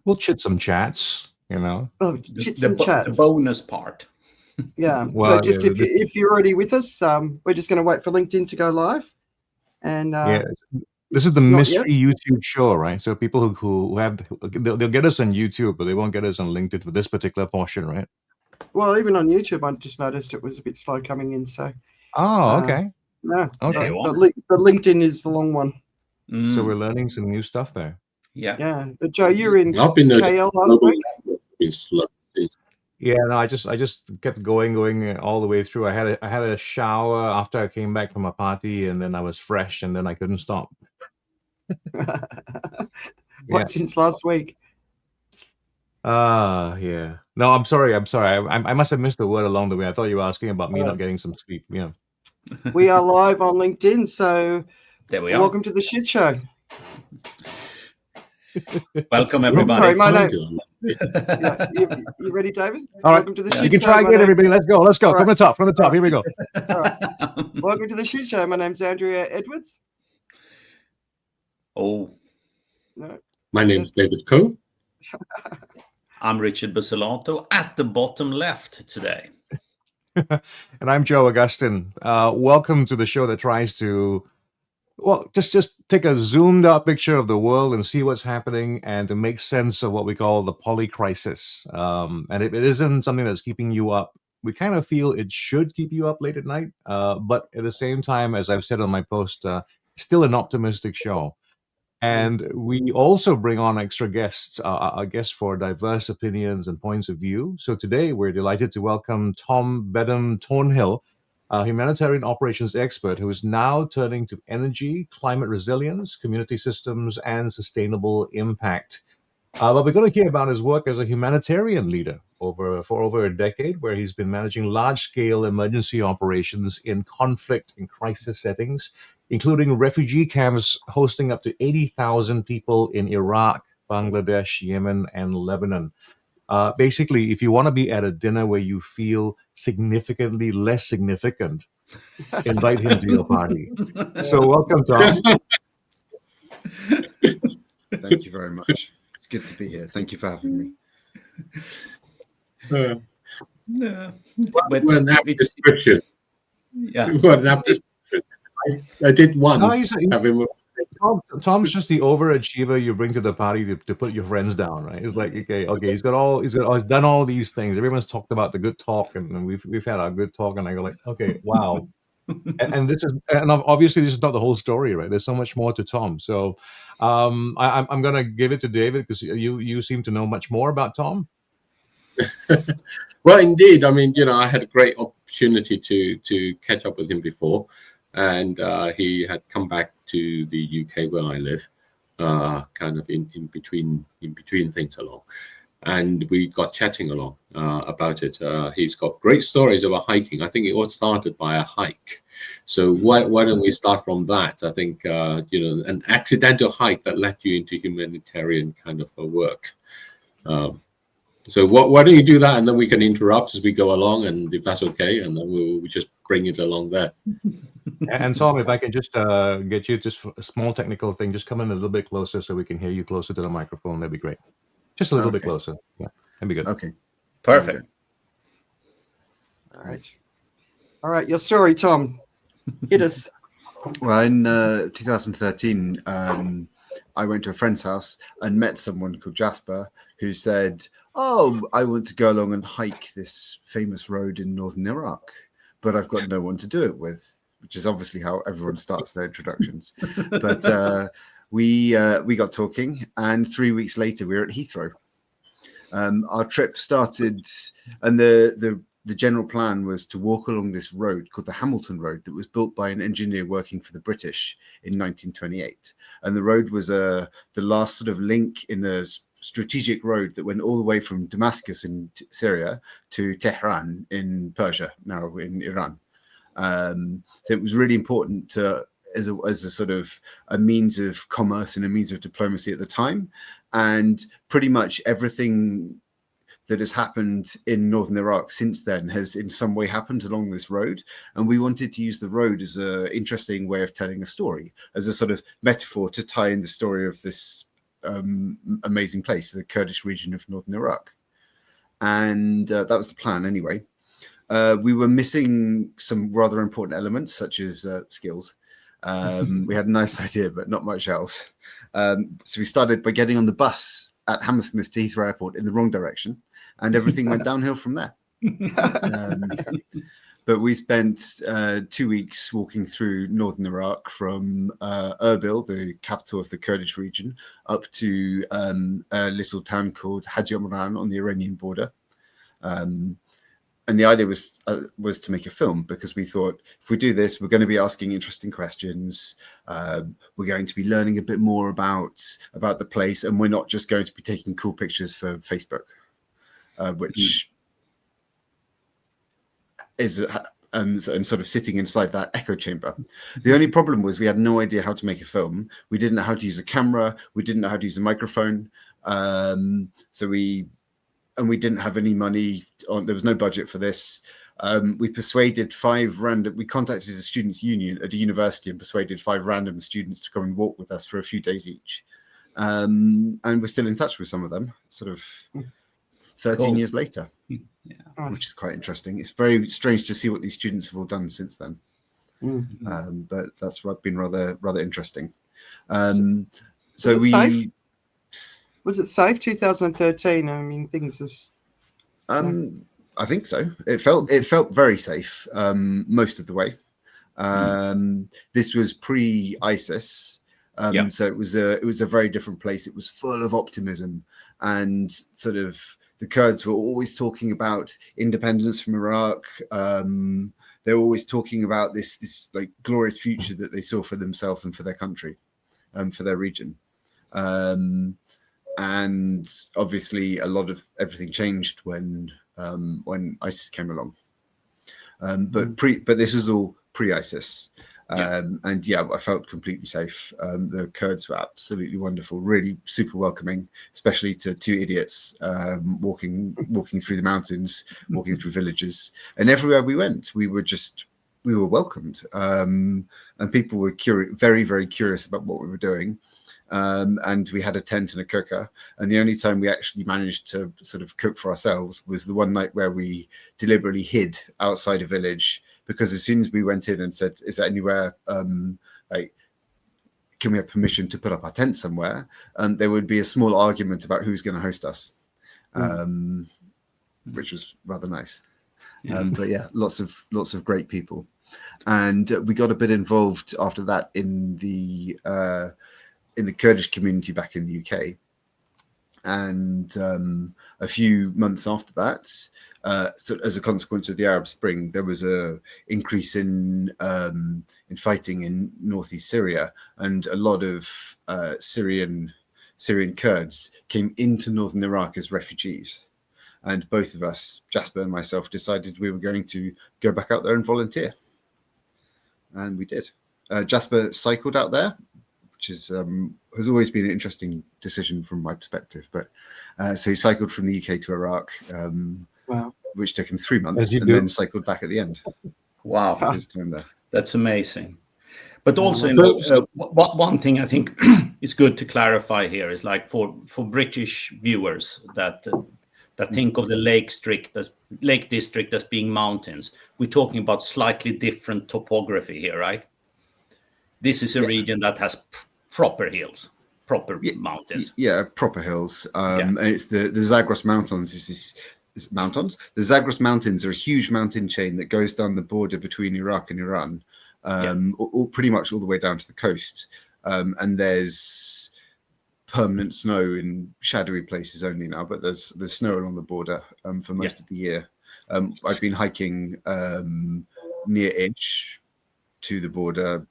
We'll chit some chats, you know. Oh, chits and chats. The bonus part. Yeah. Well, so just yeah, if you're already with us, we're just going to wait for LinkedIn to go live. And yeah, this is the not mystery YouTube show, right? So people who have they'll get us on YouTube, but they won't get us on LinkedIn for this particular portion, right? Well, even on YouTube, I just noticed it was a bit slow coming in. So. Oh, okay. No. Okay. But LinkedIn is the long one. So we're learning some new stuff there. Yeah. Yeah. But Joe, you were in I've been KL last week. Yeah, no, I just kept going all the way through. I had a shower after I came back from a party, and then I was fresh, and then I couldn't stop. Since last week? Yeah. No, I'm sorry. I must have missed a word along the way. I thought you were asking about me not getting some sleep. Yeah. We are live on LinkedIn, so there we are. Welcome to the shit show. Welcome, everybody. Sorry, my name. Yeah, you ready, David? All right. Welcome to the shit show. You can try again, everybody. Let's go. All From the top. Here we go. All right. Welcome to the shit show. My name's Andrea Edwards. Oh. No. My name's David Coe. I'm Richard Basolato at the bottom left today. And I'm Joe Augustine. Welcome to the show that tries to, well, just take a zoomed out picture of the world and see what's happening and to make sense of what we call the polycrisis. And if it isn't something that's keeping you up, we kind of feel it should keep you up late at night. But at the same time, as I've said on my post, still an optimistic show. And we also bring on extra guests, guests for diverse opinions and points of view. So today we're delighted to welcome Tom Bedham-Thornhill, a humanitarian operations expert who is now turning to energy, climate resilience, community systems, and sustainable impact. But we're going to hear about his work as a humanitarian leader for over a decade, where he's been managing large-scale emergency operations in conflict and crisis settings, including refugee camps hosting up to 80,000 people in Iraq, Bangladesh, Yemen, and Lebanon. Basically, if you want to be at a dinner where you feel significantly less significant, invite him to your party. So welcome, Tom. Thank you very much. It's good to be here. Thank you for having me. What an apt description. Yeah. What an apt description. I did once. Tom's just the overachiever you bring to the party to put your friends down, right? It's like okay, he's done all these things. Everyone's talked about the good talk, and we've had our good talk, and I go like, okay, wow. and obviously this is not the whole story, right? There's so much more to Tom. So I'm gonna give it to David because you seem to know much more about Tom. Well, indeed. I mean, I had a great opportunity to catch up with him before. And he had come back to the UK where I live, kind of in between things along, and we got chatting along about it. He's got great stories about hiking. I think it all started by a hike. So why don't we start from that? I think an accidental hike that led you into humanitarian kind of work. So why don't you do that, and then we can interrupt as we go along, and if that's okay, and then we'll just bring it along there. And Tom, if I can just get you just a small technical thing, just come in a little bit closer so we can hear you closer to the microphone. That'd be great. Just a little bit closer. Yeah, that'd be good. Okay. Perfect. All right. Your story, Tom. Hit us. Well, in 2013, I went to a friend's house and met someone called Jasper who said, "Oh, I want to go along and hike this famous road in northern Iraq, but I've got no one to do it with," which is obviously how everyone starts their introductions. But we got talking, and 3 weeks later, we were at Heathrow. Our trip started, and the general plan was to walk along this road called the Hamilton Road that was built by an engineer working for the British in 1928. And the road was the last sort of link in the strategic road that went all the way from Damascus in Syria to Tehran in Persia, now in Iran. So it was really important to, as a sort of a means of commerce and a means of diplomacy at the time. And pretty much everything that has happened in northern Iraq since then has in some way happened along this road. And we wanted to use the road as an interesting way of telling a story, as a sort of metaphor to tie in the story of this amazing place, the Kurdish region of northern Iraq. And that was the plan anyway. We were missing some rather important elements, such as skills. We had a nice idea, but not much else. So we started by getting on the bus at Hammersmith to Heathrow Airport in the wrong direction, and everything went downhill from there. But we spent 2 weeks walking through northern Iraq from Erbil, the capital of the Kurdish region, up to a little town called Haji Omran on the Iranian border. And the idea was to make a film, because we thought, if we do this, we're going to be asking interesting questions. We're going to be learning a bit more about the place, and we're not just going to be taking cool pictures for Facebook, which is and sort of sitting inside that echo chamber. The only problem was we had no idea how to make a film. We didn't know how to use a camera. We didn't know how to use a microphone. So we didn't have any money. There was no budget for this. We persuaded we contacted a students' union at a university and persuaded 5 random students to come and walk with us for a few days each. And we're still in touch with some of them, sort of 13 years later, which is quite interesting. It's very strange to see what these students have all done since then. But that's been rather interesting. So we... Safe? Was it safe? 2013. I mean, things have. I think so. It felt very safe most of the way. This was pre-ISIS, so it was a very different place. It was full of optimism, and sort of the Kurds were always talking about independence from Iraq. They were always talking about this like glorious future that they saw for themselves and for their country, for their region. And obviously, a lot of everything changed when ISIS came along. But this was all pre-ISIS, and yeah, I felt completely safe. The Kurds were absolutely wonderful, really super welcoming, especially to 2 idiots walking through the mountains, walking through villages, and everywhere we went, we were welcomed, and people were very, very curious about what we were doing. And we had a tent and a cooker, and the only time we actually managed to sort of cook for ourselves was the one night where we deliberately hid outside a village, because as soon as we went in and said, is there anywhere like, can we have permission to put up our tent somewhere, there would be a small argument about who's going to host us, which was rather nice. But yeah, lots of great people, and we got a bit involved after that in the Kurdish community back in the UK. And a few months after that, so as a consequence of the Arab Spring, there was a increase in fighting in northeast Syria, and a lot of Syrian Kurds came into northern Iraq as refugees. And both of us, Jasper and myself, decided we were going to go back out there and volunteer. And we did. Jasper cycled out there, which has always been an interesting decision from my perspective. But so he cycled from the UK to Iraq, which took him 3 months, and then cycled back at the end. Wow, His time there. That's amazing. But also, one thing I think is good to clarify here is, like, for British viewers that think of the Lake District as being mountains, we're talking about slightly different topography here, right? This is a region that has proper hills, proper mountains. Yeah, proper hills. And it's the Zagros Mountains. The Zagros Mountains are a huge mountain chain that goes down the border between Iraq and Iran, pretty much all the way down to the coast. And there's permanent snow in shadowy places only now, but there's snow along the border for most of the year. I've been hiking near Itch to the border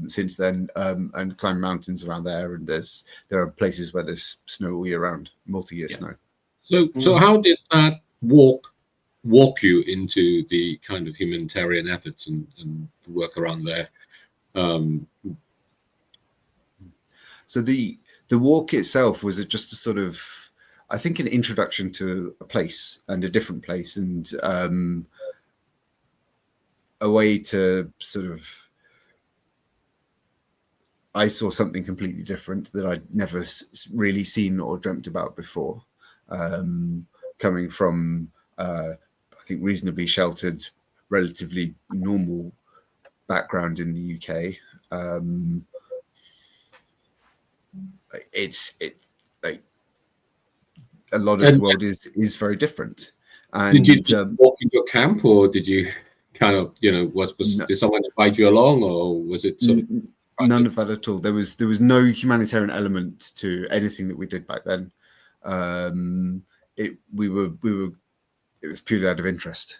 since then, and climb mountains around there, and there are places where there's snow all year round, multi-year snow. So how did that walk you into the kind of humanitarian efforts and work around there? So the walk itself was just a sort of, I think, an introduction to a place and a different place, and a way to sort of I saw something completely different that I'd never really seen or dreamt about before. Coming from, I think, reasonably sheltered, relatively normal background in the UK, it's like a lot of the world is very different. And did you walk into a camp, or did you kind of, did someone invite you along, or was it sort of none of that at all? There was no humanitarian element to anything that we did back then. It was purely out of interest.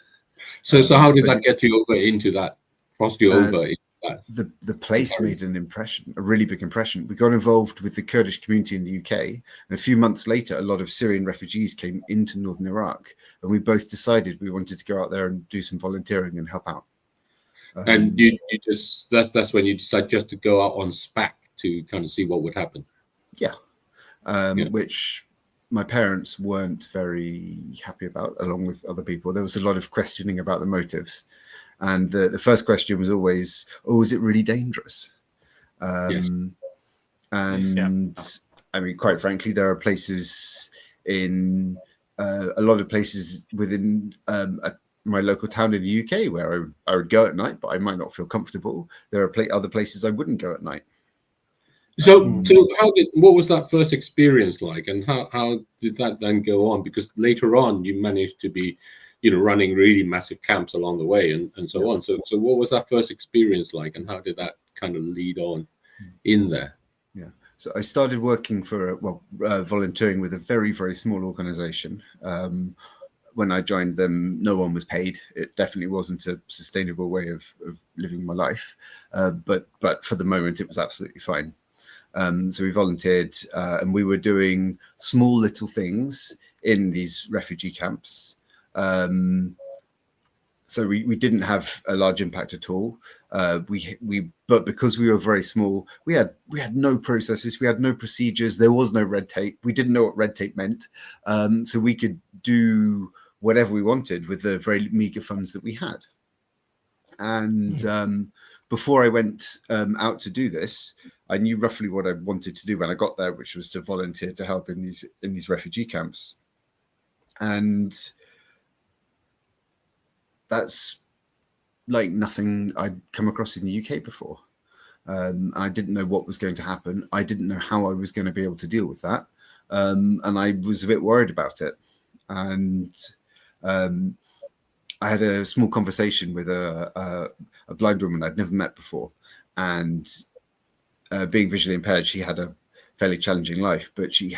So how did that get you over into that? Crossed you over into that? The place made an impression, a really big impression. We got involved with the Kurdish community in the UK, and a few months later, a lot of Syrian refugees came into northern Iraq, and we both decided we wanted to go out there and do some volunteering and help out. And you just that's when you decide just to go out on SPAC to kind of see what would happen. Yeah, which my parents weren't very happy about, along with other people. There was a lot of questioning about the motives. And the first question was always, "Oh, is it really dangerous?" Yes. And I mean, quite frankly, there are places in a lot of places within my local town in the UK where I would go at night, but I might not feel comfortable. There are other places I wouldn't go at night. So what was that first experience like, and how did that then go on? Because later on, you managed to be, running really massive camps along the way, and so on. So what was that first experience like, and how did that kind of lead on in there? Yeah. So I started working for volunteering with a very, very small organization. When I joined them, no one was paid. It definitely wasn't a sustainable way of living my life. But for the moment, it was absolutely fine. So we volunteered, and we were doing small little things in these refugee camps. So we didn't have a large impact at all. But because we were very small, we had no processes, we had no procedures, there was no red tape. We didn't know what red tape meant, so we could do whatever we wanted with the very meager funds that we had. And before I went out to do this, I knew roughly what I wanted to do when I got there, which was to volunteer to help in these refugee camps. And that's like nothing I'd come across in the UK before. I didn't know what was going to happen. I didn't know how I was going to be able to deal with that. And I was a bit worried about it. And I had a small conversation with a blind woman I'd never met before. And being visually impaired, she had a fairly challenging life, but she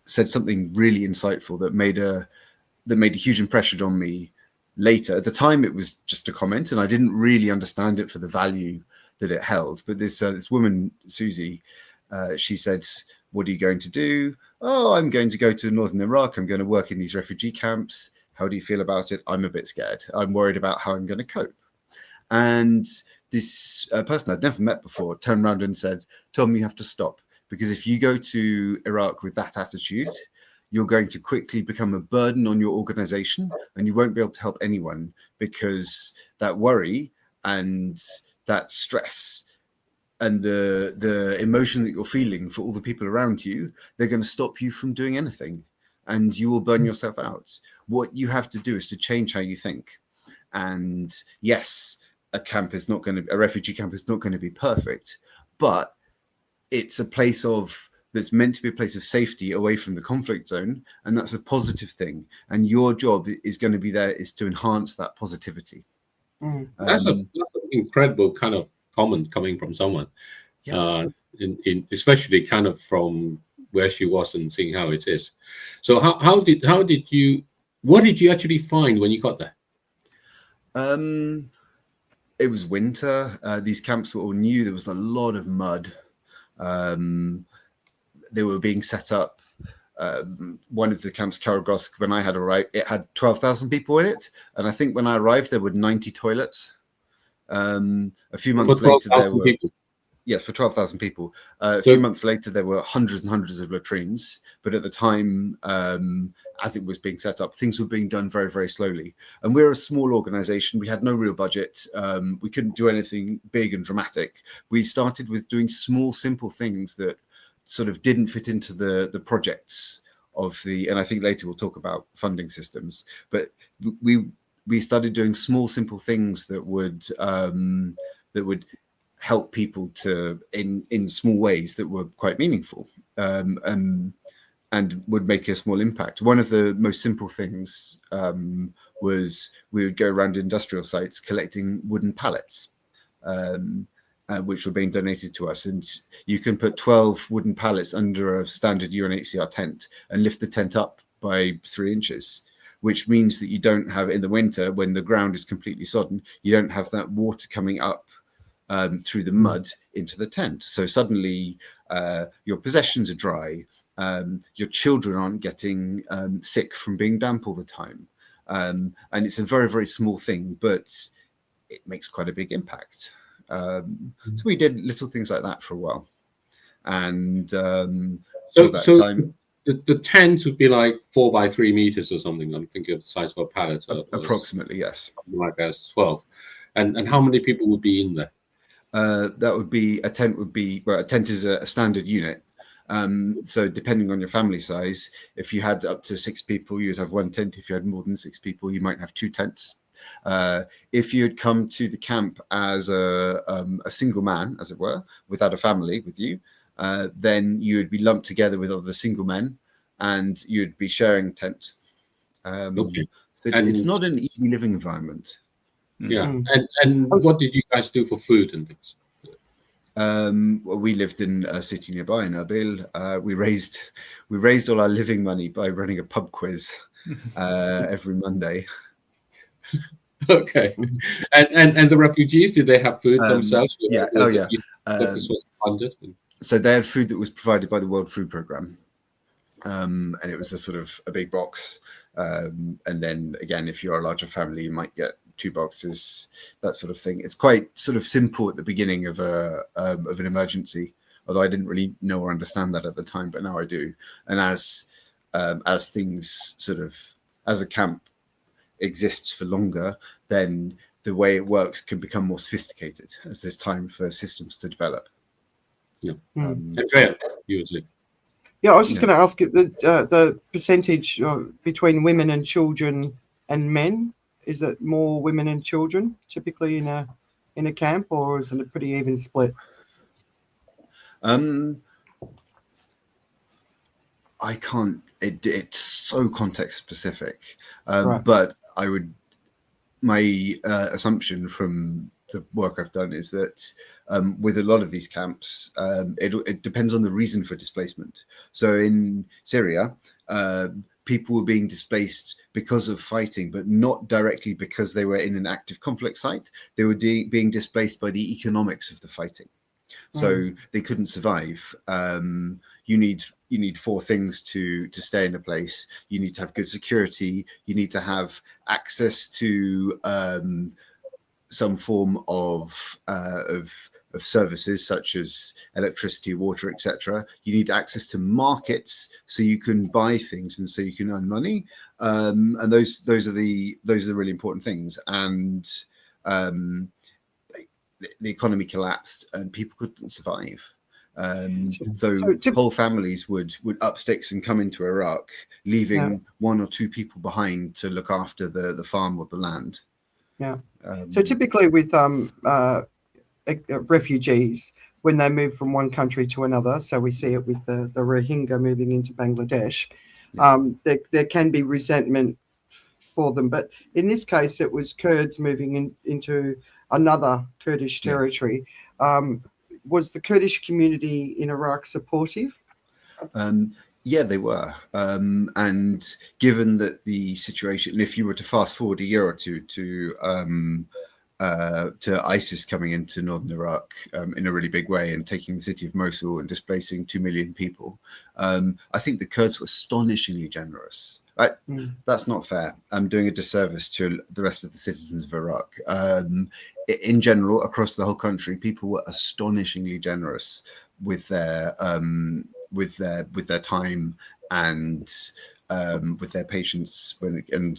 said something really insightful that made a huge impression on me later. At the time, it was just a comment, and I didn't really understand it for the value that it held. But this woman, Susie, she said, "What are you going to do?" "Oh, I'm going to go to northern Iraq. I'm going to work in these refugee camps. How do you feel about it?" "I'm a bit scared. I'm worried about how I'm going to cope." And this person I'd never met before turned around and said, "Tom, you have to stop, because if you go to Iraq with that attitude, you're going to quickly become a burden on your organization, and you won't be able to help anyone, because that worry and that stress and the emotion that you're feeling for all the people around you, they're going to stop you from doing anything, and you will burn yourself out. What you have to do is to change how you think. And yes, a refugee camp is not going to be perfect, but it's a place that's meant to be a place of safety away from the conflict zone, and that's a positive thing. And your job is going to be there is to enhance that positivity." That's an incredible kind of comment coming from someone, especially kind of from where she was and seeing how it is. So what did you actually find when you got there? It was winter. These camps were all new. There was a lot of mud. They were being set up. One of the camps, Karagosk, when I had arrived, it had 12,000 people in it. And I think when I arrived, there were 90 toilets. A few months later, there were... people. Yes, for 12,000 people. A So- few months later, there were hundreds and hundreds of latrines. But at the time, as it was being set up, things were being done very, very slowly. And we're a small organization. We had no real budget. We couldn't do anything big and dramatic. We started with doing small, simple things that sort of didn't fit into the projects of the, and I think later we'll talk about funding systems, but we started doing small, simple things that would help people to in small ways that were quite meaningful, and would make a small impact. One of the most simple things was we would go around industrial sites collecting wooden pallets, which were being donated to us. And you can put 12 wooden pallets under a standard UNHCR tent and lift the tent up by 3 inches, which means that you don't have, in the winter, when the ground is completely sodden, you don't have that water coming up through the mud into the tent. So suddenly your possessions are dry. Your children aren't getting sick from being damp all the time. And it's a very, very small thing, but it makes quite a big impact. So we did little things like that for a while. And So, that so time, the tent would be like 4 by 3 meters or something. I'm thinking of the size of a pallet. approximately, yes. Something like that, 12. And how many people would be in there? That would be, a tent would be, well, a tent is a standard unit. So depending on your family size, if you had up to 6 people, you'd have 1 tent. If you had more than 6 people, you might have 2 tents. If you had come to the camp as a single man, as it were, without a family with you, then you would be lumped together with other single men, and you'd be sharing a tent. Okay. So it's not an easy living environment. Yeah. And what did you guys do for food and things? Well, we lived in a city nearby in Erbil. We raised all our living money by running a pub quiz every Monday. Okay. And the refugees, did they have food themselves? Yeah. This was funded. So they had food that was provided by the World Food Programme, and it was a sort of a big box. And then again, if you're a larger family, you might get 2 boxes, that sort of thing. It's quite sort of simple at the beginning of an emergency, although I didn't really know or understand that at the time, but now I do. And as things sort of, as a camp exists for longer, then the way it works can become more sophisticated as there's time for systems to develop. Yeah. Andrea, you would say. Yeah, I was just going to ask you the percentage between women and children and men. Is it more women and children typically in a camp, or is it a pretty even split? I can't. It's so context specific, Right. but my assumption from the work I've done is that with a lot of these camps, it depends on the reason for displacement. So in Syria, people were being displaced because of fighting, but not directly because they were in an active conflict site. They were being displaced by the economics of the fighting. So they couldn't survive. You need 4 things to stay in a place. You need to have good security. You need to have access to some form of services such as electricity, water, etc. You need access to markets so you can buy things and so you can earn money. And those are the really important things. And the economy collapsed and people couldn't survive. So whole families would up sticks and come into Iraq, leaving 1 or 2 people behind to look after the farm or the land. Yeah. So typically with refugees, when they move from one country to another, so we see it with the Rohingya moving into Bangladesh, there can be resentment for them. But in this case, it was Kurds moving into another Kurdish territory. Was the Kurdish community in Iraq supportive? Yeah, they were. And given that the situation, if you were to fast forward a year or two to ISIS coming into northern Iraq in a really big way and taking the city of Mosul and displacing 2 million people, I think the Kurds were astonishingly generous. That's not fair. I'm doing a disservice to the rest of the citizens of Iraq. In general, across the whole country, people were astonishingly generous with their time and with their patience, and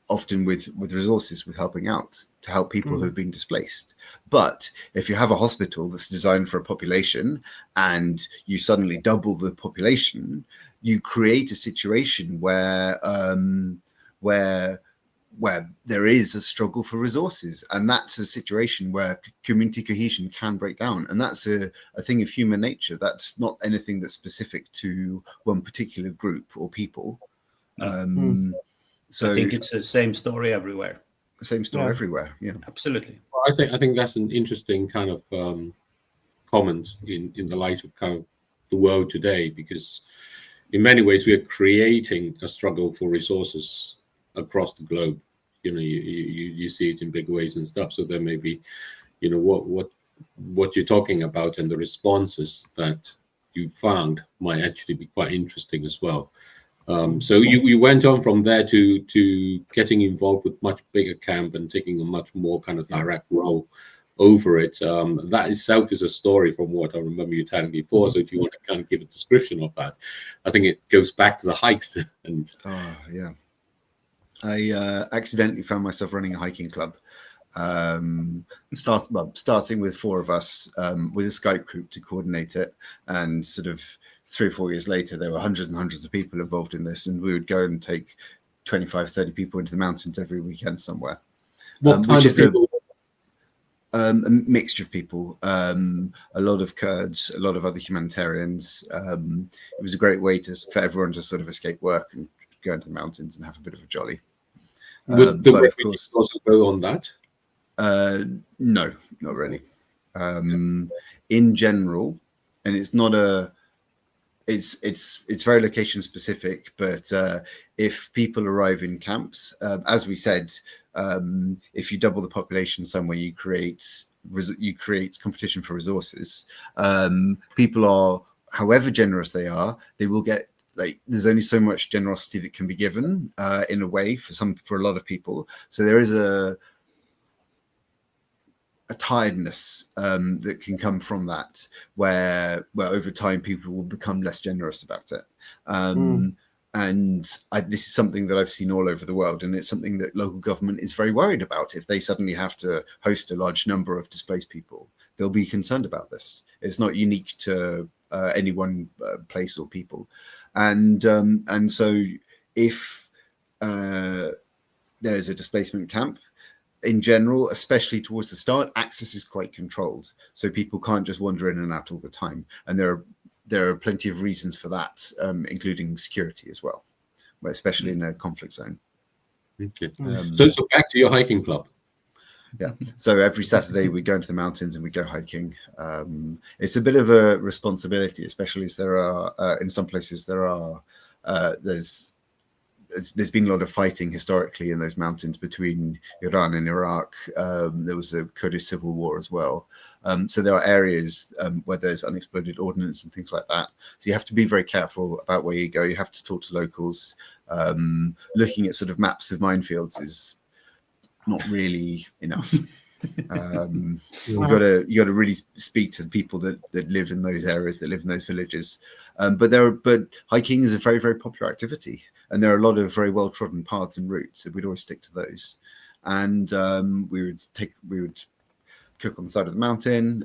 often with resources, with helping out to help people who have been displaced. But if you have a hospital that's designed for a population and you suddenly double the population, you create a situation where there is a struggle for resources, and that's a situation where community cohesion can break down, and that's a thing of human nature. That's not anything that's specific to one particular group or people. So I think it's the same story everywhere. Same story everywhere. Yeah, absolutely. Well, I think that's an interesting kind of comment in the light of kind of the world today, because in many ways we are creating a struggle for resources across the globe. You know, you see it in big ways and stuff. So there may be, you know, what you're talking about and the responses that you found might actually be quite interesting as well. So you went on from there to getting involved with much bigger camp and taking a much more kind of direct role over it. That itself is a story from what I remember you telling before. So if you want to kind of give a description of that, I think it goes back to the hikes. And yeah, I accidentally found myself running a hiking club. Starting with 4 of us with a Skype group to coordinate it, and sort of 3 or 4 years later, there were hundreds and hundreds of people involved in this, and we would go and take 25, 30 people into the mountains every weekend somewhere. What kind of people? A mixture of people, a lot of Kurds, a lot of other humanitarians. It was a great way for everyone to sort of escape work and go into the mountains and have a bit of a jolly. Would the refugees also go on that? No, not really. In general, and it's not it's very location specific, but if people arrive in camps, as we said, if you double the population somewhere, you create competition for resources. People are, however generous they are, they will get, like, there's only so much generosity that can be given in a way for a lot of people. So there is a tiredness that can come from that, where over time people will become less generous about it. And this is something that I've seen all over the world, and it's something that local government is very worried about. If they suddenly have to host a large number of displaced people, they'll be concerned about this. It's not unique to any one place or people. And so if there is a displacement camp, in general, especially towards the start, access is quite controlled, so people can't just wander in and out all the time. And there are plenty of reasons for that, including security as well, especially in a conflict zone. Okay. So back to your hiking club. Yeah. So every Saturday we go into the mountains and we go hiking. It's a bit of a responsibility, especially as there are in some places there's been a lot of fighting historically in those mountains between Iran and Iraq. There was a Kurdish civil war as well. So there are areas where there's unexploded ordnance and things like that. So you have to be very careful about where you go. You have to talk to locals. Looking at sort of maps of minefields is not really enough. You got to really speak to the people that live in those areas, that live in those villages. But hiking is a very, very popular activity, and there are a lot of very well trodden paths and routes. So we'd always stick to those, and we would cook on the side of the mountain.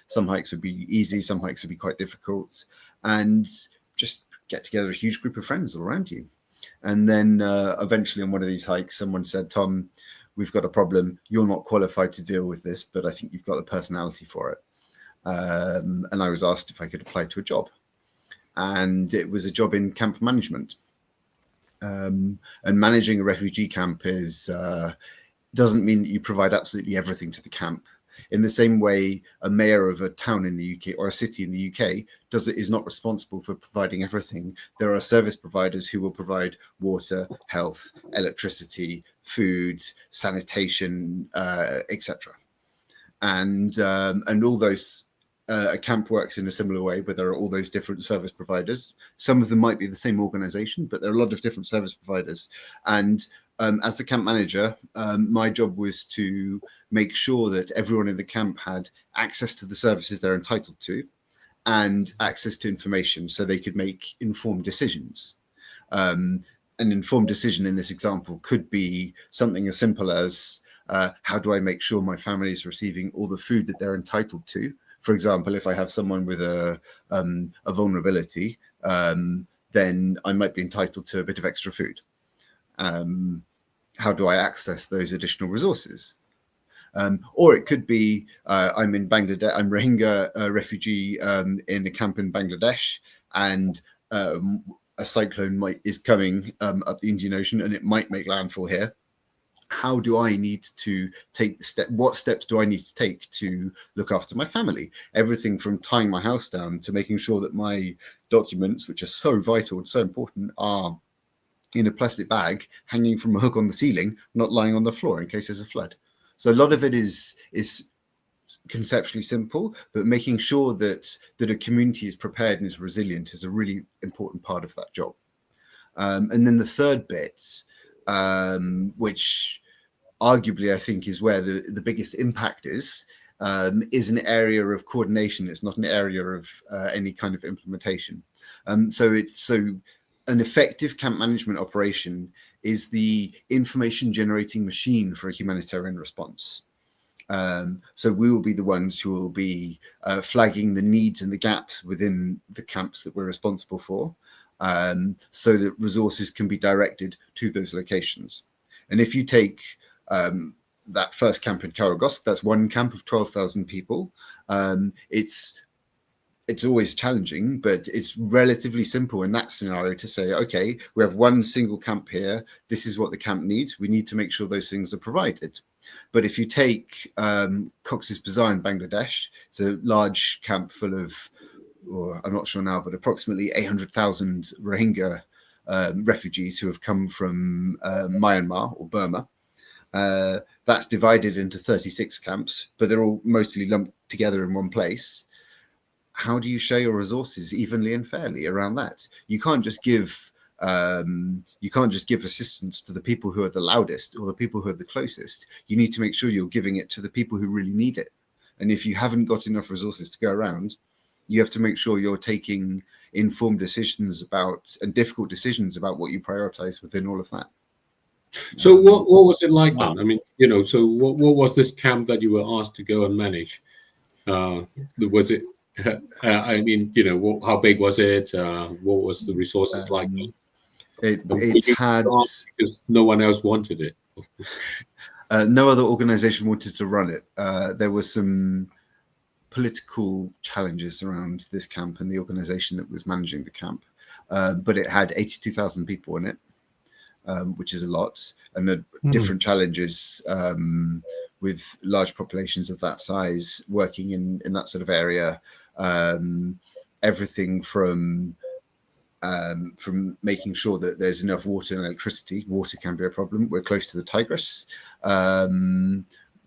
Some hikes would be easy, some hikes would be quite difficult, and just get together a huge group of friends all around you. And then eventually on one of these hikes, someone said, "Tom, we've got a problem. You're not qualified to deal with this, but I think you've got the personality for it." And I was asked if I could apply to a job. And it was a job in camp management. And managing a refugee camp doesn't mean that you provide absolutely everything to the camp. In the same way, a mayor of a town in the UK or a city in the UK is not responsible for providing everything. There are service providers who will provide water, health, electricity, food, sanitation, etc. And all those a camp works in a similar way, but there are all those different service providers. Some of them might be the same organization, but there are a lot of different service providers. And as the camp manager, my job was to make sure that everyone in the camp had access to the services they're entitled to and access to information so they could make informed decisions. An informed decision in this example could be something as simple as, how do I make sure my family is receiving all the food that they're entitled to? For example, if I have someone with a vulnerability, then I might be entitled to a bit of extra food. How do I access those additional resources? Or it could be, I'm in Bangladesh, I'm Rohingya refugee in a camp in Bangladesh, and a cyclone is coming up the Indian Ocean, and it might make landfall here. How do I need to take the step? What steps do I need to take to look after my family? Everything from tying my house down to making sure that my documents, which are so vital and so important, are in a plastic bag hanging from a hook on the ceiling, not lying on the floor in case there's a flood. So a lot of it is conceptually simple, but making sure that a community is prepared and is resilient is a really important part of that job. And then the third bit, which arguably I think is where the biggest impact is an area of coordination. It's not an area of any kind of implementation. So an effective camp management operation is the information generating machine for a humanitarian response. So we will be the ones who will be flagging the needs and the gaps within the camps that we're responsible for, so that resources can be directed to those locations. And if you take that first camp in Karagosk, that's one camp of 12,000 people. It's always challenging, but it's relatively simple in that scenario to say, okay, we have one single camp here. This is what the camp needs. We need to make sure those things are provided. But if you take Cox's Bazar in Bangladesh, it's a large camp full of, or I'm not sure now, but approximately 800,000 Rohingya refugees who have come from Myanmar or Burma. That's divided into 36 camps, but they're all mostly lumped together in one place. How do you share your resources evenly and fairly around that? You can't just give assistance to the people who are the loudest or the people who are the closest. You need to make sure you're giving it to the people who really need it. And if you haven't got enough resources to go around, you have to make sure you're taking informed decisions about and difficult decisions about what you prioritize within all of that. So what was it like Wow. then? I mean, so what was this camp that you were asked to go and manage? Was it, I mean, how big was it? What was the resources like? It's had, because no one else wanted it. no other organization wanted to run it. There were some political challenges around this camp and the organization that was managing the camp, but it had 82,000 people in it, which is a lot, and different challenges with large populations of that size working in that sort of area. Everything from making sure that there's enough water and electricity. Water can be a problem. We're close to the Tigris,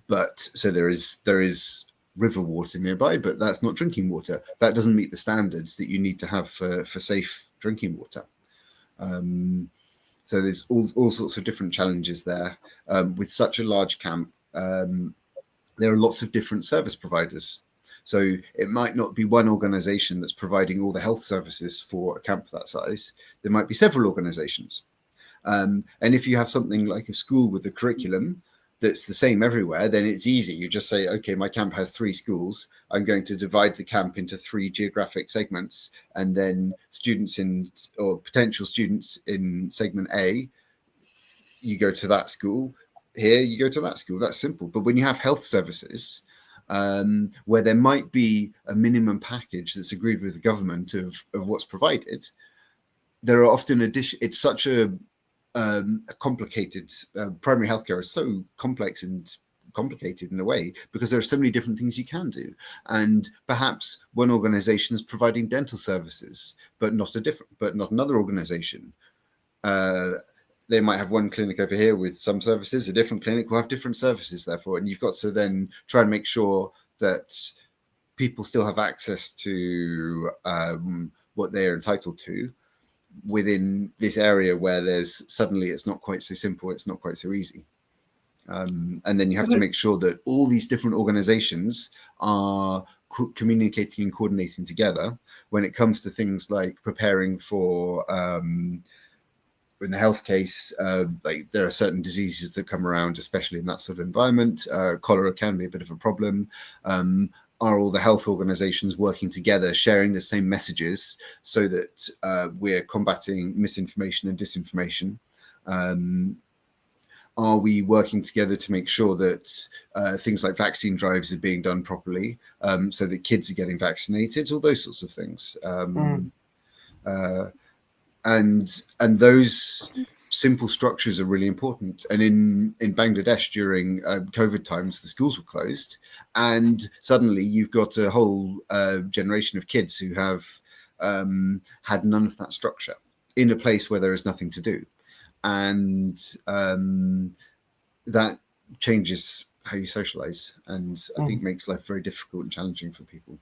but so there is river water nearby, but that's not drinking water. That doesn't meet the standards that you need to have for safe drinking water. So there's all sorts of different challenges there. With such a large camp, there are lots of different service providers. So it might not be one organization that's providing all the health services for a camp that size. There might be several organizations. And if you have something like a school with a curriculum that's the same everywhere, then it's easy. You just say, okay, my camp has 3 schools. I'm going to divide the camp into 3 geographic segments, and then students or potential students in segment A, you go to that school. Here, you go to that school. That's simple. But when you have health services, where there might be a minimum package that's agreed with the government of what's provided, there are often it's such a complicated, primary healthcare is so complex and complicated in a way because there are so many different things you can do. And perhaps one organization is providing dental services, but not another organization. They might have one clinic over here with some services, a different clinic will have different services, therefore, and you've got to then try and make sure that people still have access to what they're entitled to within this area where there's suddenly it's not quite so simple, it's not quite so easy. And then you have to make sure that all these different organizations are communicating and coordinating together when it comes to things like preparing for in the health case, like there are certain diseases that come around, especially in that sort of environment. Cholera can be a bit of a problem. Are all the health organizations working together, sharing the same messages so that we're combating misinformation and disinformation? Are we working together to make sure that things like vaccine drives are being done properly, so that kids are getting vaccinated, all those sorts of things? And those simple structures are really important. And in Bangladesh during COVID times, the schools were closed, and suddenly you've got a whole generation of kids who have had none of that structure in a place where there is nothing to do. And that changes how you socialize, and I think makes life very difficult and challenging for people,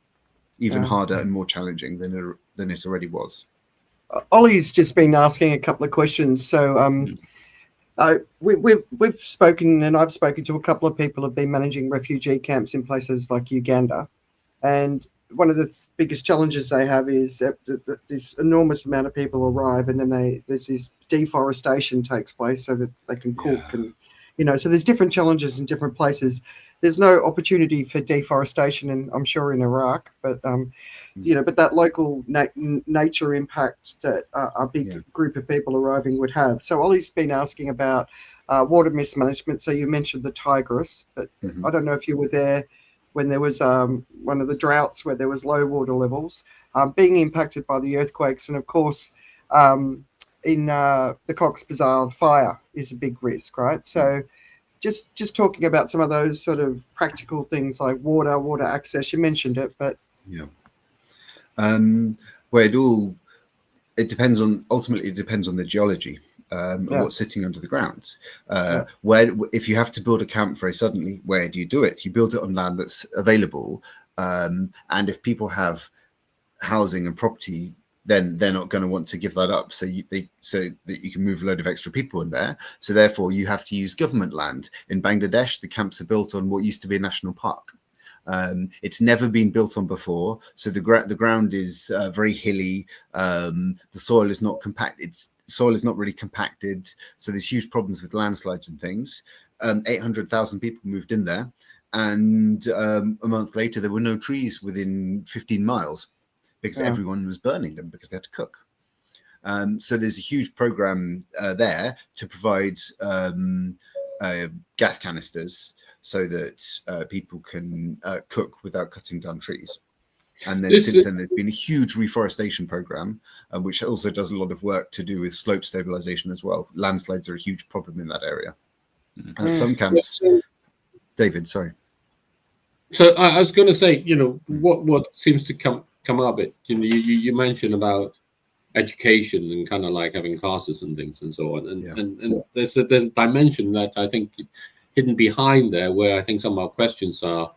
even harder and more challenging than it already was. Ollie's just been asking a couple of questions. So we've spoken, and I've spoken to a couple of people who've been managing refugee camps in places like Uganda, and one of the biggest challenges they have is that this enormous amount of people arrive, and then there's this deforestation takes place so that they can cook, and so there's different challenges in different places. There's no opportunity for deforestation, and I'm sure in Iraq, but but that local nature impact that a big group of people arriving would have. So Ollie's been asking about water mismanagement. So you mentioned the Tigris, but I don't know if you were there when there was one of the droughts where there was low water levels, being impacted by the earthquakes, and of course in the Cox's Bazar fire is a big risk, right? So just talking about some of those sort of practical things like water access. You mentioned it, but where it depends on the geology and what's sitting under the ground. Where, if you have to build a camp very suddenly, where do you do it? You build it on land that's available, and if people have housing and property, then they're not going to want to give that up. So that you can move a load of extra people in there. So therefore, you have to use government land. In Bangladesh, the camps are built on what used to be a national park. It's never been built on before, so the ground is very hilly. The soil is not compacted. Soil is not really compacted, so there's huge problems with landslides and things. 800,000 people moved in there, and a month later there were no trees within 15 miles because everyone was burning them because they had to cook. So there's a huge program there to provide gas canisters so that people can cook without cutting down trees. And then since then, there's been a huge reforestation program, which also does a lot of work to do with slope stabilization as well. Landslides are a huge problem in that area. Some camps, David, sorry. So I was going to say, what seems to come up, you mentioned about education and kind of like having classes and things and so on, and there's a dimension that I think hidden behind there, where I think some of our questions are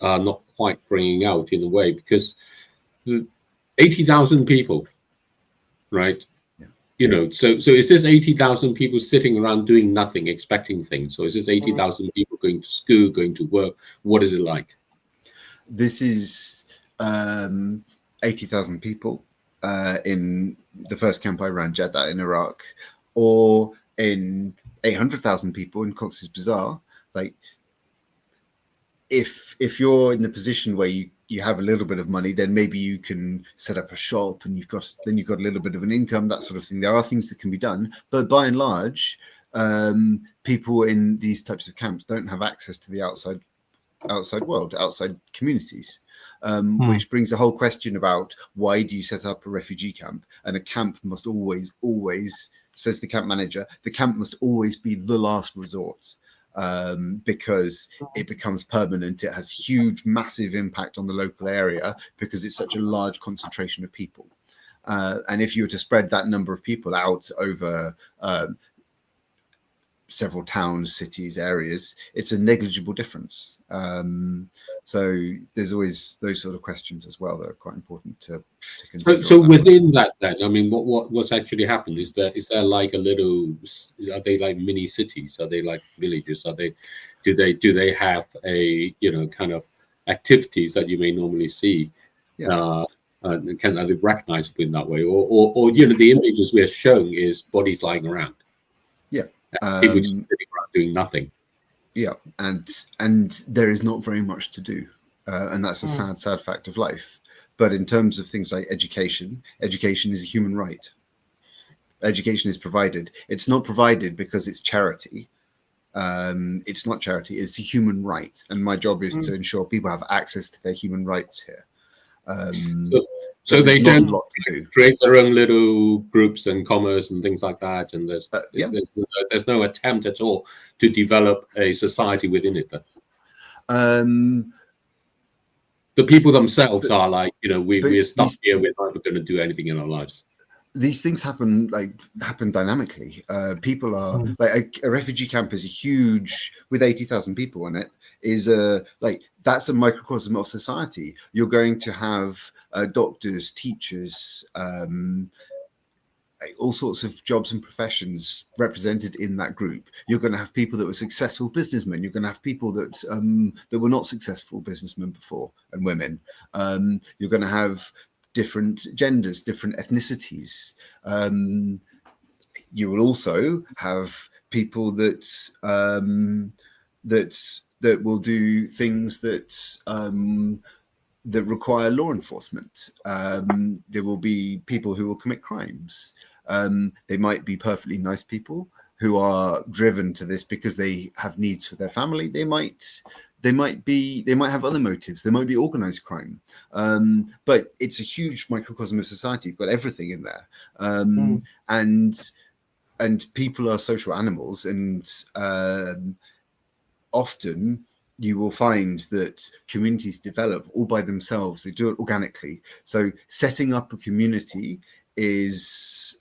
not quite bringing out in a way, because 80,000 people, right? So is this 80,000 people sitting around doing nothing, expecting things? Or is this 80,000 people going to school, going to work? What is it like? This is 80,000 people in the first camp I ran, Jeddah in Iraq, or in 800,000 people in Cox's Bazar. Like, if you're in the position where you have a little bit of money, then maybe you can set up a shop and you've got a little bit of an income, that sort of thing. There are things that can be done, but by and large, people in these types of camps don't have access to the outside world, outside communities. Which brings the whole question about, why do you set up a refugee camp? And a camp must always, says the camp manager, the camp must always be the last resort, because it becomes permanent. It has huge, massive impact on the local area because it's such a large concentration of people. And if you were to spread that number of people out over several towns, cities, areas, it's a negligible difference. So there's always those sort of questions as well that are quite important to consider. So within that, then, I mean, what's actually happened? Is there like a little? Are they like mini cities? Are they like villages? Do they have a kind of activities that you may normally see? Yeah. Can are they recognizable in that way, or the images we're showing is bodies lying around? Yeah. People just sitting around doing nothing. Yeah, and there is not very much to do, and that's a sad fact of life. But in terms of things like education is a human right. Education is provided. It's not provided because it's charity. It's not charity. It's a human right, and my job is to ensure people have access to their human rights here. So they not don't a lot to do. create their own little groups and commerce and things like that, and there's no attempt at all to develop a society within it. The people themselves are like, we're stuck here. We're not going to do anything in our lives. These things happen dynamically. People are like a refugee camp is a huge, with 80,000 people in it, that's a microcosm of society. You're going to have doctors, teachers, all sorts of jobs and professions represented in that group. You're going to have people that were successful businessmen. You're going to have people that were not successful businessmen before, and women. You're going to have different genders, different ethnicities. You will also have people that will do things that require law enforcement. There will be people who will commit crimes. They might be perfectly nice people who are driven to this because they have needs for their family. They might have other motives. They might be organized crime. But it's a huge microcosm of society. You've got everything in there. And people are social animals, and often you will find that communities develop all by themselves. They do it organically. So setting up a community is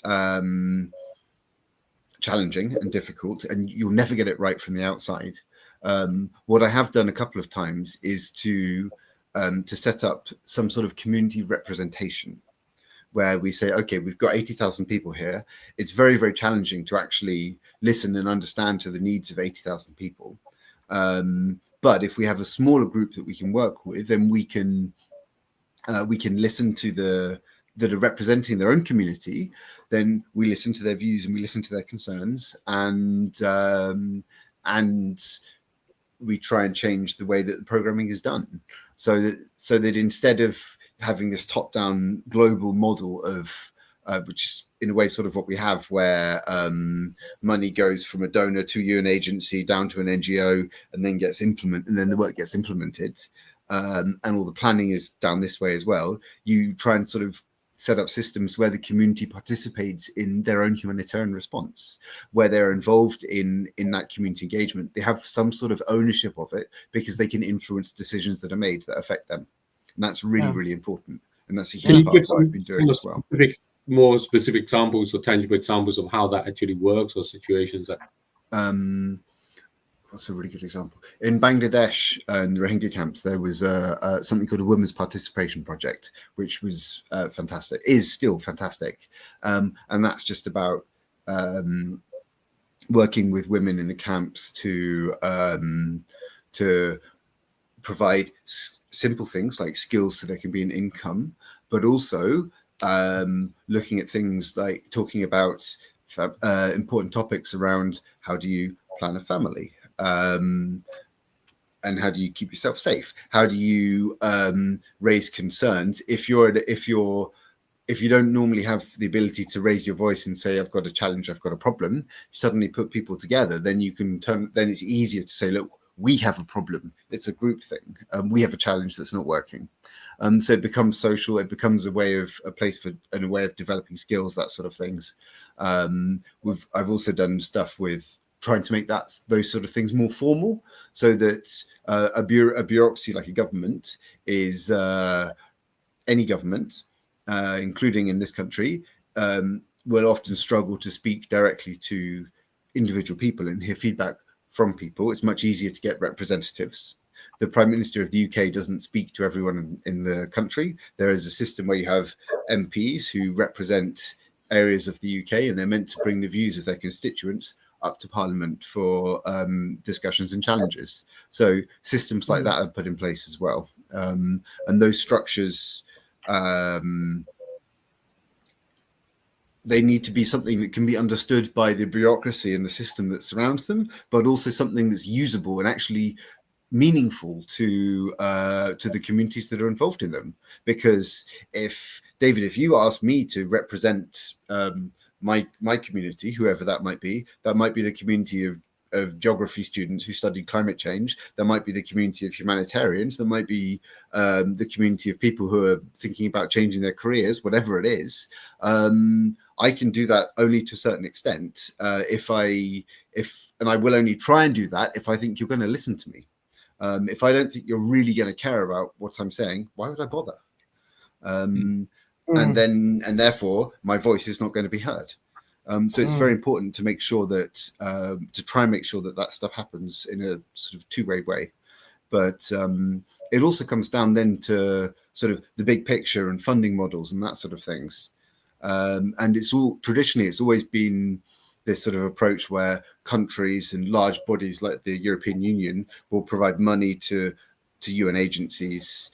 challenging and difficult, and you'll never get it right from the outside. What I have done a couple of times is to set up some sort of community representation, where we say, okay, we've got 80,000 people here. It's very, very challenging to actually listen and understand to the needs of 80,000 people. But if we have a smaller group that we can work with, then we can listen to that are representing their own community. Then we listen to their views and we listen to their concerns, and we try and change the way that the programming is done, so that instead of having this top-down global model of which is in a way sort of what we have, where money goes from a donor to you, an agency, down to an NGO, and then gets implemented, and then the work gets implemented, and all the planning is down this way as well. You try and sort of set up systems where the community participates in their own humanitarian response, where they're involved in that community engagement. They have some sort of ownership of it because they can influence decisions that are made that affect them. And that's really, really important. And that's a huge part of what I've been doing as well. More specific examples or tangible examples of how that actually works, or situations that... What's a really good example? In Bangladesh, in the Rohingya camps, there was something called a Women's Participation Project, which was fantastic, is still fantastic. And that's just about working with women in the camps to provide simple things like skills so there can be an income, but also looking at things like talking about important topics around how do you plan a family, and how do you keep yourself safe? How do you raise concerns if you don't normally have the ability to raise your voice and say, I've got a challenge, I've got a problem, you suddenly put people together, then it's easier to say, look, we have a problem. It's a group thing. We have a challenge that's not working. So it becomes social. It becomes a way of developing skills, that sort of things. I've also done stuff with trying to make those sort of things more formal, so that a bureaucracy like a government is any government, including in this country, will often struggle to speak directly to individual people and hear feedback from people. It's much easier to get representatives. The Prime Minister of the UK doesn't speak to everyone in the country. There is a system where you have MPs who represent areas of the UK, and they're meant to bring the views of their constituents up to Parliament for discussions and challenges. So systems like that are put in place as well. And those structures, they need to be something that can be understood by the bureaucracy and the system that surrounds them, but also something that's usable and actually meaningful to the communities that are involved in them. Because if you ask me to represent my community, whoever that might be the community of geography students who study climate change, there might be the community of humanitarians, there might be the community of people who are thinking about changing their careers, whatever it is. I can do that only to a certain extent, and I will only try and do that if I think you're going to listen to me. If I don't think you're really going to care about what I'm saying, why would I bother? And therefore my voice is not going to be heard. So it's very important to make sure that to try and make sure that stuff happens in a sort of two-way way. But it also comes down then to sort of the big picture and funding models and that sort of things. And it's always been this sort of approach where countries and large bodies like the European Union will provide money to UN agencies.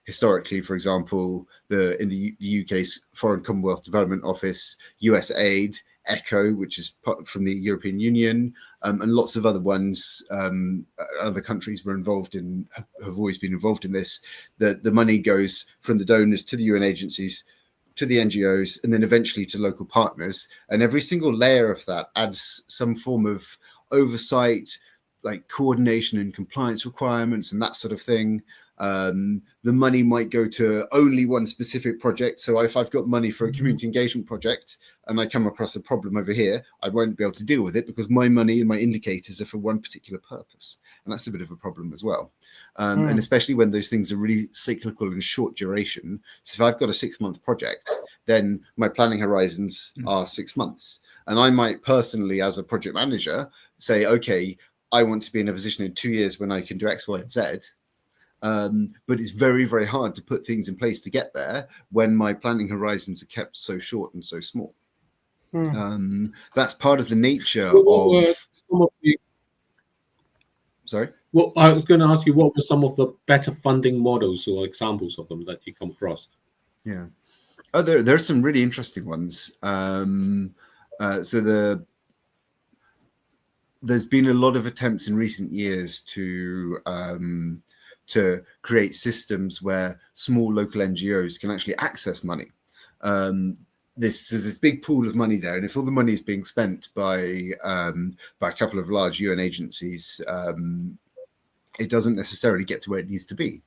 Historically, for example, in the UK's Foreign Commonwealth Development Office, USAID, ECHO, which is from the European Union, and lots of other ones, other countries were involved in, have always been involved in this. The money goes from the donors to the UN agencies, to the NGOs, and then eventually to local partners. And every single layer of that adds some form of oversight, like coordination and compliance requirements and that sort of thing. The money might go to only one specific project. So if I've got money for a community engagement project and I come across a problem over here, I won't be able to deal with it because my money and my indicators are for one particular purpose. And that's a bit of a problem as well. And especially when those things are really cyclical and short duration. So if I've got a 6-month project, then my planning horizons are 6 months. And I might personally, as a project manager, say, okay, I want to be in a position in 2 years when I can do X, Y, and Z. But it's very, very hard to put things in place to get there when my planning horizons are kept so short and so small. That's part of the nature of... Sorry? Well, I was going to ask you, what were some of the better funding models or examples of them that you come across? Yeah. Oh, there are some really interesting ones. There's been a lot of attempts in recent years to create systems where small local NGOs can actually access money. There's this big pool of money there, and if all the money is being spent by a couple of large UN agencies, it doesn't necessarily get to where it needs to be.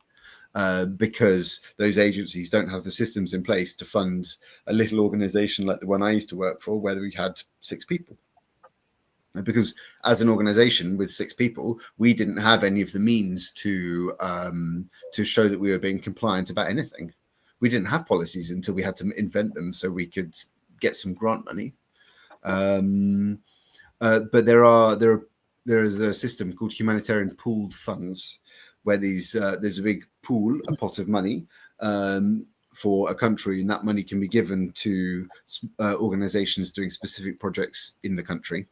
Because those agencies don't have the systems in place to fund a little organization like the one I used to work for, where we had 6 people. Because as an organization with 6 people, we didn't have any of the means to show that we were being compliant about anything. We didn't have policies until we had to invent them so we could get some grant money. But there is a system called humanitarian pooled funds, where there's a big pool, a pot of money for a country, and that money can be given to organizations doing specific projects in the country.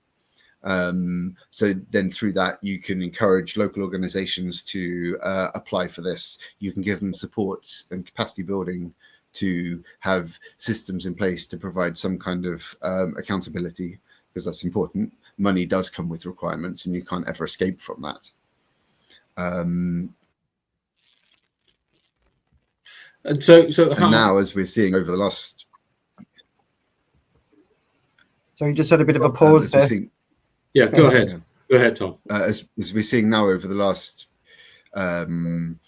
So then through that, you can encourage local organizations to apply for this. You can give them support and capacity building to have systems in place to provide some kind of accountability, because that's important. Money does come with requirements and you can't ever escape from that. And so now, as we're seeing over the last... So you just had a bit of a pause there. Yeah, go ahead. Yeah. Go ahead, Tom. As we're seeing now over the last 10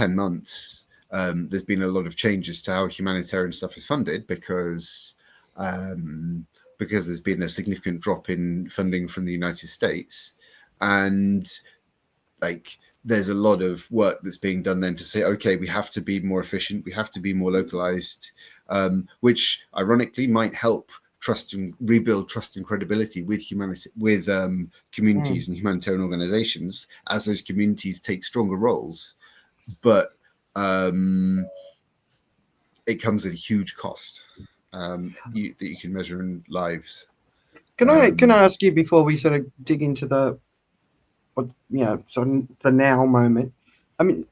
months, there's been a lot of changes to how humanitarian stuff is funded because there's been a significant drop in funding from the United States. And there's a lot of work that's being done then to say, okay, we have to be more efficient, we have to be more localized, which ironically might help rebuild trust and credibility with communities and humanitarian organizations as those communities take stronger roles. But it comes at a huge cost that you can measure in lives. Can I ask you, before we sort of dig into the now moment? I mean,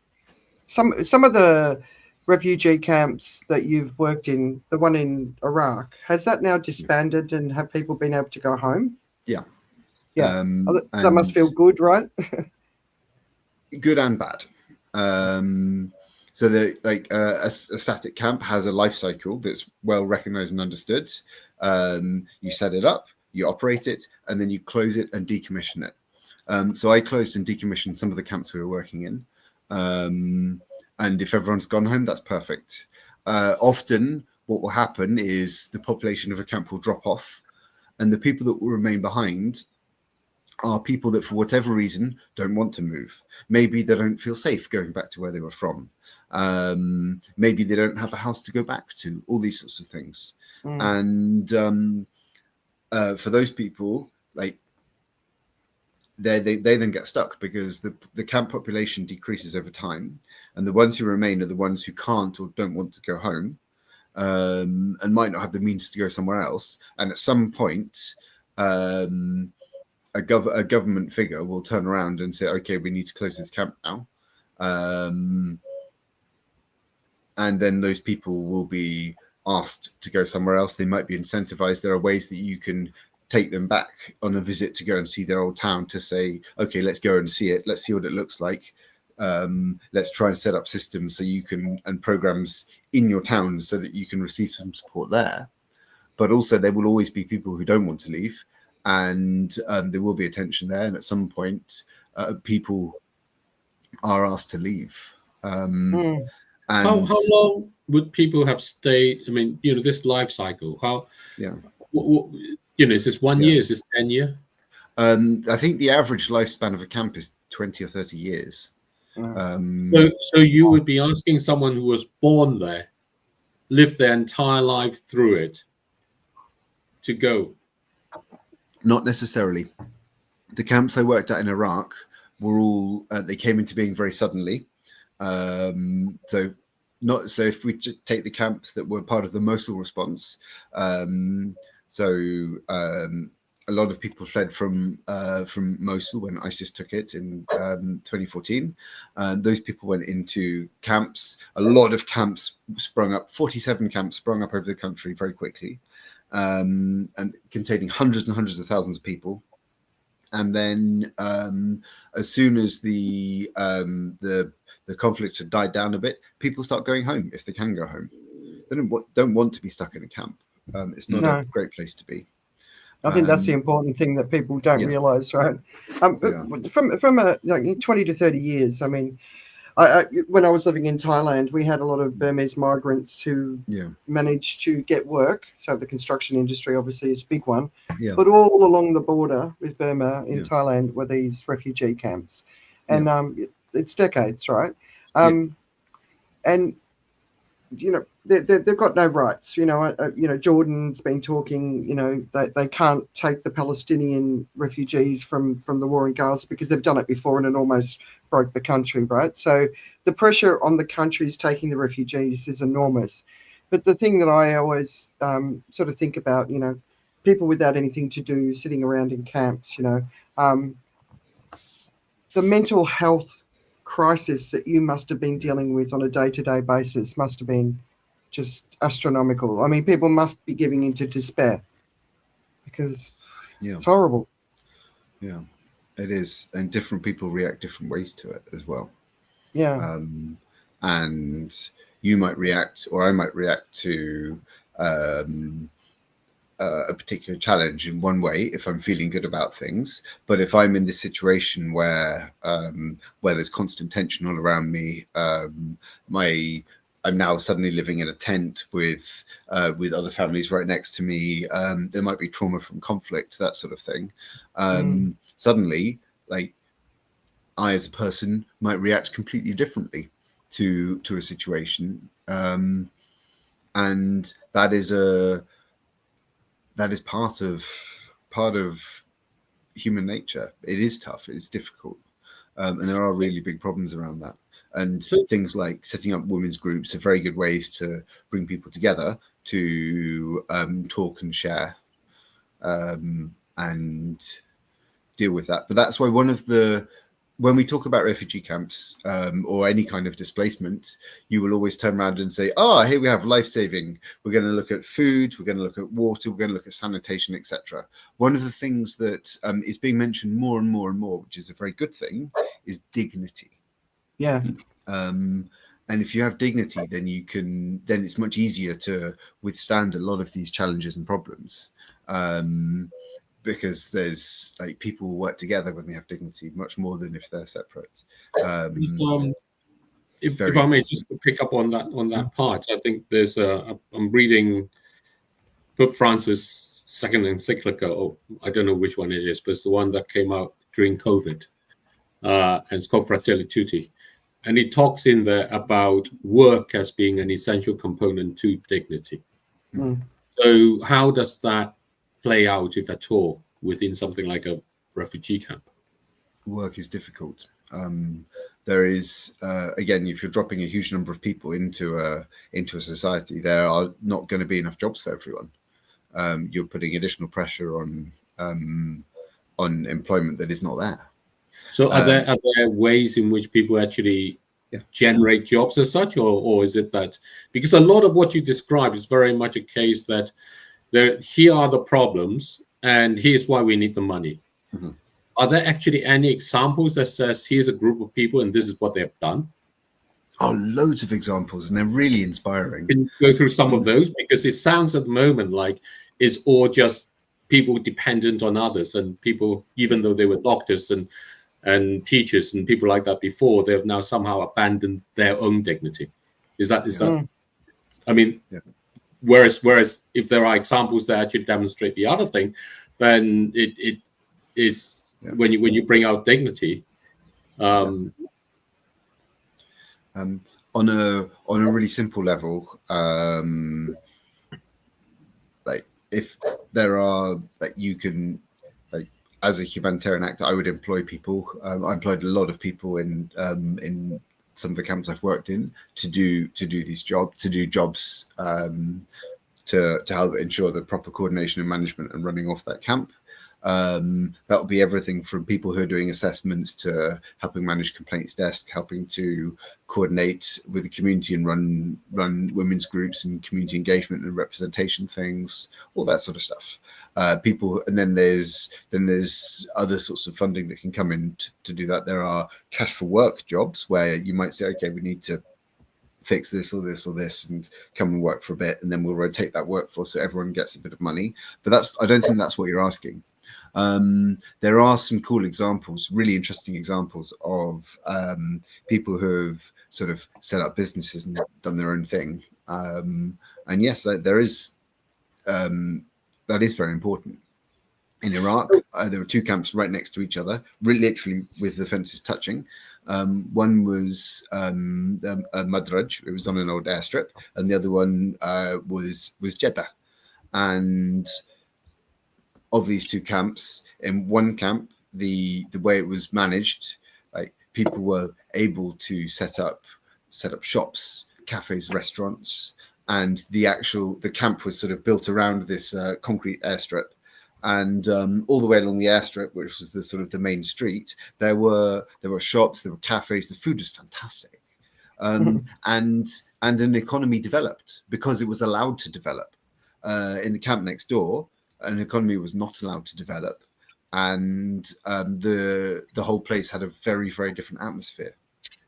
some of the refugee camps that you've worked in, the one in Iraq, has that now disbanded, and have people been able to go home? Yeah. That must feel good, right? Good and bad. So a static camp has a life cycle that's well recognized and understood. You set it up, you operate it, and then you close it and decommission it. So I closed and decommissioned some of the camps we were working in. And if everyone's gone home, that's perfect. Often what will happen is the population of a camp will drop off, and the people that will remain behind are people that, for whatever reason, don't want to move. Maybe they don't feel safe going back to where they were from. Maybe they don't have a house to go back to, all these sorts of things. And for those people, like, they then get stuck because the camp population decreases over time, and the ones who remain are the ones who can't or don't want to go home, and might not have the means to go somewhere else. And at some point, a government figure will turn around and say, okay, we need to close this camp now. And then those people will be asked to go somewhere else. They might be incentivized. There are ways that you can take them back on a visit to go and see their old town, to say, okay, let's go and see it. Let's see what it looks like. Let's try and set up systems so you can, and programs in your town so that you can receive some support there. But also there will always be people who don't want to leave, and there will be a tension there. And at some point, people are asked to leave. And how long would people have stayed? I mean, this life cycle, is this 1 year? Is this 10 year? I think the average lifespan of a camp is 20 or 30 years. So you would be asking someone who was born there, lived their entire life through it, to go? Not necessarily. The camps I worked at in Iraq were all, they came into being very suddenly. So if we take the camps that were part of the Mosul response, a lot of people fled from Mosul when ISIS took it in 2014. Those people went into camps. A lot of camps sprung up. 47 camps sprung up over the country very quickly, and containing hundreds and hundreds of thousands of people. And then, as soon as the conflict had died down a bit, people start going home if they can go home. They don't want to be stuck in a camp. It's not a great place to be. I think that's the important thing that people don't realize, right? From 20 to 30 years, I mean, when I was living in Thailand, we had a lot of Burmese migrants who managed to get work. So the construction industry obviously is a big one. Yeah. But all along the border with Burma in Thailand were these refugee camps. And it's decades, right? And they've got no rights. Jordan's been talking. They can't take the Palestinian refugees from the war in Gaza because they've done it before and it almost broke the country, right? So the pressure on the countries taking the refugees is enormous. But the thing that I always sort of think about, people without anything to do, sitting around in camps, the mental health crisis that you must have been dealing with on a day-to-day basis must have been just astronomical. I mean, people must be giving into despair because it's horrible. Yeah, it is. And different people react different ways to it as well. Yeah. And you might react, or I might react to a particular challenge in one way if I'm feeling good about things. But if I'm in this situation where there's constant tension all around me, I'm now suddenly living in a tent with other families right next to me. There might be trauma from conflict, that sort of thing. Suddenly, like, I as a person might react completely differently to a situation, and that is that is part of human nature. It is tough. It's difficult, and there are really big problems around that. And things like setting up women's groups are very good ways to bring people together to talk and share and deal with that. But that's why when we talk about refugee camps or any kind of displacement, you will always turn around and say, here we have life-saving. We're going to look at food, we're going to look at water, we're going to look at sanitation, etc. One of the things that is being mentioned more and more and more, which is a very good thing, is dignity. Yeah. And if you have dignity, then it's much easier to withstand a lot of these challenges and problems. Because there's like people who work together when they have dignity much more than if they're separate. If I may just pick up on that part, I think there's I'm reading Pope Francis' second encyclica, or I don't know which one it is, but it's the one that came out during COVID, and it's called Fratelli Tutti, and he talks in there about work as being an essential component to dignity. So how does that play out, if at all, within something like a refugee camp? Work is difficult. There is again, if you're dropping a huge number of people into a society, there are not going to be enough jobs for everyone. You're putting additional pressure on employment that is not there. So are there ways in which people actually generate jobs as such, or is it that, because a lot of what you described is very much a case that here are the problems, and here's why we need the money. Mm-hmm. Are there actually any examples that says here's a group of people and this is what they have done? Oh, loads of examples, and they're really inspiring. Can you go through some of those? Because it sounds at the moment like it's all just people dependent on others, and people, even though they were doctors and teachers and people like that before, they have now somehow abandoned their own dignity. Is that? I mean. Yeah. Whereas if there are examples that actually demonstrate the other thing, then it is when you bring out dignity. On a really simple level, like if there are, like, you can, like, as a humanitarian actor, I would employ people. I employed a lot of people in some of the camps I've worked in to do these jobs, to help ensure the proper coordination and management and running off that camp. That will be everything from people who are doing assessments to helping manage complaints desk, helping to coordinate with the community and run women's groups and community engagement and representation things, all that sort of stuff. And then there's other sorts of funding that can come in to do that. There are cash for work jobs where you might say, okay, we need to fix this or this or this and come and work for a bit, and then we'll rotate that workforce so everyone gets a bit of money. But I don't think that's what you're asking. There are some cool examples, really interesting examples of people who have sort of set up businesses and done their own thing. And yes, there is that is very important. In Iraq, there were two camps right next to each other, literally with the fences touching. One was Madraj, it was on an old airstrip, and the other one was Jeddah. And of these two camps, in one camp, the way it was managed, like, people were able to set up shops, cafes, restaurants, and the camp was sort of built around this concrete airstrip. And all the way along the airstrip, which was the sort of the main street, there were shops, there were cafes. The food was fantastic, and an economy developed because it was allowed to develop. In the camp next door, an economy was not allowed to develop, and the whole place had a very, very different atmosphere.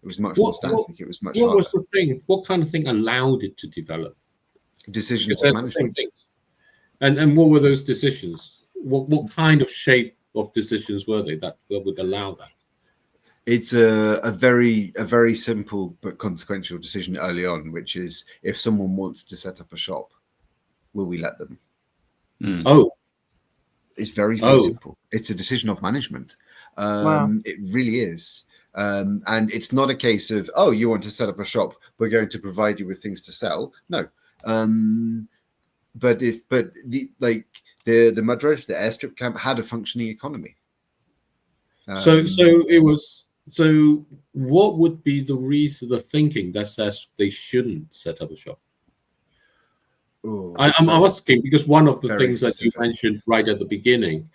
It was much more static. It was much harder. What was the thing? What kind of thing allowed it to develop? Decisions of management. And what were those decisions? What kind of shape of decisions were they that would allow that? It's a very simple but consequential decision early on, which is, if someone wants to set up a shop, will we let them? Oh, it's very, very simple. It's a decision of management. Wow. It really is. And it's not a case of, oh, you want to set up a shop, we're going to provide you with things to sell. No. But The majority of the airstrip camp had a functioning economy. So it was. So what would be the reason, the thinking that says they shouldn't set up a shop? I'm asking because one of the things that you mentioned right at the beginning,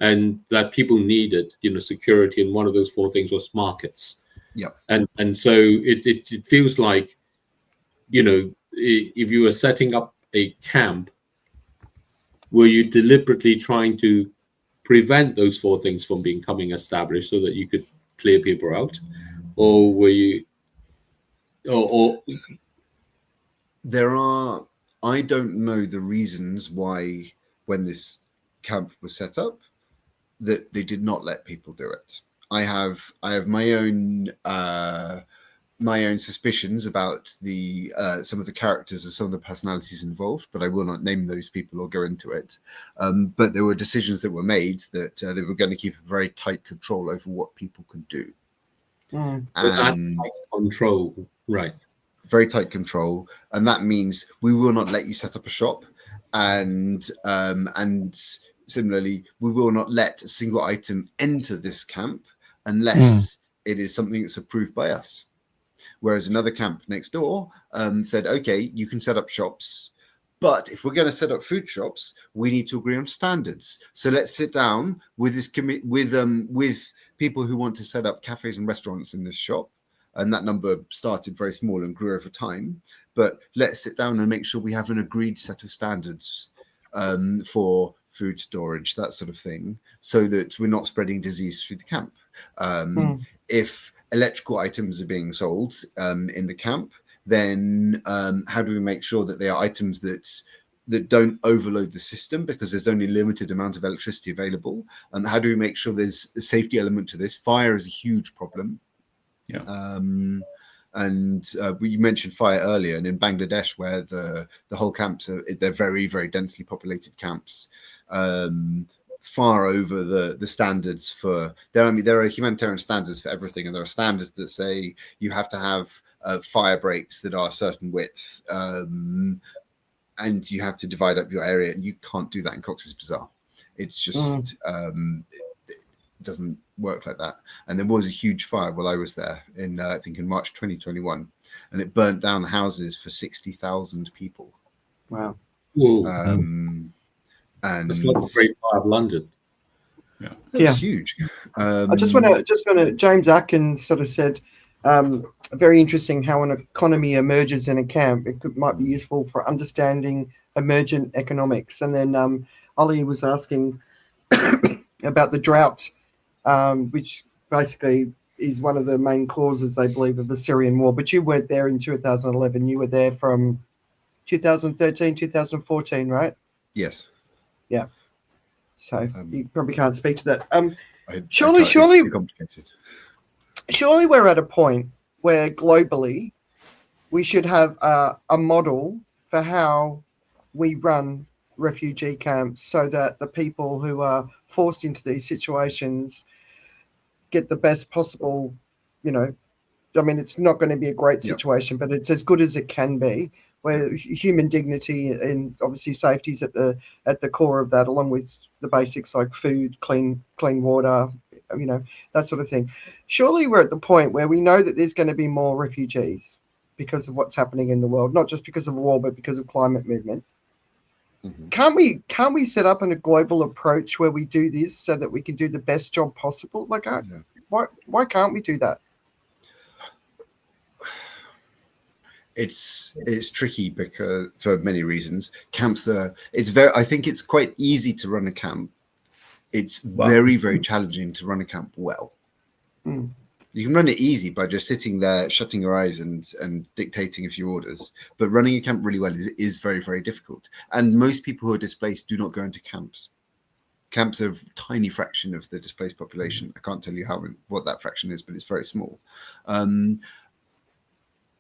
and that people needed, security, and one of those 4 things was markets. Yeah. And so it feels like, if you were setting up a camp, were you deliberately trying to prevent those 4 things from becoming established so that you could clear people out, or were you, or I don't know the reasons why, when this camp was set up, that they did not let people do it. I have my own suspicions about the some of the characters of some of the personalities involved, but I will not name those people or go into it. But there were decisions that were made that they were going to keep a very tight control over what people could do. And tight control, right? Very tight control, and that means we will not let you set up a shop, and similarly, we will not let a single item enter this camp unless it is something that's approved by us. Whereas another camp next door said, okay, you can set up shops, but if we're going to set up food shops, we need to agree on standards. So let's sit down with this with people who want to set up cafes and restaurants in this shop. And that number started very small and grew over time. But let's sit down and make sure we have an agreed set of standards for food storage, that sort of thing, so that we're not spreading disease through the camp. If electrical items are being sold in the camp, then how do we make sure that they are items that don't overload the system, because there's only a limited amount of electricity available? How do we make sure there's a safety element to this? Fire is a huge problem. Yeah. We mentioned fire earlier, and in Bangladesh, where the whole camps they're very, very densely populated camps, far over the standards for there. I mean, there are humanitarian standards for everything, and there are standards that say you have to have fire breaks that are a certain width, and you have to divide up your area, and you can't do that in Cox's Bazar. It's just it doesn't work like that. And there was a huge fire while I was there in I think in March 2021, and it burnt down the houses for 60,000 people. Wow. And it's like the Great Fire of London. It's huge. I just want to. James Atkins sort of said, very interesting how an economy emerges in a camp. Might be useful for understanding emergent economics. And then Ollie was asking about the drought, which basically is one of the main causes, they believe, of the Syrian war. But you weren't there in 2011. You were there from 2013, 2014, right? Yes. Yeah. So you probably can't speak to that. Surely, it's too complicated. Surely we're at a point where globally we should have a model for how we run refugee camps, so that the people who are forced into these situations get the best possible, I mean, it's not going to be a great situation, but it's as good as it can be, where human dignity and obviously safety is at the core of that, along with the basics like food, clean water, that sort of thing. Surely we're at the point where we know that there's going to be more refugees because of what's happening in the world, not just because of war, but because of climate movement. Can't we set up a global approach where we do this so that we can do the best job possible? Like, why can't we do that? It's tricky because for many reasons. Camps I think it's quite easy to run a camp. It's very, very challenging to run a camp well. You can run it easy by just sitting there, shutting your eyes and dictating a few orders. But running a camp really well is very, very difficult. And most people who are displaced do not go into camps. Camps are a tiny fraction of the displaced population. I can't tell you what that fraction is, but it's very small.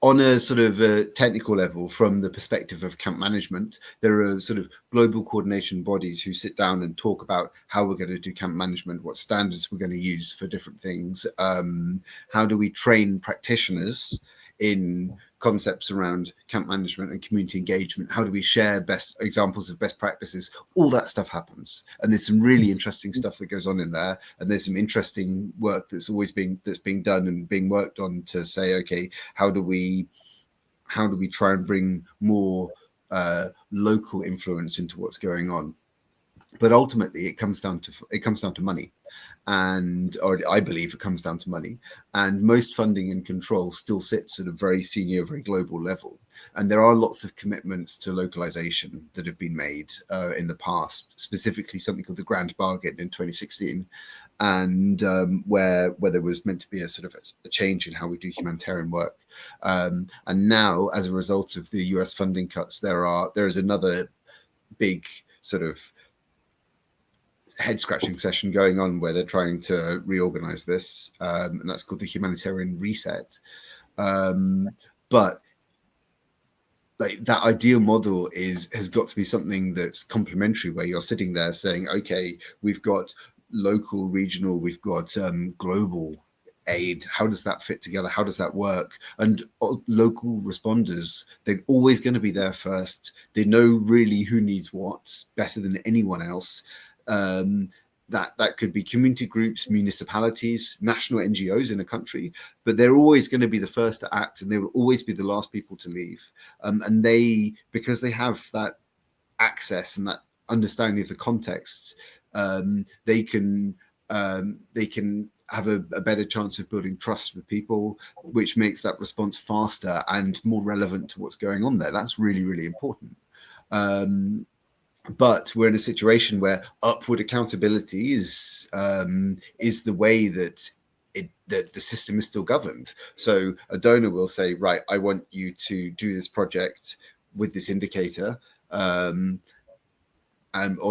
On a sort of a technical level, from the perspective of camp management, there are sort of global coordination bodies who sit down and talk about how we're going to do camp management, what standards we're going to use for different things, how do we train practitioners in concepts around camp management and community engagement. How do we share best examples of best practices? All that stuff happens, and there's some really interesting stuff that goes on in there, and there's some interesting work that's being done and being worked on to say, okay, how do we try and bring more local influence into what's going on? But ultimately, it comes down to money, or I believe it comes down to money. And most funding and control still sits at a very senior, very global level. And there are lots of commitments to localization that have been made in the past, specifically something called the Grand Bargain in 2016, and where there was meant to be a sort of a change in how we do humanitarian work. And now, as a result of the US funding cuts, there is another big sort of head-scratching session going on where they're trying to reorganize this, and that's called the humanitarian reset. But like, that ideal model has got to be something that's complementary, where you're sitting there saying, okay, we've got local, regional, we've got global aid. How does that fit together? How does that work? And local responders, they're always going to be there first. They know really who needs what better than anyone else. That could be community groups, municipalities, national NGOs in a country, but they're always going to be the first to act, and they will always be the last people to leave. And because they have that access and that understanding of the context, they can have a better chance of building trust with people, which makes that response faster and more relevant to what's going on there. That's really, really important. But we're in a situation where upward accountability is the way that the system is still governed. So a donor will say, right, I want you to do this project with this indicator, or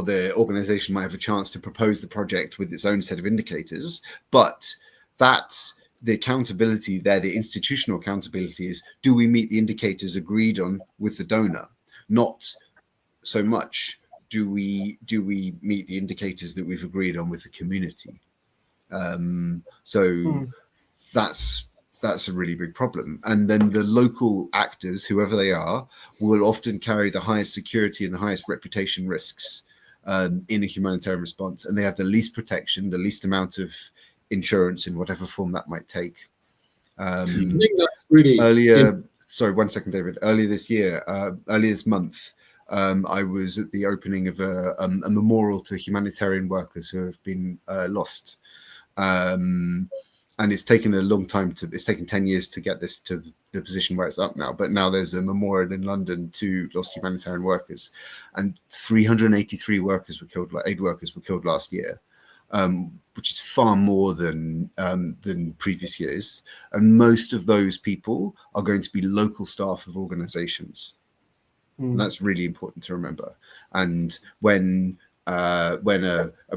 the organization might have a chance to propose the project with its own set of indicators. But that's the accountability there, the institutional accountability is, do we meet the indicators agreed on with the donor? Not so much do we meet the indicators that we've agreed on with the community. That's a really big problem. And then the local actors, whoever they are, will often carry the highest security and the highest reputation risks in a humanitarian response, and they have the least protection, the least amount of insurance in whatever form that might take. I think that's really sorry, 1 second, David. Earlier this month, I was at the opening of a memorial to humanitarian workers who have been lost. And it's taken a long time it's taken 10 years to get this to the position where it's up now. But now there's a memorial in London to lost humanitarian workers, and 383 aid workers were killed last year, which is far more than previous years. And most of those people are going to be local staff of organizations. And that's really important to remember. And when a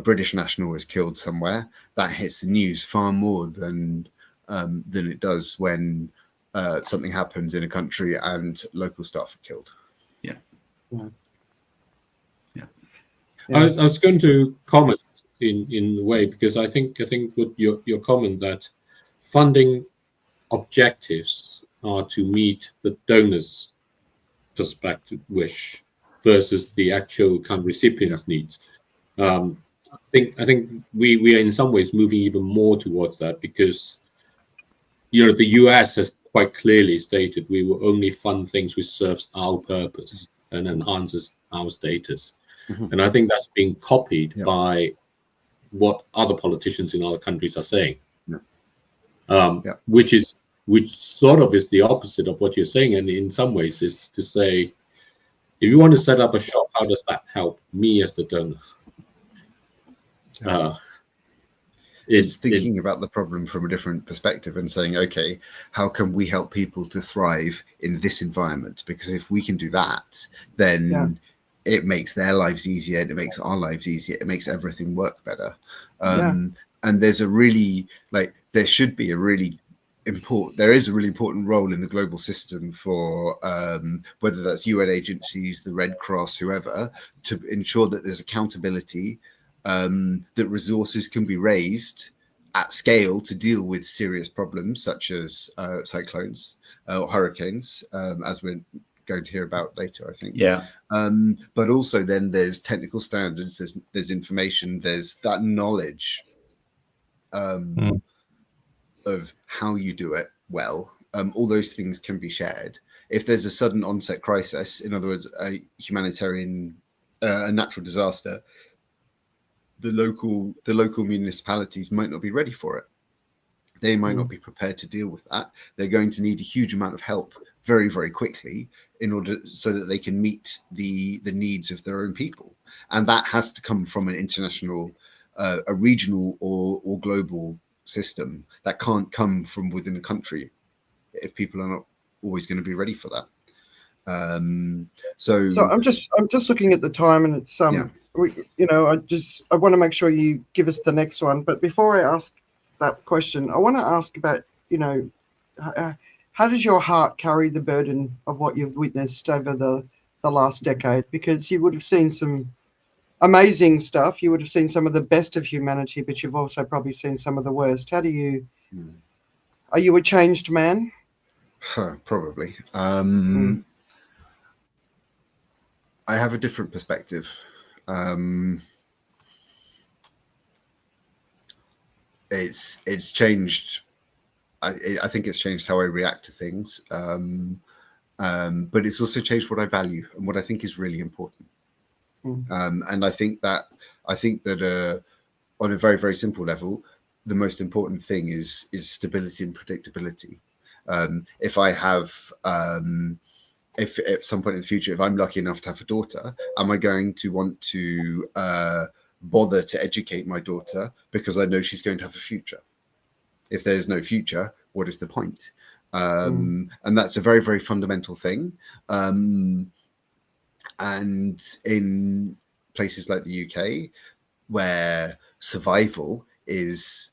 British national is killed somewhere, that hits the news far more than it does when something happens in a country and local staff are killed. Yeah. I was going to comment in a way, because I think with your comment that funding objectives are to meet the donors' perspective wish versus the actual kind of recipient's needs. I think we are in some ways moving even more towards that, because the US has quite clearly stated we will only fund things which serves our purpose and enhances our status. And I think that's being copied by what other politicians in other countries are saying, which sort of is the opposite of what you're saying, and in some ways is to say, if you want to set up a shop, how does that help me as the donor? It's thinking about the problem from a different perspective and saying, okay, how can we help people to thrive in this environment? Because if we can do that, then it makes their lives easier, and it makes our lives easier, it makes everything work better. And there's there is a really important role in the global system for whether that's UN agencies, the Red Cross, whoever, to ensure that there's accountability, that resources can be raised, at scale to deal with serious problems such as cyclones or hurricanes, as we're going to hear about later, I think. Yeah. But also then there's technical standards, there's information, there's that knowledge of how you do it well. All those things can be shared. If there's a sudden onset crisis, in other words, a humanitarian, a natural disaster, the local municipalities might not be ready for it. They might not be prepared to deal with that. They're going to need a huge amount of help very, very quickly in order so that they can meet the needs of their own people. And that has to come from an international, a regional or global system. That can't come from within a country if people are not always going to be ready for that. So I'm just looking at the time, and it's I want to make sure you give us the next one. But before I ask that question, I want to ask about, how does your heart carry the burden of what you've witnessed over the last decade? Because you would have seen some amazing stuff. You would have seen some of the best of humanity, but you've also probably seen some of the worst. How do you? Are you a changed man? Probably. I have a different perspective. It's changed. I think it's changed how I react to things. But it's also changed what I value and what I think is really important. And I think that on a very, very simple level, the most important thing is stability and predictability. If I have, if at some point in the future, if I'm lucky enough to have a daughter, am I going to want to bother to educate my daughter because I know she's going to have a future? If there's no future, what is the point? And that's a very, very fundamental thing. And in places like the UK, where survival is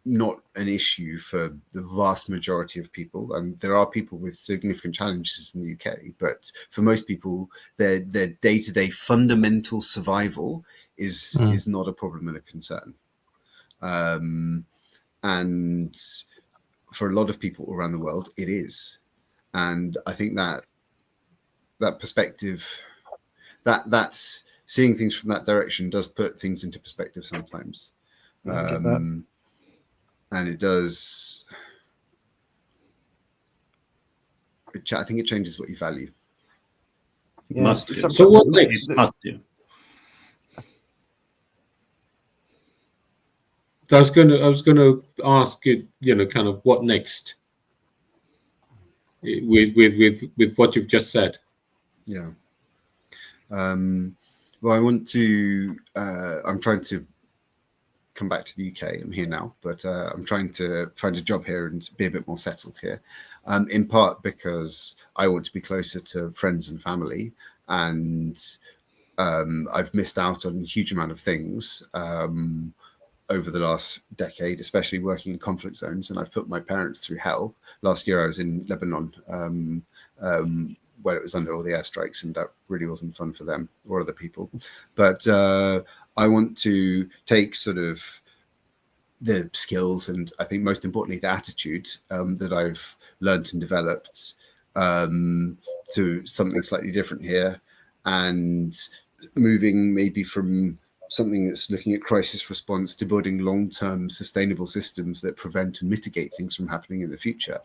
not an issue for the vast majority of people, and there are people with significant challenges in the UK, but for most people, their day-to-day fundamental survival is not a problem and a concern. And for a lot of people around the world, it is. And I think that perspective, that's seeing things from that direction does put things into perspective sometimes. And it does. I think it changes what you value. It must do. So what next? It must do. I was going to ask you, kind of what next with what you've just said. Yeah. Well, I want to. I'm trying to come back to the UK. I'm here now, but I'm trying to find a job here and be a bit more settled here. In part because I want to be closer to friends and family, and I've missed out on a huge amount of things over the last decade, especially working in conflict zones, and I've put my parents through hell. Last year I was in Lebanon, where it was under all the airstrikes, and that really wasn't fun for them or other people. But I want to take sort of the skills and I think most importantly the attitude that I've learned and developed to something slightly different here, and moving maybe from something that's looking at crisis response to building long-term sustainable systems that prevent and mitigate things from happening in the future.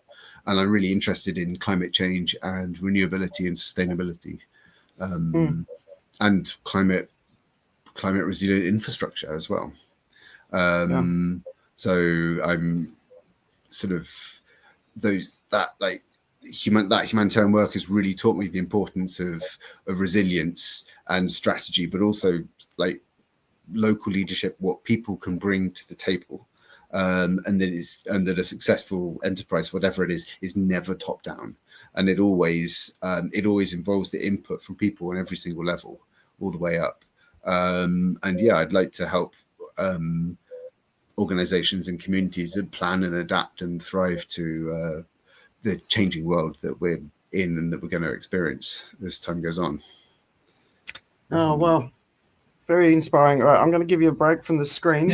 And I'm really interested in climate change and renewability and sustainability, and climate resilient infrastructure as well. So I'm sort of that humanitarian work has really taught me the importance of resilience and strategy, but also like local leadership, what people can bring to the table, and that a successful enterprise, whatever it is never top down, and it always involves the input from people on every single level, all the way up. And yeah, I'd like to help organizations and communities that plan and adapt and thrive to the changing world that we're in and that we're going to experience as time goes on. Oh, well, very inspiring. All right, I'm going to give you a break from the screen.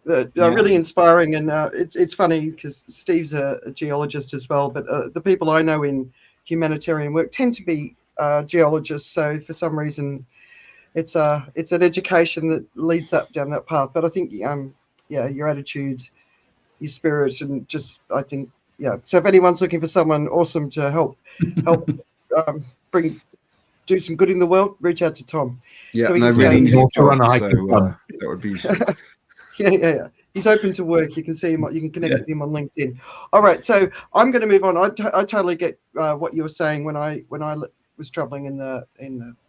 really inspiring. And it's funny because Steve's a geologist as well, but the people I know in humanitarian work tend to be geologists. So for some reason, it's an education that leads up down that path. But I think your attitude, your spirit, and just I think So if anyone's looking for someone awesome to help do some good in the world, reach out to Tom. Yeah, so and I really need a job, so that would be useful. Yeah. He's open to work. You can see him. You can connect with him on LinkedIn. All right, so I'm going to move on. I totally get what you were saying. When I was traveling in the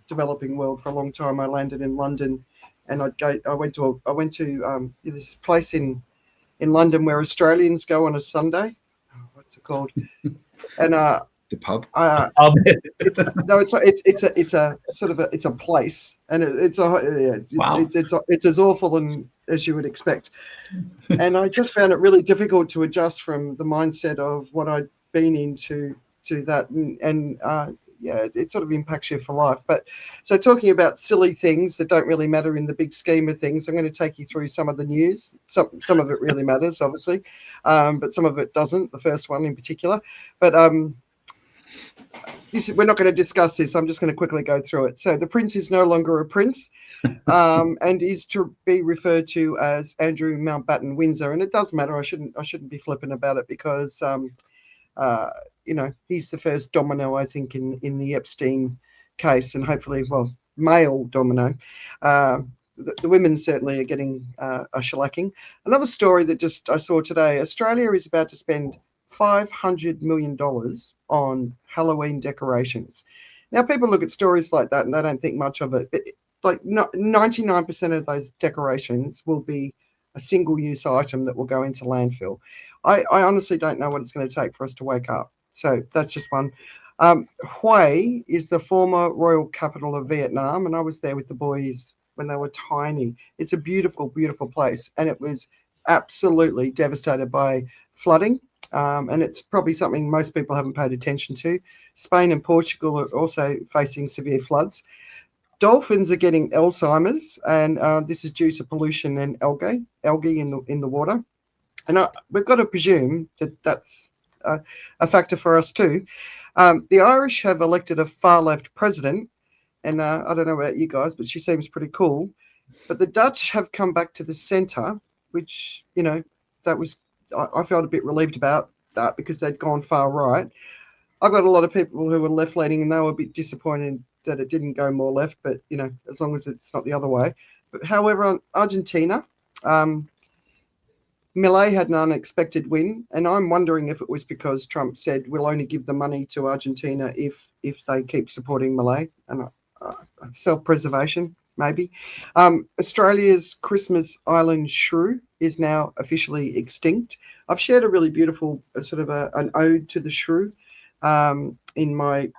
developing world for a long time, I landed in London, and I went to this place in London where Australians go on a Sunday. What's it called? And the pub. It's a sort of it's a place, and it's as awful as you would expect. And I just found it really difficult to adjust from the mindset of what I'd been into to that, and it sort of impacts you for life. But so talking about silly things that don't really matter in the big scheme of things, I'm going to take you through some of the news. Some of it really matters, obviously, but some of it doesn't. The first one in particular, but we're not going to discuss this. I'm just going to quickly go through it. So the prince is no longer a prince, and is to be referred to as Andrew Mountbatten Windsor. And it does matter. I shouldn't be flippant about it because he's the first domino, I think, in the Epstein case, and hopefully, male domino. The women certainly are getting a shellacking. Another story that I saw today: Australia is about to spend $500 million on Halloween decorations. Now, people look at stories like that and they don't think much of it, but 99% of those decorations will be a single-use item that will go into landfill. I honestly don't know what it's going to take for us to wake up. So that's just one. Hue is the former royal capital of Vietnam, and I was there with the boys when they were tiny. It's a beautiful, beautiful place, and it was absolutely devastated by flooding. And it's probably something most people haven't paid attention to. Spain and Portugal are also facing severe floods. Dolphins are getting Alzheimer's, and this is due to pollution and algae in the water. And we've got to presume that that's a factor for us too. The Irish have elected a far-left president, and I don't know about you guys, but she seems pretty cool. But the Dutch have come back to the centre, which, that was... I felt a bit relieved about that because they'd gone far right. I've got a lot of people who were left-leaning and they were a bit disappointed that it didn't go more left, but, as long as it's not the other way. But however, Argentina, Milei had an unexpected win, and I'm wondering if it was because Trump said we'll only give the money to Argentina if they keep supporting Milei, and self-preservation, maybe. Australia's Christmas island shrew is now officially extinct. I've shared a really beautiful sort of an ode to the shrew in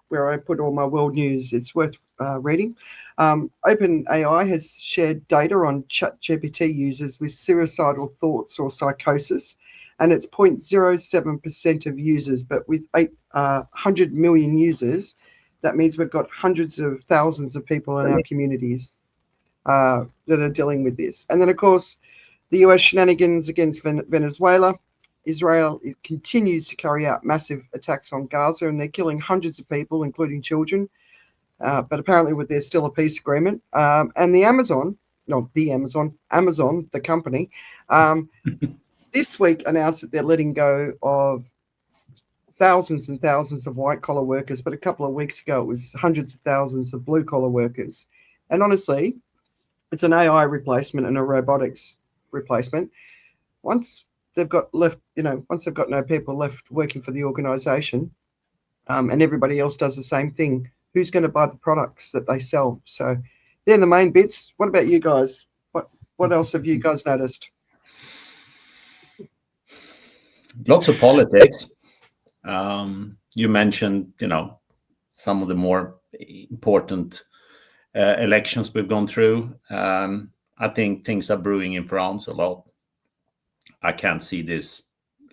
where I put all my world news. It's worth reading. OpenAI has shared data on ChatGPT users with suicidal thoughts or psychosis, and it's 0.07% of users, but with 800 million users, that means we've got hundreds of thousands of people in our communities that are dealing with this. And then, of course, the US shenanigans against Venezuela. Israel continues to carry out massive attacks on Gaza, and they're killing hundreds of people, including children. But apparently there's still a peace agreement. And Amazon, the company, this week announced that they're letting go of thousands and thousands of white-collar workers, but a couple of weeks ago it was hundreds of thousands of blue-collar workers. And honestly, it's an AI replacement and a robotics replacement. Once they've got no people left working for the organization, and everybody else does the same thing, who's going to buy the products that they sell? So they're the main bits. What about you guys? What else have you guys noticed? Lots of politics. You mentioned, some of the more important elections we've gone through. I think things are brewing in France a lot. I can't see this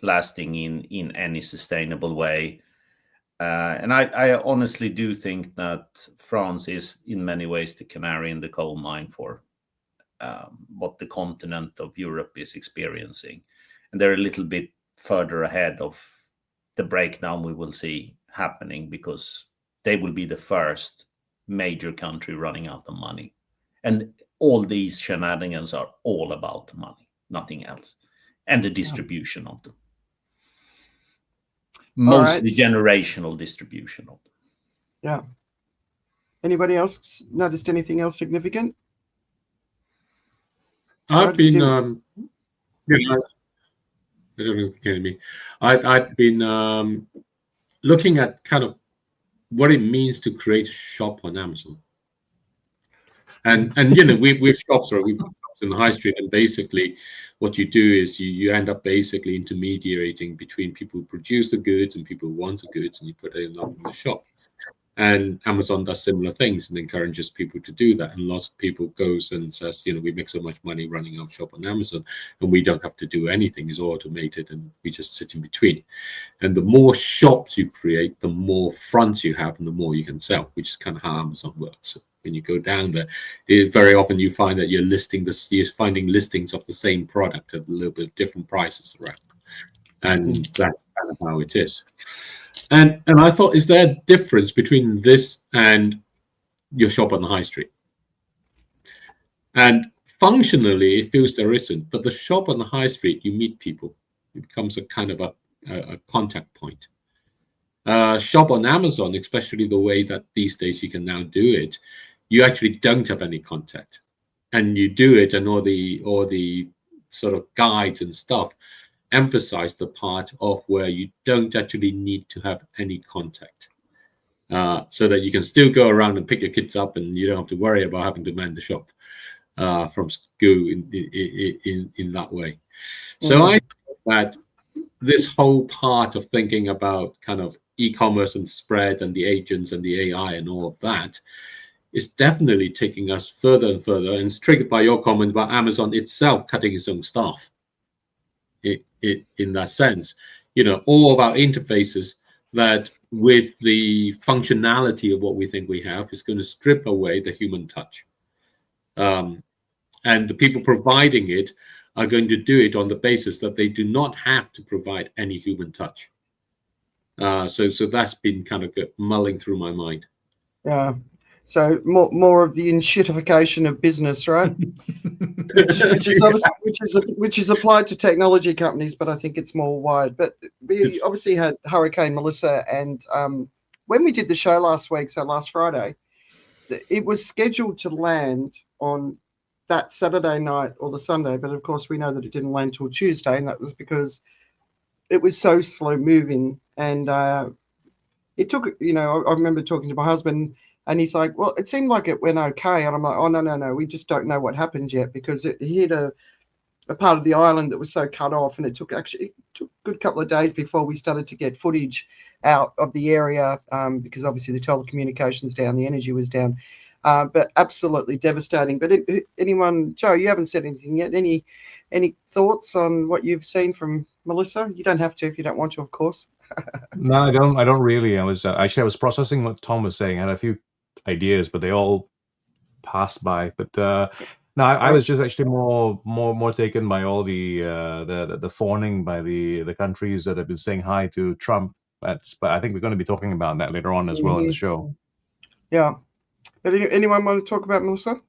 lasting in any sustainable way. And I honestly do think that France is in many ways the canary in the coal mine for what the continent of Europe is experiencing. And they're a little bit further ahead of the breakdown we will see happening, because they will be the first major country running out of money. And all these shenanigans are all about money, nothing else, and the distribution of them. Mostly generational distribution of them. Yeah. Anybody else noticed anything else significant? I've been, I don't know if you're kidding me. I've been looking at kind of what it means to create a shop on Amazon. And we've shops, or we've got shops in the high street, and basically what you do is you end up basically intermediating between people who produce the goods and people who want the goods, and you put it in the shop. And Amazon does similar things and encourages people to do that. And lots of people goes and says, we make so much money running our shop on Amazon, and we don't have to do anything. It's automated, and we just sit in between. And the more shops you create, the more fronts you have, and the more you can sell, which is kind of how Amazon works. So when you go down there, very often you find that you're finding listings of the same product at a little bit different prices around. And that's kind of how it is. And I thought, is there a difference between this and your shop on the high street? And functionally, it feels there isn't. But the shop on the high street, you meet people. It becomes a kind of a contact point. Shop on Amazon, especially the way that these days you can now do it, you actually don't have any contact. And you do it, and all the sort of guides and stuff emphasize the part of where you don't actually need to have any contact, so that you can still go around and pick your kids up, and you don't have to worry about having to man the shop from school in that way. So I think that this whole part of thinking about kind of e-commerce and spread and the agents and the AI and all of that is definitely taking us further and further, and it's triggered by your comment about Amazon itself cutting its own staff. In that sense, all of our interfaces, that with the functionality of what we think we have, is going to strip away the human touch. And the people providing it are going to do it on the basis that they do not have to provide any human touch. So that's been kind of mulling through my mind. Yeah. So more of the inshitification of business, right? which is applied to technology companies, but I think it's more wide. But we obviously had Hurricane Melissa, and when we did the show last week, so last Friday, it was scheduled to land on that Saturday night or the Sunday, but of course we know that it didn't land till Tuesday, and that was because it was so slow moving. And it took, I remember talking to my husband, and he's like, well, it seemed like it went okay. And I'm like, oh, no, we just don't know what happened yet, because it hit a part of the island that was so cut off. And it took a good couple of days before we started to get footage out of the area, because obviously the telecommunications down, the energy was down, but absolutely devastating. But anyone, Joe, you haven't said anything yet. Any thoughts on what you've seen from Melissa? You don't have to if you don't want to, of course. No, I don't really. I was processing what Tom was saying. I had a few ideas, but they all passed by. But no, I was just actually more taken by all the fawning by the countries that have been saying hi to Trump. But I think we're going to be talking about that later on as well in the show. Yeah. But anyone want to talk about Melissa?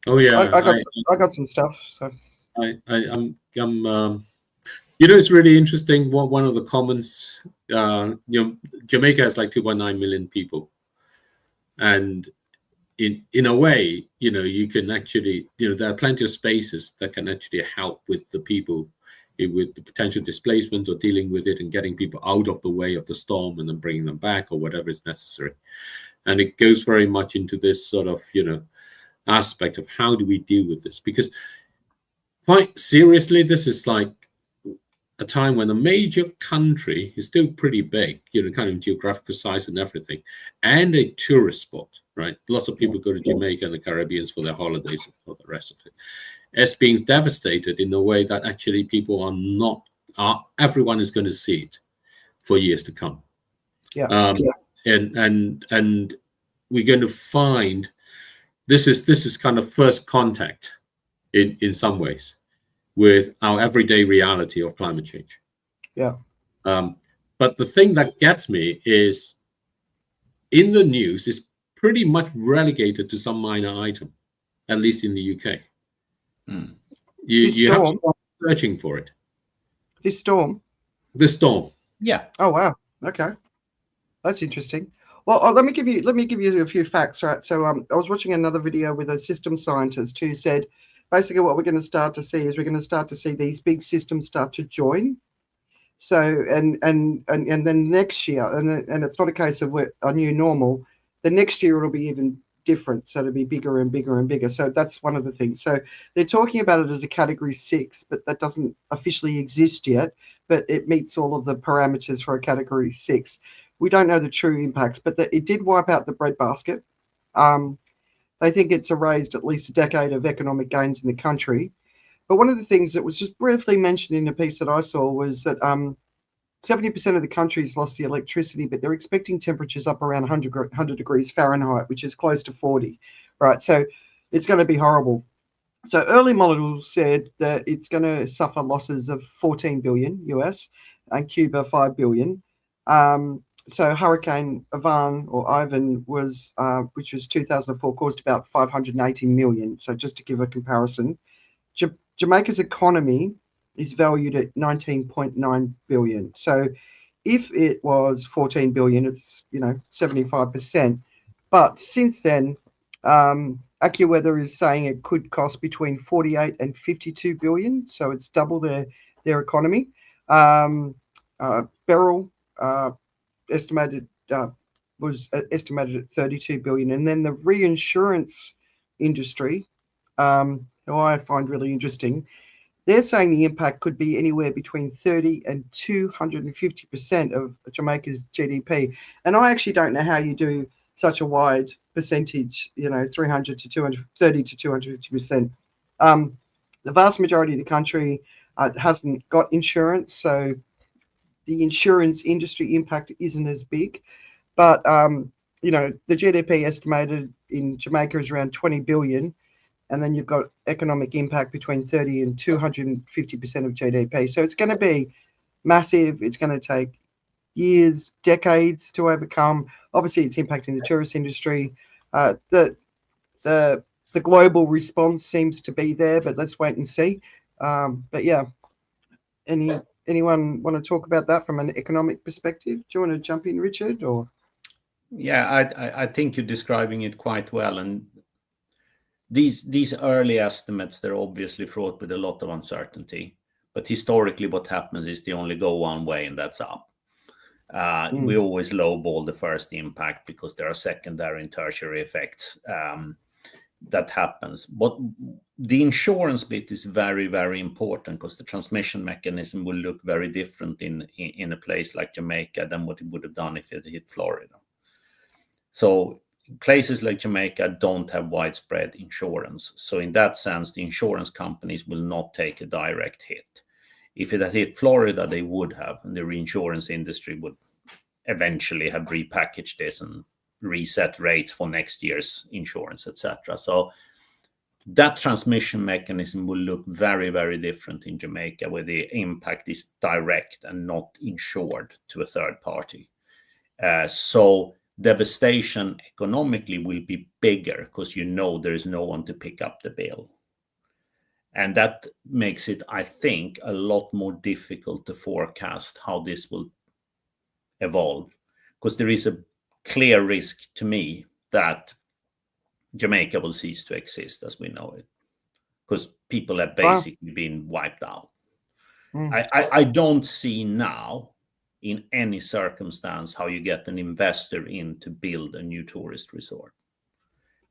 Oh yeah, I got some stuff. So I'm it's really interesting. One of the comments, Jamaica has like 2.9 million people, and in a way, you can actually, there are plenty of spaces that can actually help with the people with the potential displacement, or dealing with it and getting people out of the way of the storm and then bringing them back, or whatever is necessary. And it goes very much into this sort of, aspect of how do we deal with this? Because quite seriously, this is like a time when a major country is still pretty big, kind of geographical size and everything, and a tourist spot, right? Lots of people go to Jamaica and the Caribbean for their holidays and for the rest of it. It's being devastated in a way that actually people everyone is going to see it for years to come. And we're going to find this is kind of first contact in some ways with our everyday reality of climate change. Yeah. But the thing that gets me is in the news is pretty much relegated to some minor item, at least in the UK. You have to start searching for it. This storm? The storm. Yeah. Oh, wow. Okay. That's interesting. Well, let me give you a few facts, right? So I was watching another video with a system scientist who said basically what we're going to start to see is we're going to start to see these big systems start to join. So and then next year, and it's not a case of a new normal. The next year it'll be even different, so it'll be bigger and bigger and bigger. So that's one of the things. So they're talking about it as a category 6, but that doesn't officially exist yet. But it meets all of the parameters for a category 6. We don't know the true impacts, but it did wipe out the breadbasket. They think it's erased at least a decade of economic gains in the country. But one of the things that was just briefly mentioned in a piece that I saw was that 70% of the country's lost the electricity, but they're expecting temperatures up around 100 degrees Fahrenheit, which is close to 40, right? So it's going to be horrible. So early models said that it's going to suffer losses of 14 billion US and Cuba 5 billion. So Hurricane Ivan was, which was 2004, caused about 580 million. So just to give a comparison, Jamaica's economy is valued at 19.9 billion. So if it was 14 billion, it's 75%. But since then, AccuWeather is saying it could cost between 48 and 52 billion. So it's double their economy. Beryl was estimated at 32 billion, and then the reinsurance industry, who I find really interesting, they're saying the impact could be anywhere between 30 and 250% of Jamaica's GDP. And I actually don't know how you do such a wide percentage, 300 to 230 to 250%. The vast majority of the country hasn't got insurance, so the insurance industry impact isn't as big. But, the GDP estimated in Jamaica is around 20 billion. And then you've got economic impact between 30 and 250% of GDP. So it's going to be massive. It's going to take years, decades to overcome. Obviously, it's impacting the tourist industry. The global response seems to be there, but let's wait and see. But yeah, anyone want to talk about that from an economic perspective? Do you want to jump in, Richard? Or yeah, I think you're describing it quite well, and these early estimates, they're obviously fraught with a lot of uncertainty. But historically, what happens is they only go one way, and that's up. We always lowball the first impact because there are secondary and tertiary effects that happens. But the insurance bit is very, very important because the transmission mechanism will look very different in a place like Jamaica than what it would have done if it hit Florida. So places like Jamaica don't have widespread insurance. So in that sense, the insurance companies will not take a direct hit. If it had hit Florida, they would have, and the reinsurance industry would eventually have repackaged this and reset rates for next year's insurance, etc. So that transmission mechanism will look very, very different in Jamaica, where the impact is direct and not insured to a third party. So devastation economically will be bigger because there is no one to pick up the bill. And that makes it, I think, a lot more difficult to forecast how this will evolve, because there is a clear risk to me that Jamaica will cease to exist as we know it, because people have basically been wiped out. I don't see now in any circumstance how you get an investor in to build a new tourist resort,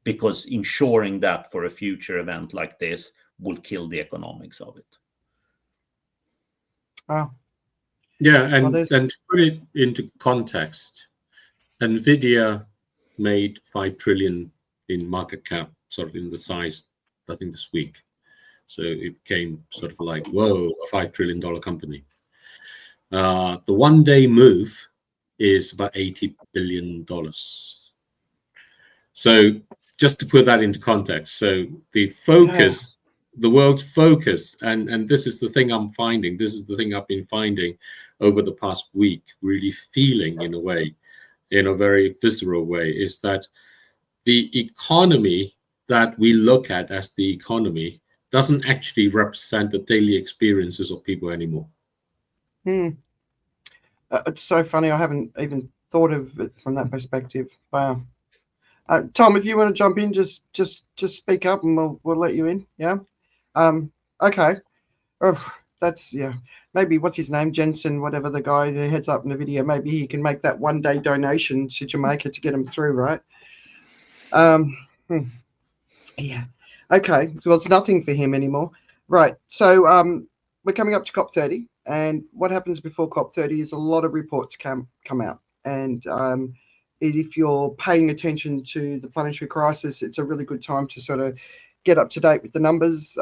because ensuring that for a future event like this will kill the economics of it. Yeah, and to put it into context, NVIDIA made 5 trillion in market cap, sort of in the size, I think, this week. So it became sort of like, whoa, a $5 trillion company. The one-day move is about $80 billion. So just to put that into context, so the focus the world's focus, and this is the thing I'm finding, this is the thing I've been finding over the past week, really feeling in a way, in a very visceral way, is that the economy that we look at as the economy doesn't actually represent the daily experiences of people anymore. It's so funny. I haven't even thought of it from that perspective. Wow. Tom, if you want to jump in, just speak up and we'll let you in. Yeah. Okay. That's, yeah. Maybe what's his name, Jensen, whatever the guy who heads up in the video. Maybe he can make that one-day donation to Jamaica to get him through, right? Yeah. Okay. Well, it's nothing for him anymore. Right. So we're coming up to COP30, and what happens before COP30 is a lot of reports come out, and if you're paying attention to the planetary crisis, it's a really good time to sort of get up to date with the numbers.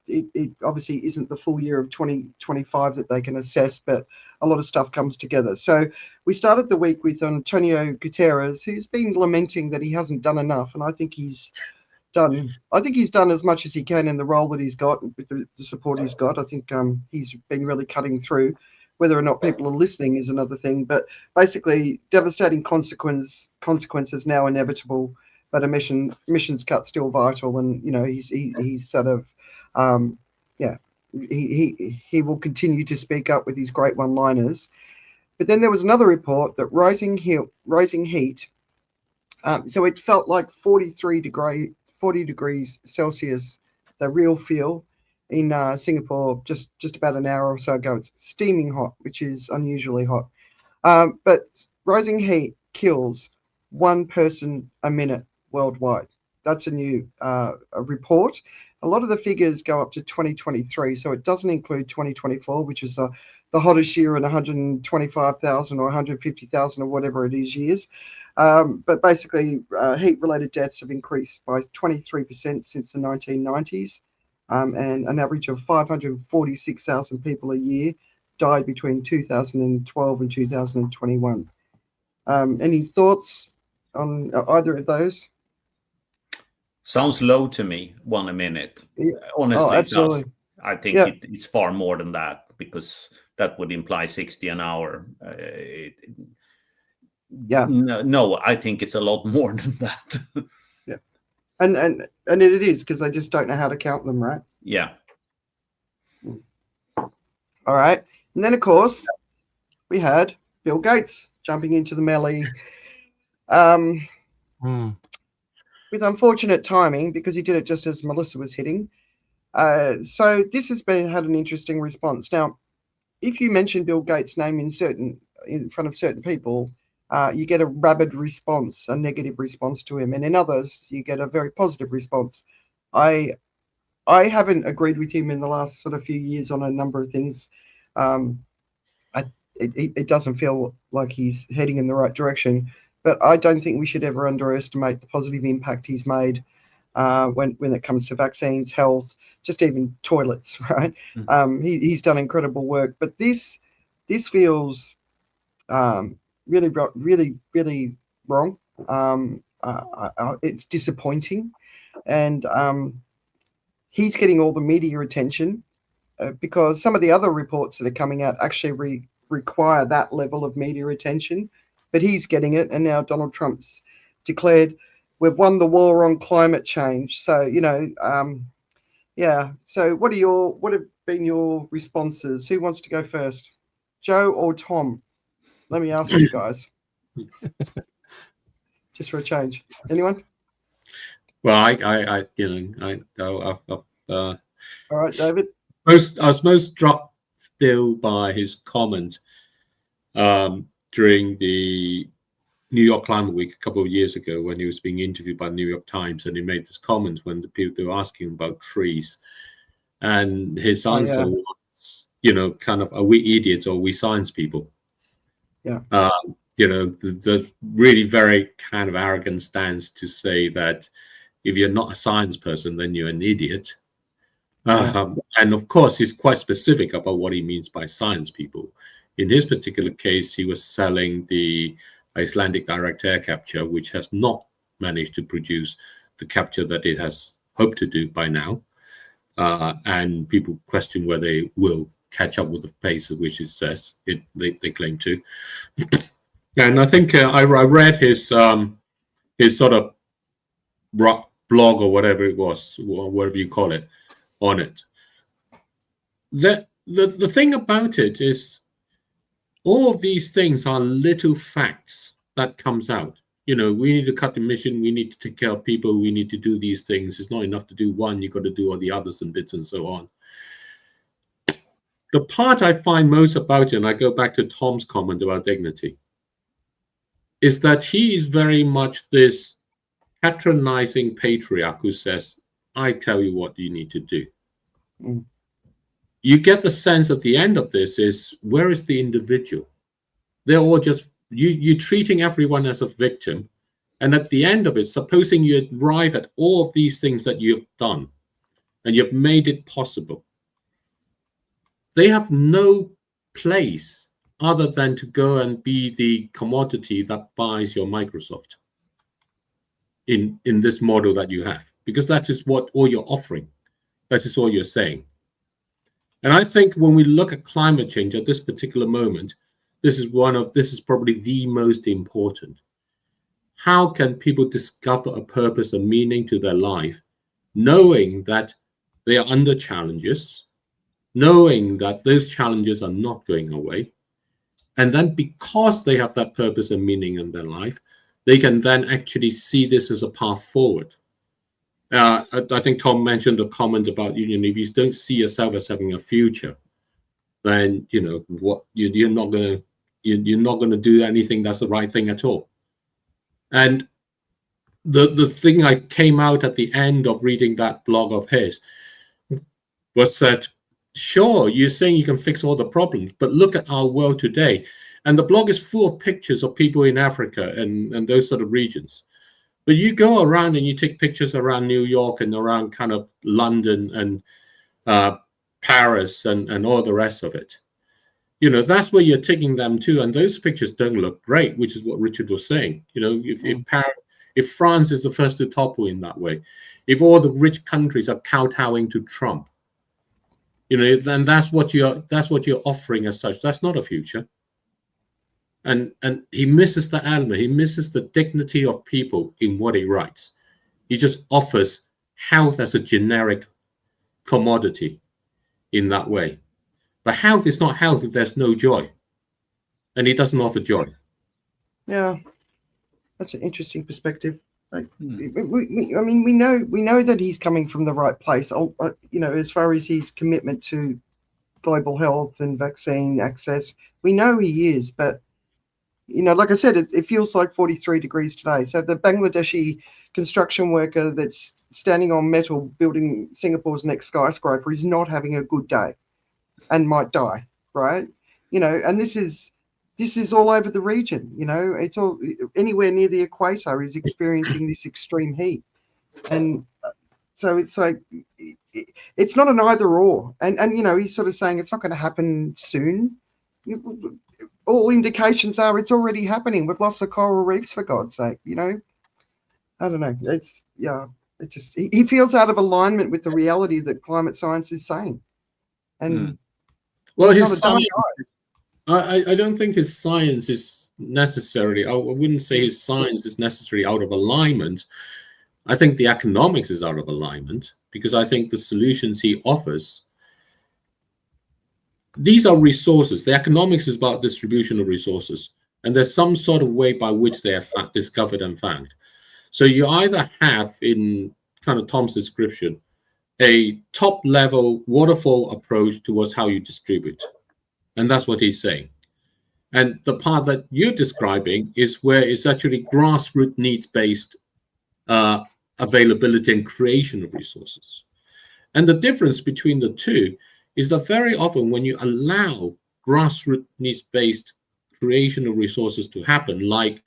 It obviously isn't the full year of 2025 that they can assess, but a lot of stuff comes together. So we started the week with Antonio Guterres, who's been lamenting that he hasn't done enough, and I think he's done as much as he can in the role that he's got with the support he's got. I think he's been really cutting through. Whether or not people are listening is another thing, but basically devastating consequences now inevitable, but emissions cut still vital. And he's sort of he will continue to speak up with his great one-liners. But then there was another report that rising heat, so it felt like 40 degrees Celsius, the real feel in Singapore just about an hour or so ago. It's steaming hot, which is unusually hot. But rising heat kills 1 person a minute worldwide. That's a new report. A lot of the figures go up to 2023, so it doesn't include 2024, which is the hottest year in 125,000 or 150,000 or whatever it is years. But basically, heat-related deaths have increased by 23% since the 1990s. And an average of 546,000 people a year died between 2012 and 2021. Any thoughts on either of those? Sounds low to me, 1 a minute. Yeah. Honestly, it does. Absolutely. I think it's far more than that, because that would imply 60 an hour. No, I think it's a lot more than that. Yeah. And it is, because they just don't know how to count them, right? Yeah. All right. And then, of course, we had Bill Gates jumping into the melee with unfortunate timing, because he did it just as Melissa was hitting. So this has had an interesting response. Now, if you mention Bill Gates' name in front of certain people, you get a rabid response, a negative response to him, and in others you get a very positive response. I haven't agreed with him in the last sort of few years on a number of things. It doesn't feel like he's heading in the right direction, but I don't think we should ever underestimate the positive impact he's made when it comes to vaccines, health, just even toilets, right? He's done incredible work, but this feels really, really wrong. It's disappointing, and he's getting all the media attention because some of the other reports that are coming out actually require that level of media attention, but he's getting it. And now Donald Trump's declared we've won the war on climate change. So So what have been your responses? Who wants to go first, Joe or Tom? Let me ask you guys, just for a change. Anyone? Well, All right, David. I was most struck still by his comment during the New York Climate Week a couple of years ago, when he was being interviewed by the New York Times, and he made this comment when the people were asking about trees, and his answer was, kind of, are we idiots or are we science people? Yeah. The really very kind of arrogant stance to say that if you're not a science person, then you're an idiot. And of course, he's quite specific about what he means by science people. In his particular case, he was selling the Icelandic direct air capture, which has not managed to produce the capture that it has hoped to do by now. and people question whether they will catch up with the pace at which it says they claim to. And I think I read his sort of blog or whatever it was, or whatever you call it, on it. The thing about it is, all of these things are little facts that comes out. We need to cut emission, we need to take care of people, we need to do these things. It's not enough to do one, you've got to do all the others and bits and so on. The part I find most about it, and I go back to Tom's comment about dignity, is that he is very much this patronizing patriarch who says, I tell you what you need to do. Mm. You get the sense at the end of this is, where is the individual? They're all just, you're treating everyone as a victim. And at the end of it, supposing you arrive at all of these things that you've done and you've made it possible, they have no place other than to go and be the commodity that buys your Microsoft in this model that you have, because that is what all you're offering. That is all you're saying. And I think when we look at climate change at this particular moment, this is probably the most important. How can people discover a purpose and meaning to their life, knowing that they are under challenges, knowing that those challenges are not going away, and then because they have that purpose and meaning in their life, they can then actually see this as a path forward. I think Tom mentioned a comment about, if you don't see yourself as having a future, then what you're not gonna do anything that's the right thing at all. And the thing I came out at the end of reading that blog of his was that, sure, you're saying you can fix all the problems, but look at our world today. And the blog is full of pictures of people in Africa and those sort of regions. But you go around and you take pictures around New York and around kind of London and Paris and all the rest of it. That's where you're taking them to. And those pictures don't look great, which is what Richard was saying. If France is the first to topple in that way, if all the rich countries are kowtowing to Trump, then that's what you're offering as such. That's not a future. And he misses the element. He misses the dignity of people in what he writes. He just offers health as a generic commodity in that way. But health is not health if there's no joy. And he doesn't offer joy. Yeah, that's an interesting perspective. We know that he's coming from the right place. As far as his commitment to global health and vaccine access, we know he is. But like I said, it feels like 43 degrees today. So the Bangladeshi construction worker that's standing on metal building Singapore's next skyscraper is not having a good day and might die, right? And this is all over the region. It's all anywhere near the equator is experiencing this extreme heat. And so it's like, it's not an either or. And he's sort of saying it's not going to happen soon. All indications are it's already happening. We've lost the coral reefs, for God's sake. I don't know. It just he feels out of alignment with the reality that climate science is saying. And well, his science, I don't think his science is necessarily, I wouldn't say his science is necessarily out of alignment. I think the economics is out of alignment, because I think the solutions he offers, these are resources. The economics is about distribution of resources, and there's some sort of way by which they are discovered and found. So you either have, in kind of Tom's description, a top-level waterfall approach towards how you distribute, and that's what he's saying. And the part that you're describing is where it's actually grassroots needs-based availability and creation of resources. And the difference between the two is that very often when you allow grassroots needs-based creation of resources to happen, like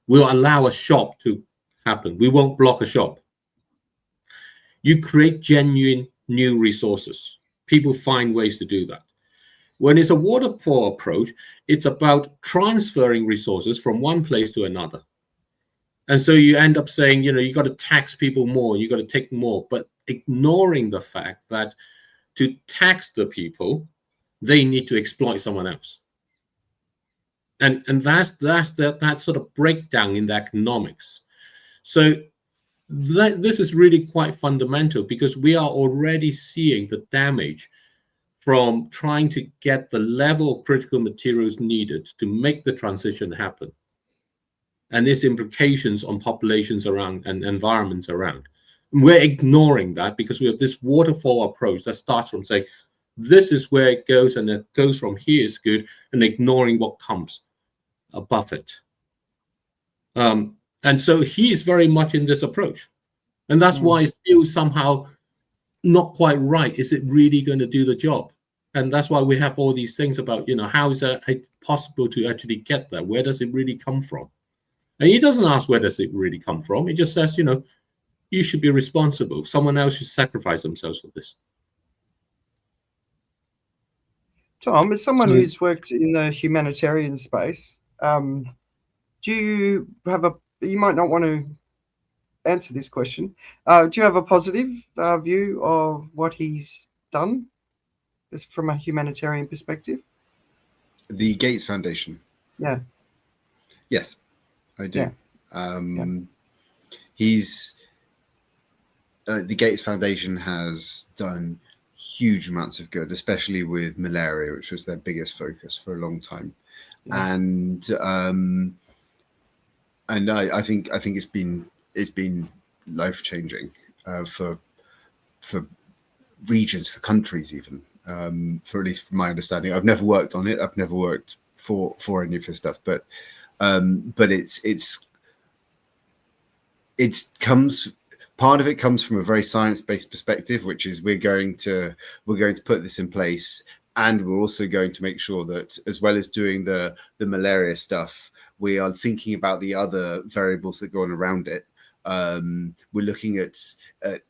we'll allow a shop to happen, we won't block a shop, you create genuine new resources. People find ways to do that. When it's a waterfall approach, it's about transferring resources from one place to another. And so you end up saying, you got to tax people more, you got to take more, but ignoring the fact that to tax the people, they need to exploit someone else. And that's that sort of breakdown in the economics. So this is really quite fundamental, because we are already seeing the damage from trying to get the level of critical materials needed to make the transition happen, and its implications on populations around and environments around. And we're ignoring that because we have this waterfall approach that starts from saying, this is where it goes, and it goes from here is good, and ignoring what comes above it. And so he is very much in this approach. And that's why it feels somehow not quite right. Is it really going to do the job? And that's why we have all these things about, how is it possible to actually get there? Where does it really come from? And he doesn't ask where does it really come from. He just says, you should be responsible. Someone else should sacrifice themselves for this. Tom, as someone who's worked in the humanitarian space, do you have you might not want to answer this question. Do you have a positive view of what he's done from a humanitarian perspective? The Gates Foundation. Yeah. Yes, I do. Yeah. He's the Gates Foundation has done huge amounts of good, especially with malaria, which was their biggest focus for a long time. Yeah. And I think it's been life-changing for regions, for countries, even for at least from my understanding. I've never worked on it. I've never worked for any of this stuff, but part of it comes from a very science-based perspective, which is we're going to put this in place, and we're also going to make sure that, as well as doing the malaria stuff, we are thinking about the other variables that go on around it. We're looking at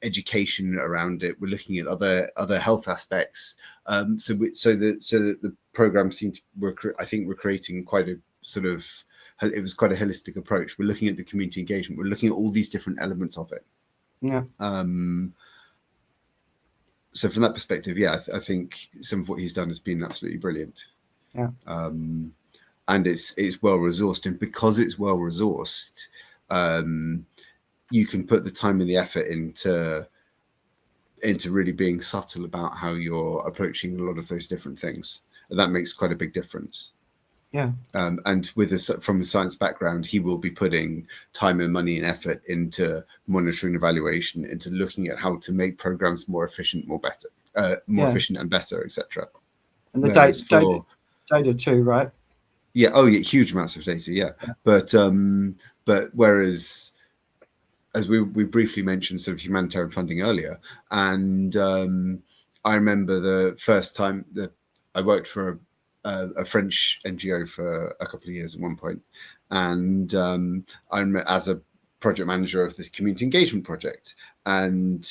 education around it. We're looking at other health aspects. So that the program seemed to, I think we're creating quite a sort of, it was quite a holistic approach. We're looking at the community engagement. We're looking at all these different elements of it. Yeah. So from that perspective, yeah, I think some of what he's done has been absolutely brilliant. Yeah. And it's well resourced, and because it's well resourced, you can put the time and the effort into really being subtle about how you're approaching a lot of those different things, and that makes quite a big difference. Yeah. And from a science background, he will be putting time and money and effort into monitoring, evaluation, into looking at how to make programs more efficient, efficient and better, etc. And the data too, right? Yeah. Oh, yeah. Huge amounts of data. Yeah. But whereas, as we briefly mentioned sort of humanitarian funding earlier, and I remember the first time that I worked for a French NGO for a couple of years at one point, and I'm as a project manager of this community engagement project, and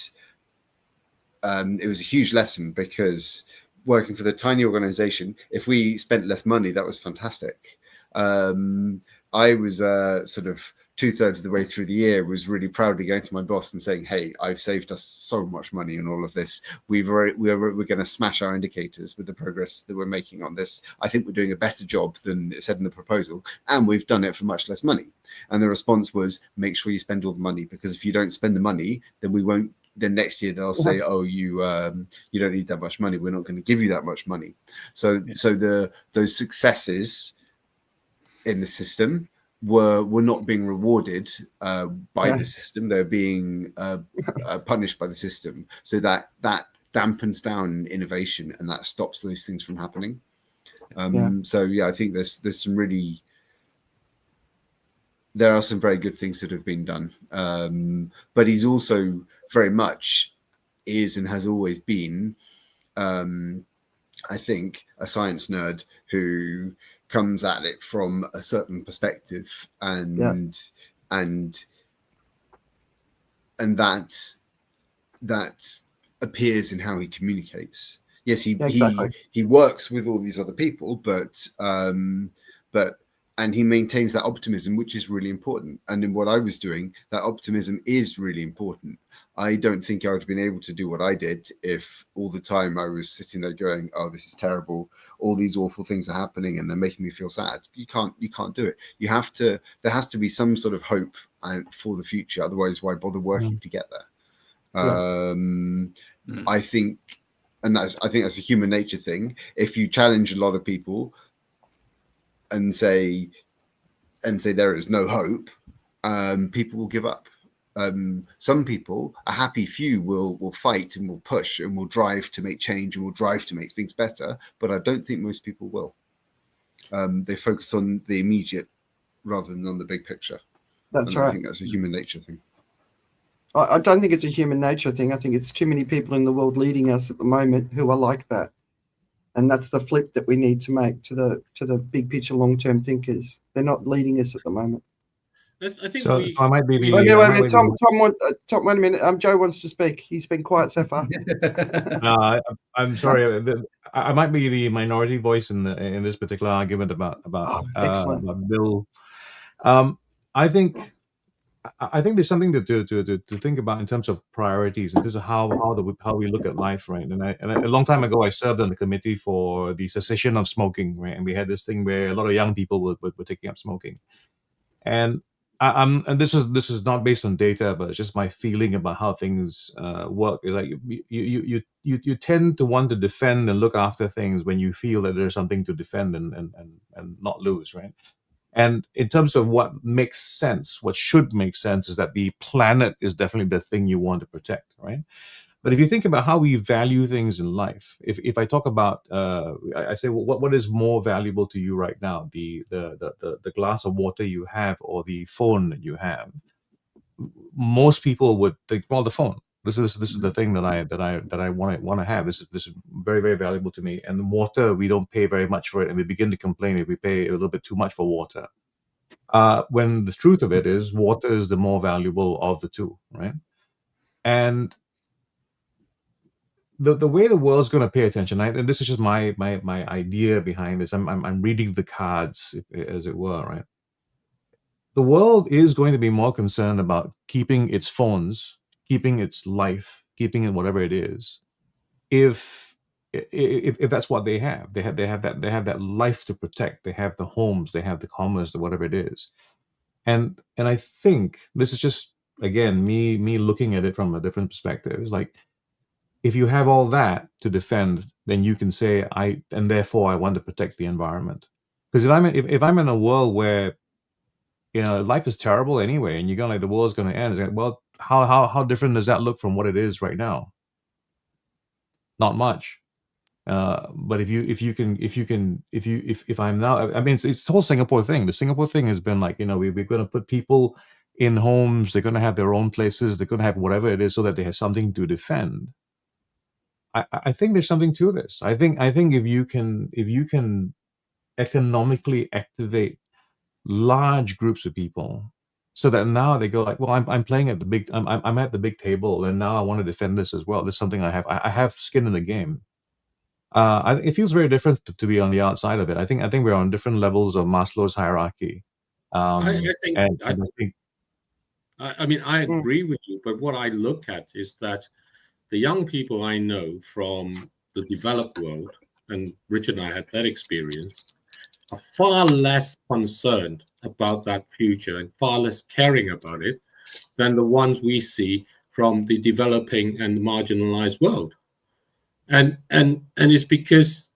it was a huge lesson, because working for the tiny organization, if we spent less money, that was fantastic. I was sort of 2/3 of the way through the year, was really proudly going to my boss and saying, "Hey, I've saved us so much money on all of this. We're going to smash our indicators with the progress that we're making on this. I think we're doing a better job than it said in the proposal, and we've done it for much less money." And the response was, "Make sure you spend all the money, because if you don't spend the money, then we won't. Then next year they'll say, oh, you don't need that much money. We're not going to give you that much money." So those successes in the system were not being rewarded by the system. They're being punished by the system. So that dampens down innovation, and that stops those things from happening. So yeah, I think there's some really, there are some very good things that have been done. But he's also very much is and has always been, I think, a science nerd who comes at it from a certain perspective, and that appears in how he communicates. Yes, he works with all these other people, but and he maintains that optimism, which is really important. And in what I was doing, that optimism is really important. I don't think I would have been able to do what I did if all the time I was sitting there going, "Oh, this is terrible. All these awful things are happening, and they're making me feel sad." You can't do it. You have to. There has to be some sort of hope for the future. Otherwise, why bother working to get there? I think, and I think that's a human nature thing. If you challenge a lot of people and say there is no hope, people will give up. Some people, a happy few, will fight and will push and will drive to make change and will drive to make things better. But I don't think most people will. They focus on the immediate rather than on the big picture. That's and right. I think that's a human nature thing. I don't think it's a human nature thing. I think it's too many people in the world leading us at the moment who are like that. And that's the flip that we need to make to the big picture, long-term thinkers. They're not leading us at the moment. I think So I might be the. Wait I a might minute, be Tom, wait a minute. Joe wants to speak. He's been quiet so far. I'm sorry. I might be the minority voice in this particular argument about Excellent. Bill. I think there's something to think about in terms of priorities, in terms of how we look at life, right? And a long time ago, I served on the committee for the cessation of smoking, right? And we had this thing where a lot of young people were taking up smoking, and and this is not based on data, but it's just my feeling about how things work. Is like you tend to want to defend and look after things when you feel that there's something to defend and not lose, right? And in terms of what makes sense, what should make sense is that the planet is definitely the thing you want to protect, right? But if you think about how we value things in life, if I talk about, I say, well, what is more valuable to you right now, the glass of water you have or the phone that you have? Most people would think, well, the phone. This is the thing that I want to have. This is very, very valuable to me. And the water, we don't pay very much for it, and we begin to complain if we pay a little bit too much for water. When the truth of it is, water is the more valuable of the two, right? And the way the world's going to pay attention, and this is just my idea behind this. I'm reading the cards, as it were, right? The world is going to be more concerned about keeping its phones, keeping its life, keeping it whatever it is, if that's what they have. They have that life to protect. They have the homes, they have the commerce, whatever it is. And I think this is just, again, me looking at it from a different perspective. It's like, if you have all that to defend, then you can say and therefore I want to protect the environment. Because if I'm in a world where life is terrible anyway, and you're going like the world's going to end, it's like, well, how different does that look from what it is right now? Not much. But if I'm now, I mean, it's the whole Singapore thing. The Singapore thing has been like, we're going to put people in homes. They're going to have their own places. They're going to have whatever it is so that they have something to defend. I think there's something to this. I think if you can economically activate large groups of people, so that now they go like, well, I'm playing at the big, I'm at the big table, and now I want to defend this as well. This is something I have. I have skin in the game. It feels very different to be on the outside of it. I think we're on different levels of Maslow's hierarchy. I mean, I Mm. agree with you, but what I look at is that the young people I know from the developed world, and Richard and I had that experience, are far less concerned about that future and far less caring about it than the ones we see from the developing and marginalized world. And it's because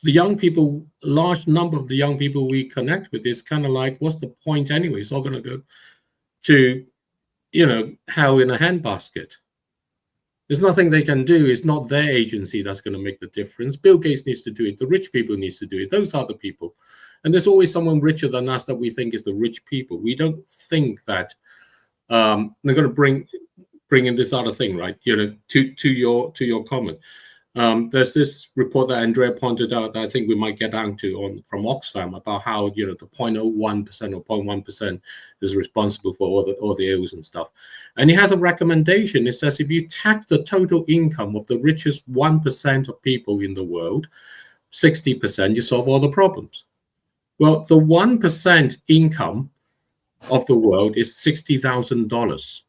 the young people, large number of the young people we connect with, is kind of like, what's the point anyway? It's all going to go to, hell in a handbasket. There's nothing they can do. It's not their agency that's going to make the difference. Bill Gates needs to do it. The rich people needs to do it. Those are the people. And there's always someone richer than us that we think is the rich people. We don't think that they're going to bring in this other thing, right? To your comment. There's this report that Andrea pointed out that I think we might get down to from Oxfam about how the 0.01% or 0.1% is responsible for all the ills and stuff. And he has a recommendation. It says if you tax the total income of the richest 1% of people in the world, 60%, you solve all the problems. Well, the 1% income of the world is $60,000.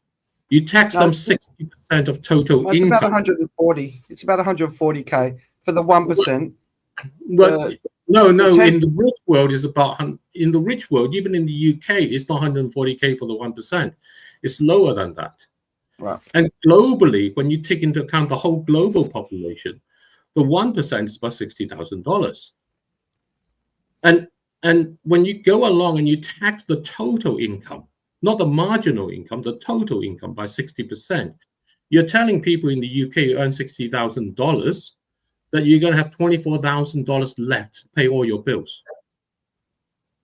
You tax No, them it's, 60% of total it's about income. 140. It's about 140K for the 1%. Well, no, the in the rich world is about, in the rich world, even in the UK, it's not 140K for the 1%. It's lower than that. Right. And globally, when you take into account the whole global population, the 1% is about $60,000. And when you go along and you tax the total income, not the marginal income, the total income by 60%, you're telling people in the UK who earn $60,000 that you're going to have $24,000 left to pay all your bills.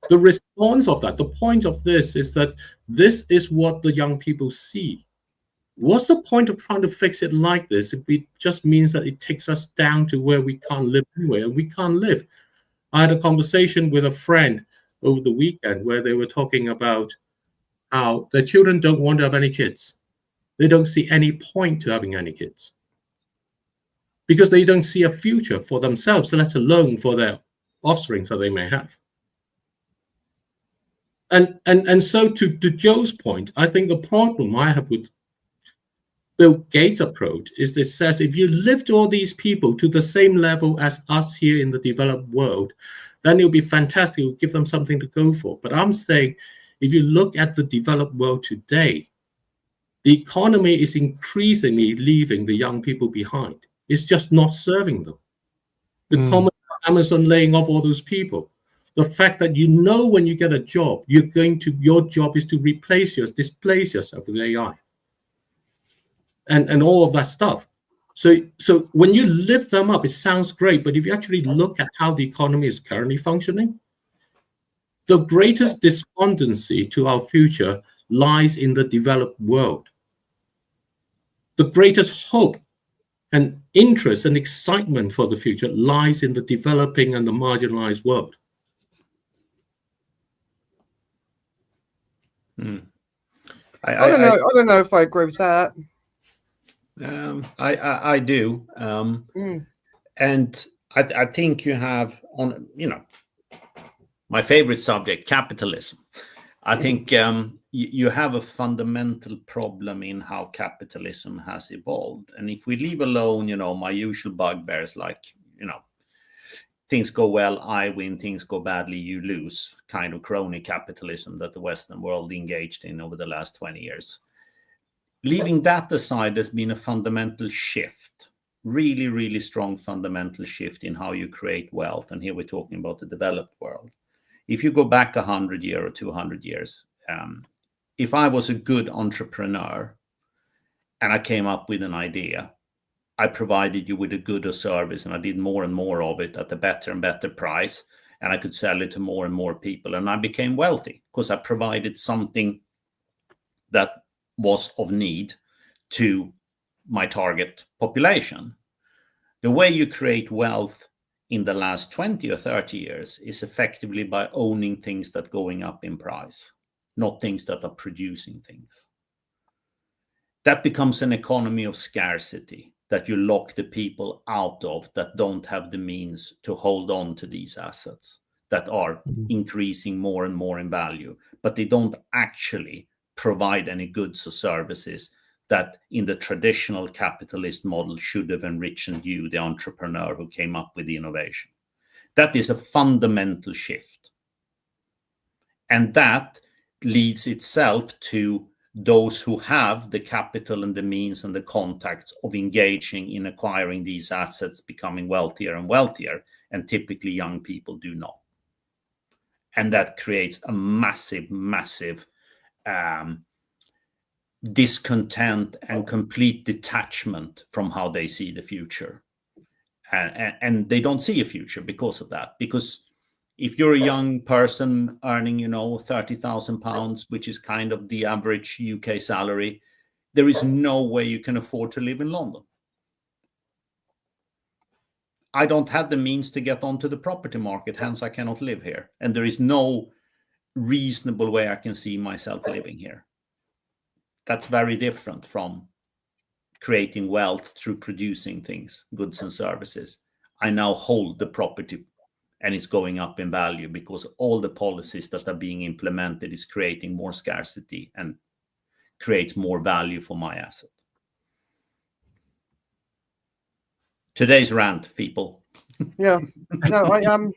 The response of that, the point of this is that this is what the young people see. What's the point of trying to fix it like this if it just means that it takes us down to where we can't live anyway, and we can't live? I had a conversation with a friend over the weekend where they were talking about how their children don't want to have any kids. They don't see any point to having any kids because they don't see a future for themselves, let alone for their offspring that they may have. And so to Joe's point, I think the problem I have with Bill Gates' approach is this says if you lift all these people to the same level as us here in the developed world, then it'll be fantastic. It'll give them something to go for. But I'm saying if you look at the developed world today, the economy is increasingly leaving the young people behind. It's just not serving them. The comment of Amazon laying off all those people, the fact that you know when you get a job, your job is to displace yourself with AI. And all of that stuff. So when you lift them up, it sounds great, but if you actually look at how the economy is currently functioning, the greatest despondency to our future lies in the developed world. The greatest hope and interest and excitement for the future lies in the developing and the marginalized world. I don't know. I don't know if I agree with that. I do, and I think you have on my favorite subject, capitalism. I think you have a fundamental problem in how capitalism has evolved, and if we leave alone, my usual bugbears like things go well, I win, things go badly, you lose, kind of crony capitalism that the Western world engaged in over the last 20 years. Leaving that aside, there's been a fundamental shift, really, really strong fundamental shift in how you create wealth. And here we're talking about the developed world. If you go back 100 years or 200 years, if I was a good entrepreneur and I came up with an idea, I provided you with a good or service and I did more and more of it at a better and better price, and I could sell it to more and more people. And I became wealthy because I provided something that was of need to my target population. The way you create wealth in the last 20 or 30 years is effectively by owning things that are going up in price, not things that are producing things. That becomes an economy of scarcity that you lock the people out of that don't have the means to hold on to these assets that are increasing more and more in value, but they don't actually provide any goods or services that in the traditional capitalist model should have enriched you, the entrepreneur who came up with the innovation. That is a fundamental shift. And that leads itself to those who have the capital and the means and the contacts of engaging in acquiring these assets, becoming wealthier and wealthier, and typically young people do not. And that creates a massive, massive discontent and complete detachment from how they see the future. And they don't see a future because of that. Because if you're a young person earning, £30,000, which is kind of the average UK salary, there is no way you can afford to live in London. I don't have the means to get onto the property market, hence I cannot live here. And there is no reasonable way I can see myself living here. That's very different from creating wealth through producing things, goods and services. I now hold the property and it's going up in value because all the policies that are being implemented is creating more scarcity and creates more value for my asset. Today's rant, people. Yeah, no, I'm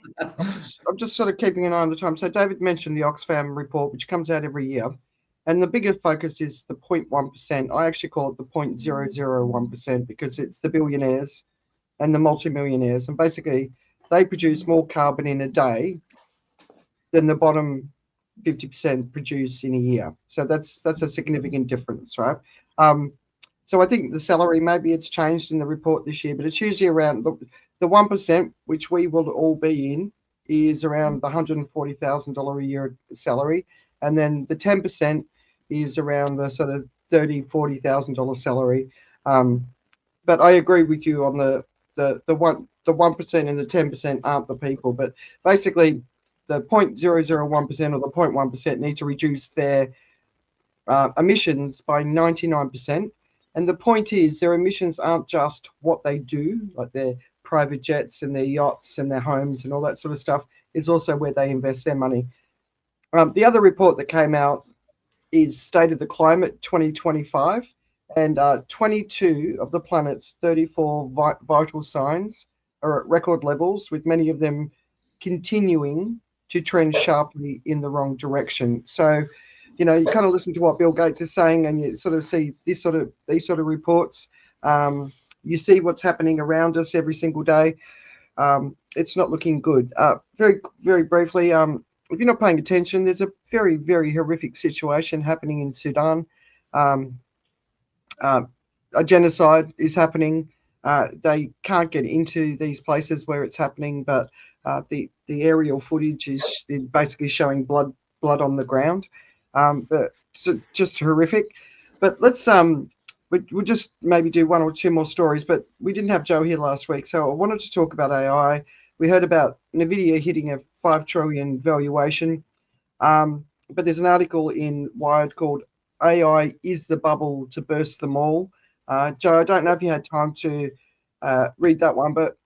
just sort of keeping an eye on the time. So David mentioned the Oxfam report, which comes out every year, and the bigger focus is the 0.1%. I actually call it the 0.001% because it's the billionaires and the multimillionaires, and basically they produce more carbon in a day than the bottom 50% produce in a year. So that's a significant difference, right? So I think the salary, maybe it's changed in the report this year, but it's usually around the 1%, which we will all be in, is around the $140,000 a year salary. And then the 10% is around the sort of $30,000, $40,000 salary. But I agree with you on the 1% and the 10% aren't the people. But basically, the 0.001% or the 0.1% need to reduce their emissions by 99%. And the point is, their emissions aren't just what they do, like their private jets and their yachts and their homes and all that sort of stuff. It's also where they invest their money. The other report that came out is State of the Climate 2025, and 22 of the planet's 34 vital signs are at record levels, with many of them continuing to trend sharply in the wrong direction. So, you know, you kind of listen to what Bill Gates is saying, and you sort of see these sort of reports. You see what's happening around us every single day. It's not looking good. Very, very briefly, if you're not paying attention, there's a very, very horrific situation happening in Sudan. A genocide is happening. They can't get into these places where it's happening, but the aerial footage is basically showing blood on the ground. But so just horrific. But let's we'll just maybe do one or two more stories. But we didn't have Joe here last week, so I wanted to talk about AI. We heard about Nvidia hitting a $5 trillion valuation, but there's an article in Wired called "AI is the bubble to burst them all." Joe, I don't know if you had time to read that one, but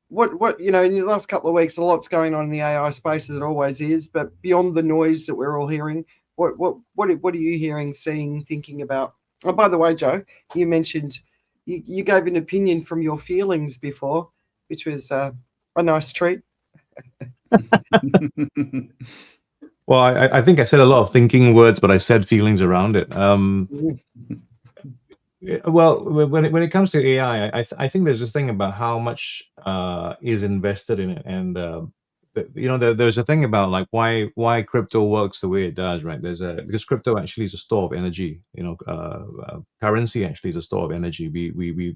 what you know, in the last couple of weeks, a lot's going on in the AI space, as it always is. But beyond the noise that we're all hearing, what are you hearing, seeing, thinking about? Oh, by the way, Joe, you mentioned you gave an opinion from your feelings before, which was a nice treat. Well, I think I said a lot of thinking words, but I said feelings around it. Well, when it comes to AI, I think there's this thing about how much is invested in it, and you know, there's a thing about like why crypto works the way it does, right? Because crypto actually is a store of energy. You know, currency actually is a store of energy. We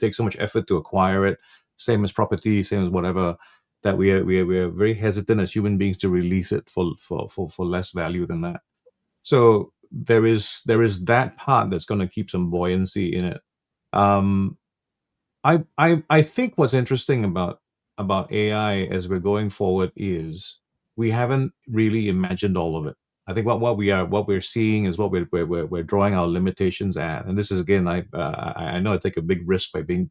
take so much effort to acquire it, same as property, same as whatever, that we are very hesitant as human beings to release it for less value than that. So there is that part that's going to keep some buoyancy in it. I think what's interesting about AI as we're going forward is we haven't really imagined all of it. I think what we're seeing is what we're drawing our limitations at. And this is, again, I know I take a big risk by being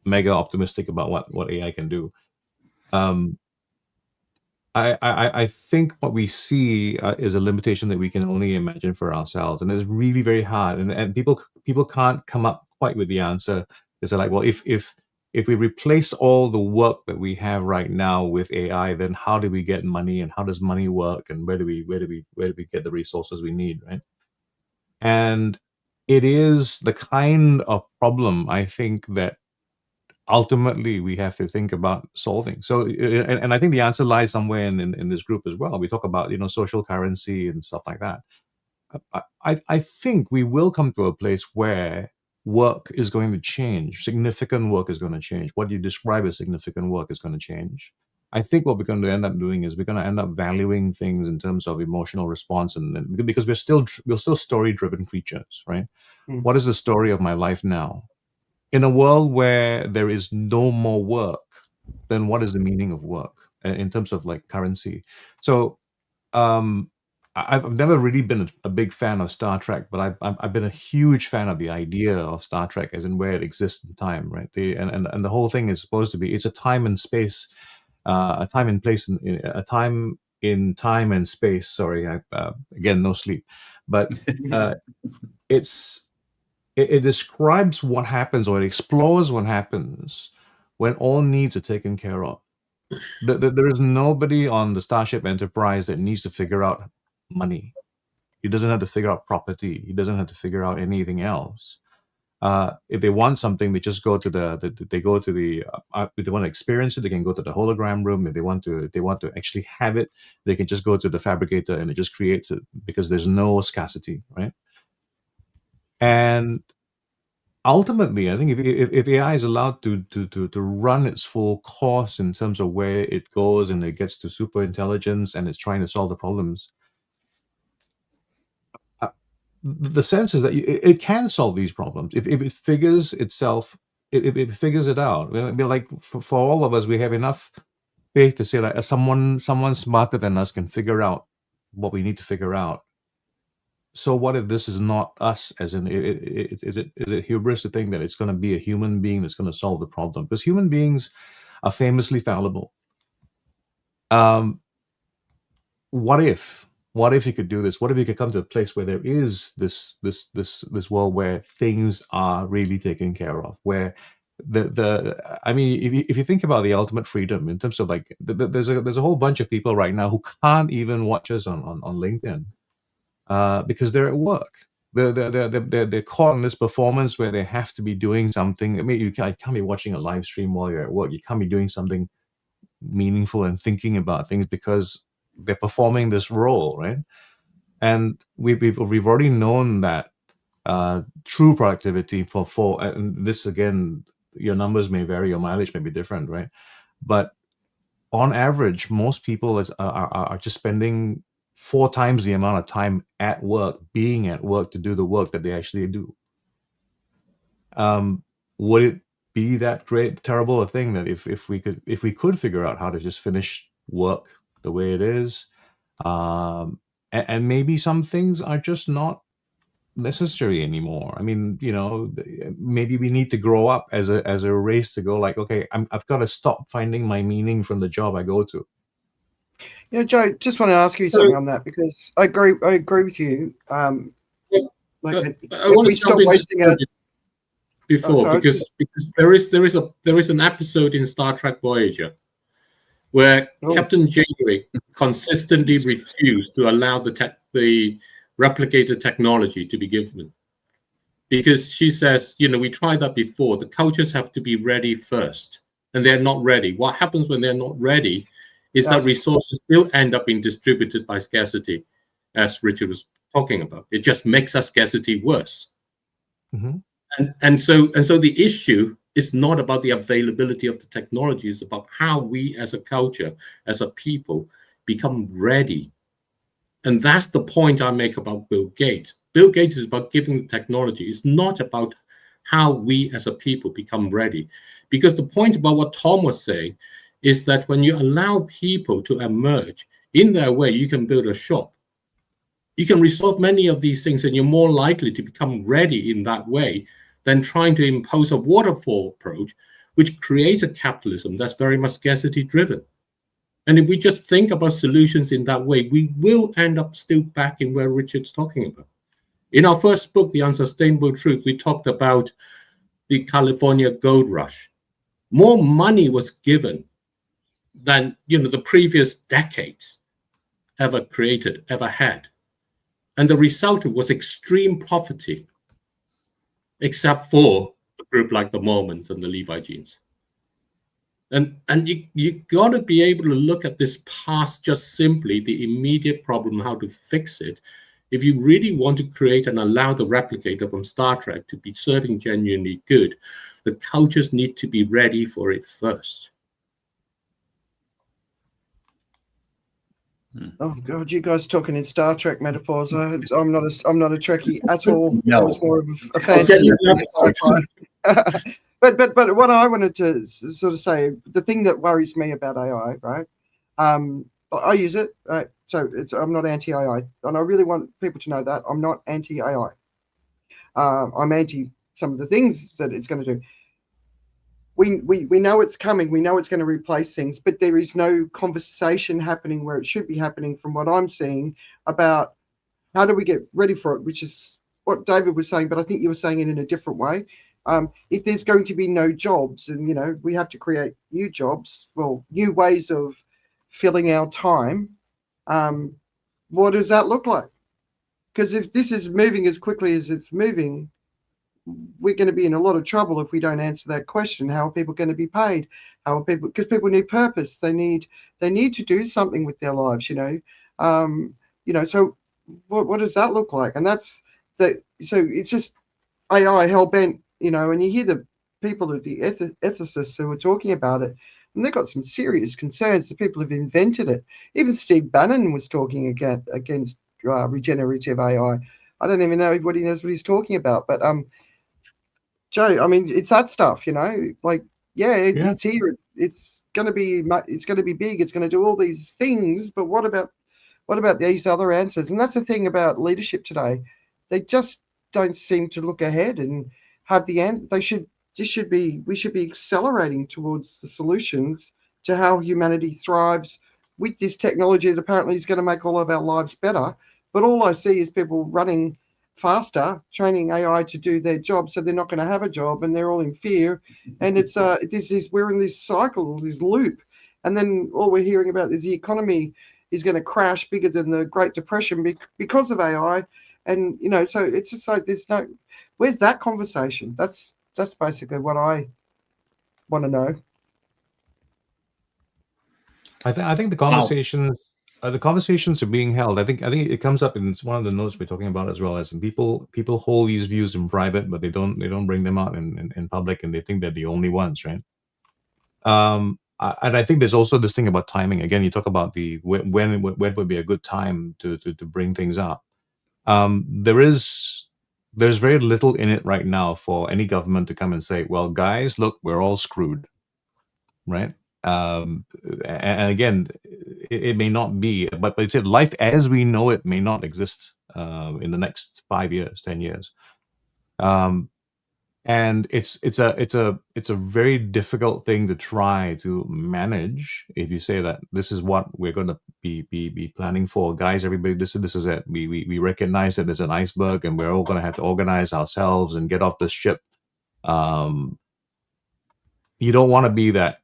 mega optimistic about what AI can do. I think what we see is a limitation that we can only imagine for ourselves, and it's really very hard. And people can't come up quite with the answer. It's like, well, if we replace all the work that we have right now with AI, then how do we get money, and how does money work, and where do we get the resources we need, right? And it is the kind of problem, I think, that ultimately we have to think about solving. So, and I think the answer lies somewhere in this group as well. We talk about, you know, social currency and stuff like that. I think we will come to a place where work is going to change. Significant work is going to change. What you describe as significant work is going to change. I think what we're going to end up doing is we're going to end up valuing things in terms of emotional response, and because we're still story-driven creatures, right? Mm. What is the story of my life now? In a world where there is no more work, then what is the meaning of work in terms of like currency? So I've never really been a big fan of Star Trek, but I've been a huge fan of the idea of Star Trek as in where it exists in time, right? And the whole thing is supposed to be, it's a time and space, a time and place, a time in time and space. Sorry, again, no sleep, but it describes what happens, or it explores what happens when all needs are taken care of. There is nobody on the Starship Enterprise that needs to figure out money. He doesn't have to figure out property. He doesn't have to figure out anything else. If they want something, they just go to if they want to experience it, they can go to the hologram room. If they want to actually have it, they can just go to the fabricator and it just creates it, because there's no scarcity, right? And ultimately, I think if AI is allowed to run its full course in terms of where it goes and it gets to super intelligence and it's trying to solve the problems, the sense is that it can solve these problems if it figures itself, if it figures it out. I mean, like for all of us, we have enough faith to say that someone smarter than us can figure out what we need to figure out. So what if this is not us? As in, is it hubris to think that it's going to be a human being that's going to solve the problem? Because human beings are famously fallible. What if you could do this? What if you could come to a place where there is this world where things are really taken care of, where I mean, if you think about the ultimate freedom in terms of like, there's a whole bunch of people right now who can't even watch us on LinkedIn. Because they're at work. They're caught in this performance where they have to be doing something. I mean, you can't be watching a live stream while you're at work. You can't be doing something meaningful and thinking about things because they're performing this role, right? And we've already known that true productivity for and this, again, your numbers may vary, your mileage may be different, right? But on average, most people are just spending 4 times the amount of time at work, being at work to do the work that they actually do. Would it be that terrible a thing that if we could figure out how to just finish work the way it is, and maybe some things are just not necessary anymore. I mean, maybe we need to grow up as a race to go like, okay, I've got to stop finding my meaning from the job I go to. Joe, just want to ask you something on that, because I agree with you. If we stop wasting our before, because there is an episode in Star Trek Voyager where Captain Janeway consistently refused to allow the replicator technology to be given, because she says, we tried that before. The cultures have to be ready first, and they're not ready. What happens when they're not ready is that resources still end up being distributed by scarcity, as Richard was talking about. It just makes our scarcity worse. Mm-hmm. And so the issue is not about the availability of the technology. It's about how we as a culture, as a people, become ready. And that's the point I make about Bill Gates. Bill Gates is about giving the technology. It's not about how we as a people become ready. Because the point about what Tom was saying is that when you allow people to emerge in their way, you can build a shop. You can resolve many of these things, and you're more likely to become ready in that way than trying to impose a waterfall approach, which creates a capitalism that's very much scarcity driven. And if we just think about solutions in that way, we will end up still back in where Richard's talking about. In our first book, The Unsustainable Truth, we talked about the California gold rush. More money was given than the previous decades ever had. And the result was extreme poverty, except for a group like the Mormons and the Levi Jeans. And you got to be able to look at this past just simply the immediate problem, how to fix it. If you really want to create and allow the replicator from Star Trek to be serving genuinely good, the cultures need to be ready for it first. Oh God, you guys talking in Star Trek metaphors. I'm not a Trekkie at all. No. I was more of a fantasy. But what I wanted to sort of say, the thing that worries me about AI, right? I use it, right? So I'm not anti-AI, and I really want people to know that I'm not anti-AI. I'm anti some of the things that it's going to do. We know it's coming. We know it's going to replace things, but there is no conversation happening where it should be happening from what I'm seeing about how do we get ready for it, which is what David was saying, but I think you were saying it in a different way. If there's going to be no jobs and, we have to create new jobs, well, new ways of filling our time, what does that look like? Because if this is moving as quickly as it's moving, we're going to be in a lot of trouble if we don't answer that question. How are people going to be paid? How are people? Because people need purpose. They need to do something with their lives. So what does that look like? And that's that. So it's just AI hell bent. And you hear the people of the ethicists who are talking about it, and they've got some serious concerns. The people who've invented it. Even Steve Bannon was talking against regenerative AI. I don't even know if everybody knows what he's talking about, but Joe, I mean, it's that stuff, like, it's here. It's going to be big. It's going to do all these things. But what about these other answers? And that's the thing about leadership today. They just don't seem to look ahead and have the end. We should be accelerating towards the solutions to how humanity thrives with this technology that apparently is going to make all of our lives better. But all I see is people running faster, training AI to do their job, so they're not going to have a job, and they're all in fear. And we're in this cycle, this loop, and then all we're hearing about is the economy is going to crash bigger than the Great Depression because of AI. And so it's just like where's that conversation? That's basically what I want to know. I think the conversations. The conversations are being held. I think it comes up in one of the notes we're talking about as well. As people hold these views in private, but they don't bring them out in public, and they think they're the only ones, right? And I think there's also this thing about timing. Again, you talk about when would be a good time to bring things up. There's very little in it right now for any government to come and say, "Well, guys, look, we're all screwed," right? And again, it may not be, but it's life as we know it may not exist in the next 5 years, 10 years. And it's a very difficult thing to try to manage if you say that this is what we're going to be planning for, guys. Everybody, this is it. We recognize that there's an iceberg, and we're all going to have to organize ourselves and get off this ship. You don't want to be that.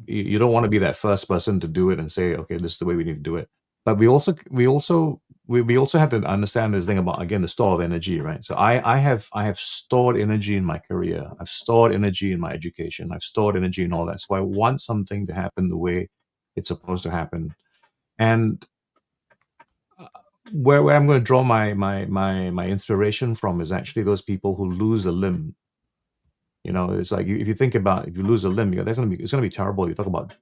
You don't want to be that first person to do it and say, okay, this is the way we need to do it. But we also have to understand this thing about, again, the store of energy, right? So I have stored energy in my career. I've stored energy in my education. I've stored energy in all that. So I want something to happen the way it's supposed to happen. And where I'm going to draw my inspiration from is actually those people who lose a limb. It's like if you think about, if you lose a limb, it's going to be terrible. You talk about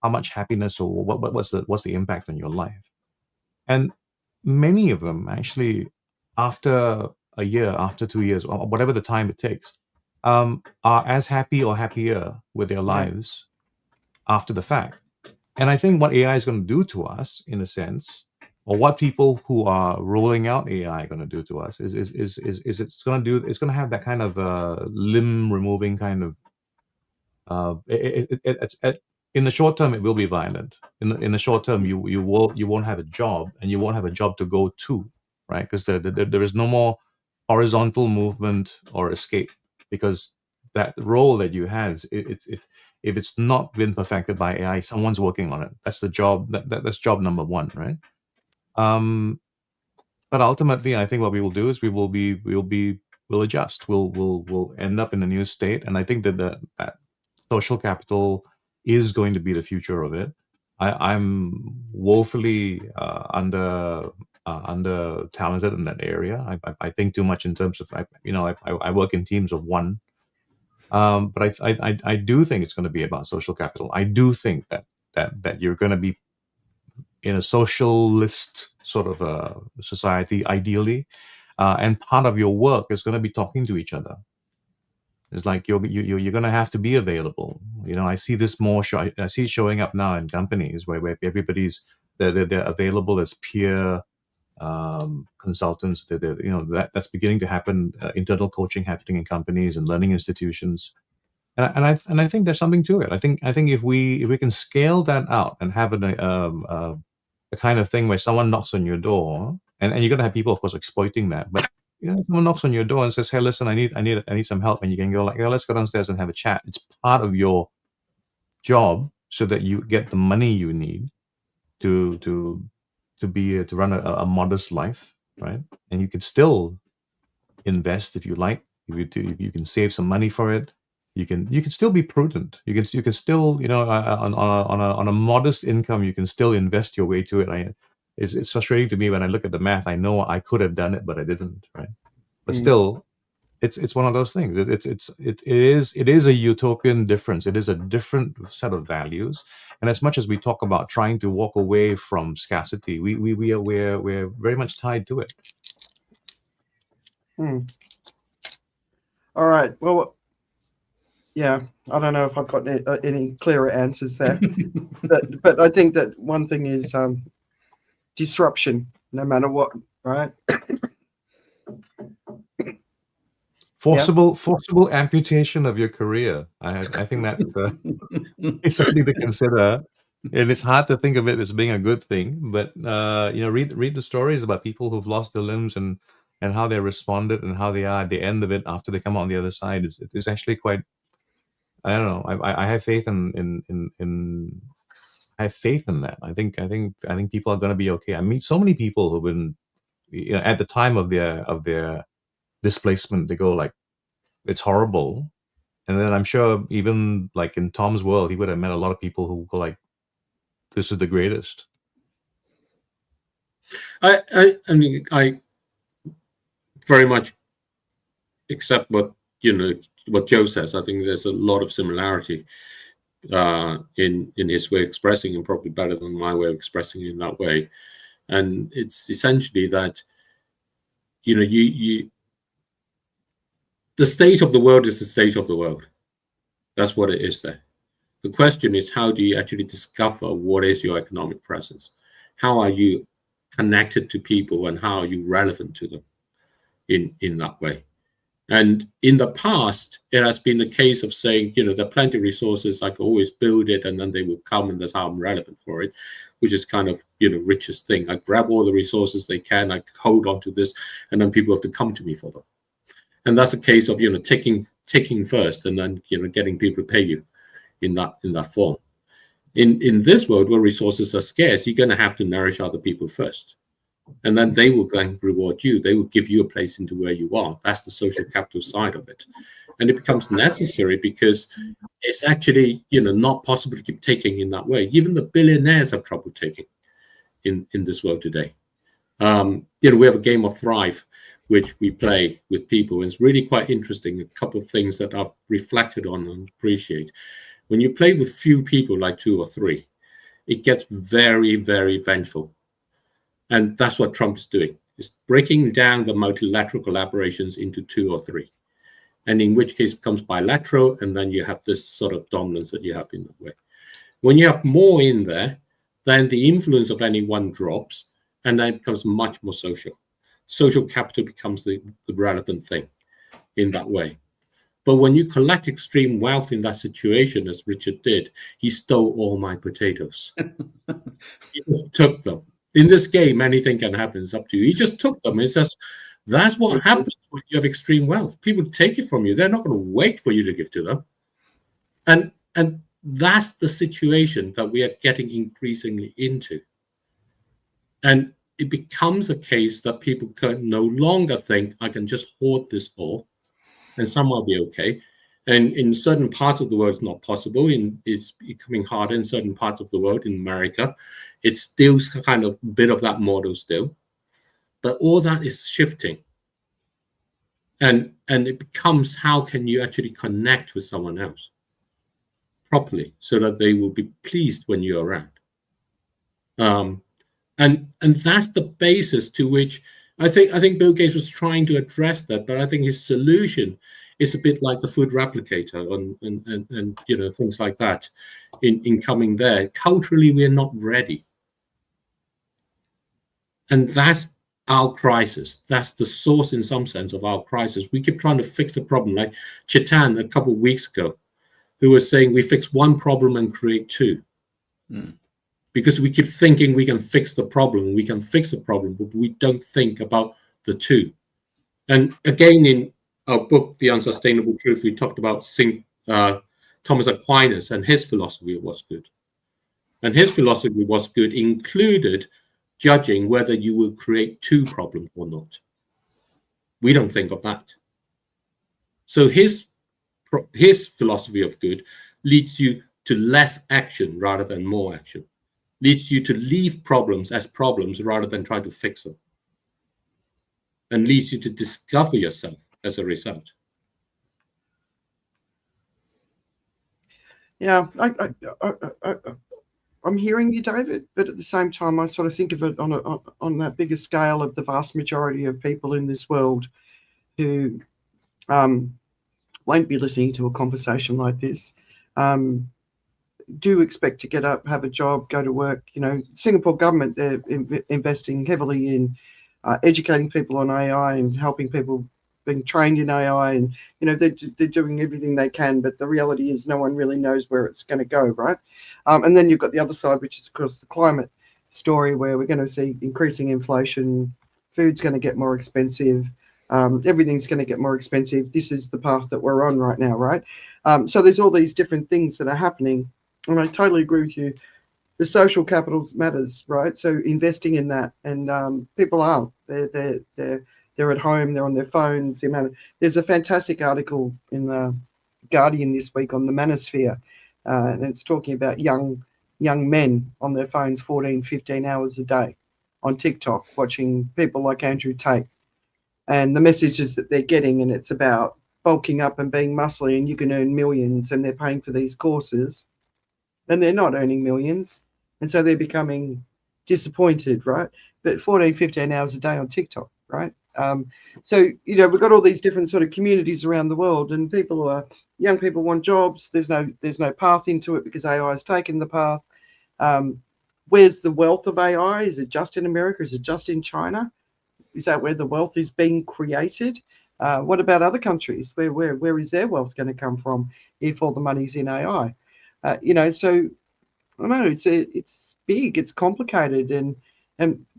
how much happiness or what's the impact on your life, and many of them actually, after a year, after 2 years, or whatever the time it takes, are as happy or happier with their lives after the fact. And I think what AI is going to do to us, in a sense, or what people who are rolling out AI are going to do to us is it's going to have that kind of limb removing kind of. In the short term, it will be violent. In the short term, you won't have a job, and you won't have a job to go to, right? Because there is no more horizontal movement or escape, because that role that you had, if it's not been perfected by AI, someone's working on it. That's the job. That's job number one, right? But ultimately, I think what we will do is we'll adjust. We'll end up in a new state, and I think that social capital is going to be the future of it. I'm woefully under talented in that area. I think too much in terms of I work in teams of one, but I do think it's going to be about social capital. I do think that you're going to be in a socialist sort of a society, ideally, and part of your work is going to be talking to each other. It's like you're going to have to be available. I see this more. I see it showing up now in companies where everybody's they're available as peer consultants. That's beginning to happen. Internal coaching happening in companies and learning institutions. And I think there's something to it. I think if we can scale that out and have a kind of thing where someone knocks on your door, and you're gonna have people, of course, exploiting that. But someone knocks on your door and says, "Hey, listen, I need some help," and you can go like, "Yeah, let's go downstairs and have a chat." It's part of your job so that you get the money you need to run a modest life, right? And you can still invest if you like. You can save some money for it. You can still be prudent. You can still, on a modest income, you can still invest your way to it. It's frustrating to me when I look at the math. I know I could have done it, but I didn't, right? But still, it's one of those things. It is a utopian difference. It is a different set of values. And as much as we talk about trying to walk away from scarcity, we're very much tied to it. All right. Well, yeah, I don't know if I've got any clearer answers there, but I think that one thing is disruption, no matter what, right? Forcible amputation of your career. I think that is something to consider, and it's hard to think of it as being a good thing. But read the stories about people who've lost their limbs and how they responded and how they are at the end of it after they come out on the other side. It's actually quite. I don't know. I have faith in I have faith in that. I think people are going to be okay. I meet so many people who've been at the time of their displacement, they go like, it's horrible. And then I'm sure even like in Tom's world, he would have met a lot of people who go like, this is the greatest. I mean, I very much accept what Joe says. I think there's a lot of similarity in his way of expressing, and probably better than my way of expressing it in that way. And it's essentially that the state of the world is the state of the world. That's what it is there. The question is, how do you actually discover what is your economic presence? How are you connected to people, and how are you relevant to them in that way? And in the past, it has been the case of saying, there are plenty of resources, I can always build it, and then they will come, and that's how I'm relevant for it, which is kind of, richest thing. I grab all the resources they can, I hold on to this, and then people have to come to me for them. And that's a case of, taking first, and then, getting people to pay you in that form. In this world where resources are scarce, you're going to have to nourish other people first. And then they will then reward you. They will give you a place into where you are. That's the social capital side of it. And it becomes necessary because it's actually, not possible to keep taking in that way. Even the billionaires have trouble taking in this world today. We have a game of Thrive, which we play with people. And it's really quite interesting. A couple of things that I've reflected on and appreciate. When you play with few people, like 2 or 3, it gets very, very vengeful. And that's what Trump is doing. It's breaking down the multilateral collaborations into 2 or 3. And in which case it becomes bilateral, and then you have this sort of dominance that you have in that way. When you have more in there, then the influence of any one drops, and then it becomes much more social. Social capital becomes the relevant thing in that way. But when you collect extreme wealth in that situation, as Richard did, he stole all my potatoes. He just took them. In this game, anything can happen. It's up to you. He just took them. It says that's what happens when you have extreme wealth. People take it from you. They're not going to wait for you to give to them. And that's the situation that we are getting increasingly into. And it becomes a case that people can no longer think, I can just hoard this all and somehow be okay. And in certain parts of the world, it's not possible. It's becoming harder in certain parts of the world. In America, it's still kind of a bit of that model still. But all that is shifting. And it becomes, how can you actually connect with someone else properly so that they will be pleased when you're around? And that's the basis to which I think Bill Gates was trying to address that. But I think his solution is a bit like the food replicator and things like that in coming there. Culturally, we're not ready. And that's our crisis. That's the source, in some sense, of our crisis. We keep trying to fix the problem, like Chetan a couple of weeks ago, who was saying we fix one problem and create two. Because we keep thinking we can fix the problem, but we don't think about the two. And again, in our book, The Unsustainable Truth, we talked about Thomas Aquinas and his philosophy of what's good. And his philosophy of what's good included judging whether you will create two problems or not. We don't think of that. So his philosophy of good leads you to less action rather than more action, leads you to leave problems as problems rather than try to fix them, and leads you to discover yourself as a result. Yeah, I'm hearing you, David, but at the same time, I sort of think of it on that bigger scale of the vast majority of people in this world who won't be listening to a conversation like this, do expect to get up, have a job, go to work. You know, Singapore government, they're investing heavily in educating people on AI and helping people being trained in AI, and you know they're doing everything they can, but the reality is no one really knows where it's going to go, right? And then you've got the other side, which is of course the climate story, where we're going to see increasing inflation, food's going to get more expensive, everything's going to get more expensive. This is the path that we're on right now, right? So there's all these different things that are happening, and I totally agree with you. The social capital matters, right? So investing in that, and people aren't. They're at home. They're on their phones. There's a fantastic article in the Guardian this week on the manosphere, and it's talking about young men on their phones 14, 15 hours a day on TikTok watching people like Andrew Tate, and the messages that they're getting, and it's about bulking up and being muscly, and you can earn millions, and they're paying for these courses, and they're not earning millions, and so they're becoming disappointed, right? But 14, 15 hours a day on TikTok, right? So, you know, we've got all these different sort of communities around the world, and young people want jobs. There's no path into it because AI has taken the path. Where's the wealth of AI? Is it just in America? Is it just in China? Is that where the wealth is being created? What about other countries? Where is their wealth going to come from if all the money's in AI? You know, so I don't know. It's big. It's complicated, and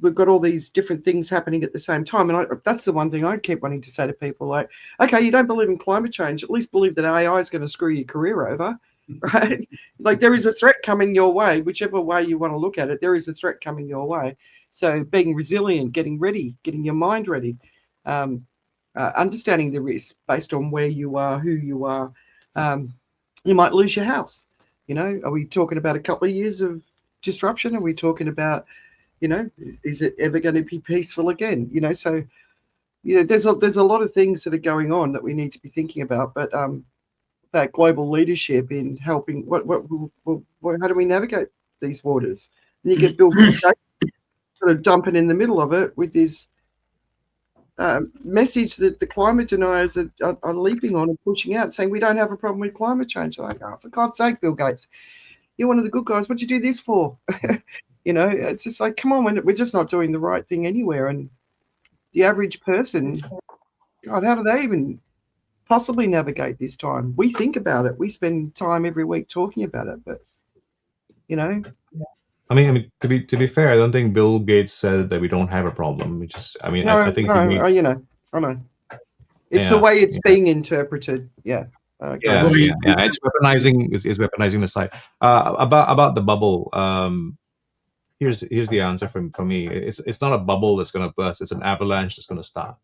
we've got all these different things happening at the same time. And that's the one thing I keep wanting to say to people, like, okay, you don't believe in climate change, at least believe that AI is going to screw your career over, right? Like, there is a threat coming your way, whichever way you want to look at it, there is a threat coming your way. So being resilient, getting ready, getting your mind ready, understanding the risk based on where you are, who you are. You might lose your house. You know, are we talking about a couple of years of disruption? Are we talking about, you know, is it ever going to be peaceful again? You know, so, you know, there's a lot of things that are going on that we need to be thinking about. But that global leadership in helping, how do we navigate these waters? And you get Bill Gates sort of dumping in the middle of it with this message that the climate deniers are leaping on and pushing out, saying we don't have a problem with climate change. Like, oh, for God's sake, Bill Gates, you're one of the good guys. What'd you do this for? You know, it's just like, come on, we're just not doing the right thing anywhere. And the average person, God, how do they even possibly navigate this time? We think about it. We spend time every week talking about it, but, you know. I mean, to be fair, I don't think Bill Gates said that we don't have a problem. I think you know, I know. It's the way it's being interpreted. Yeah. It's weaponizing. It's weaponizing the site. About the bubble. Here's the answer for me. It's not a bubble that's going to burst. It's an avalanche that's going to start.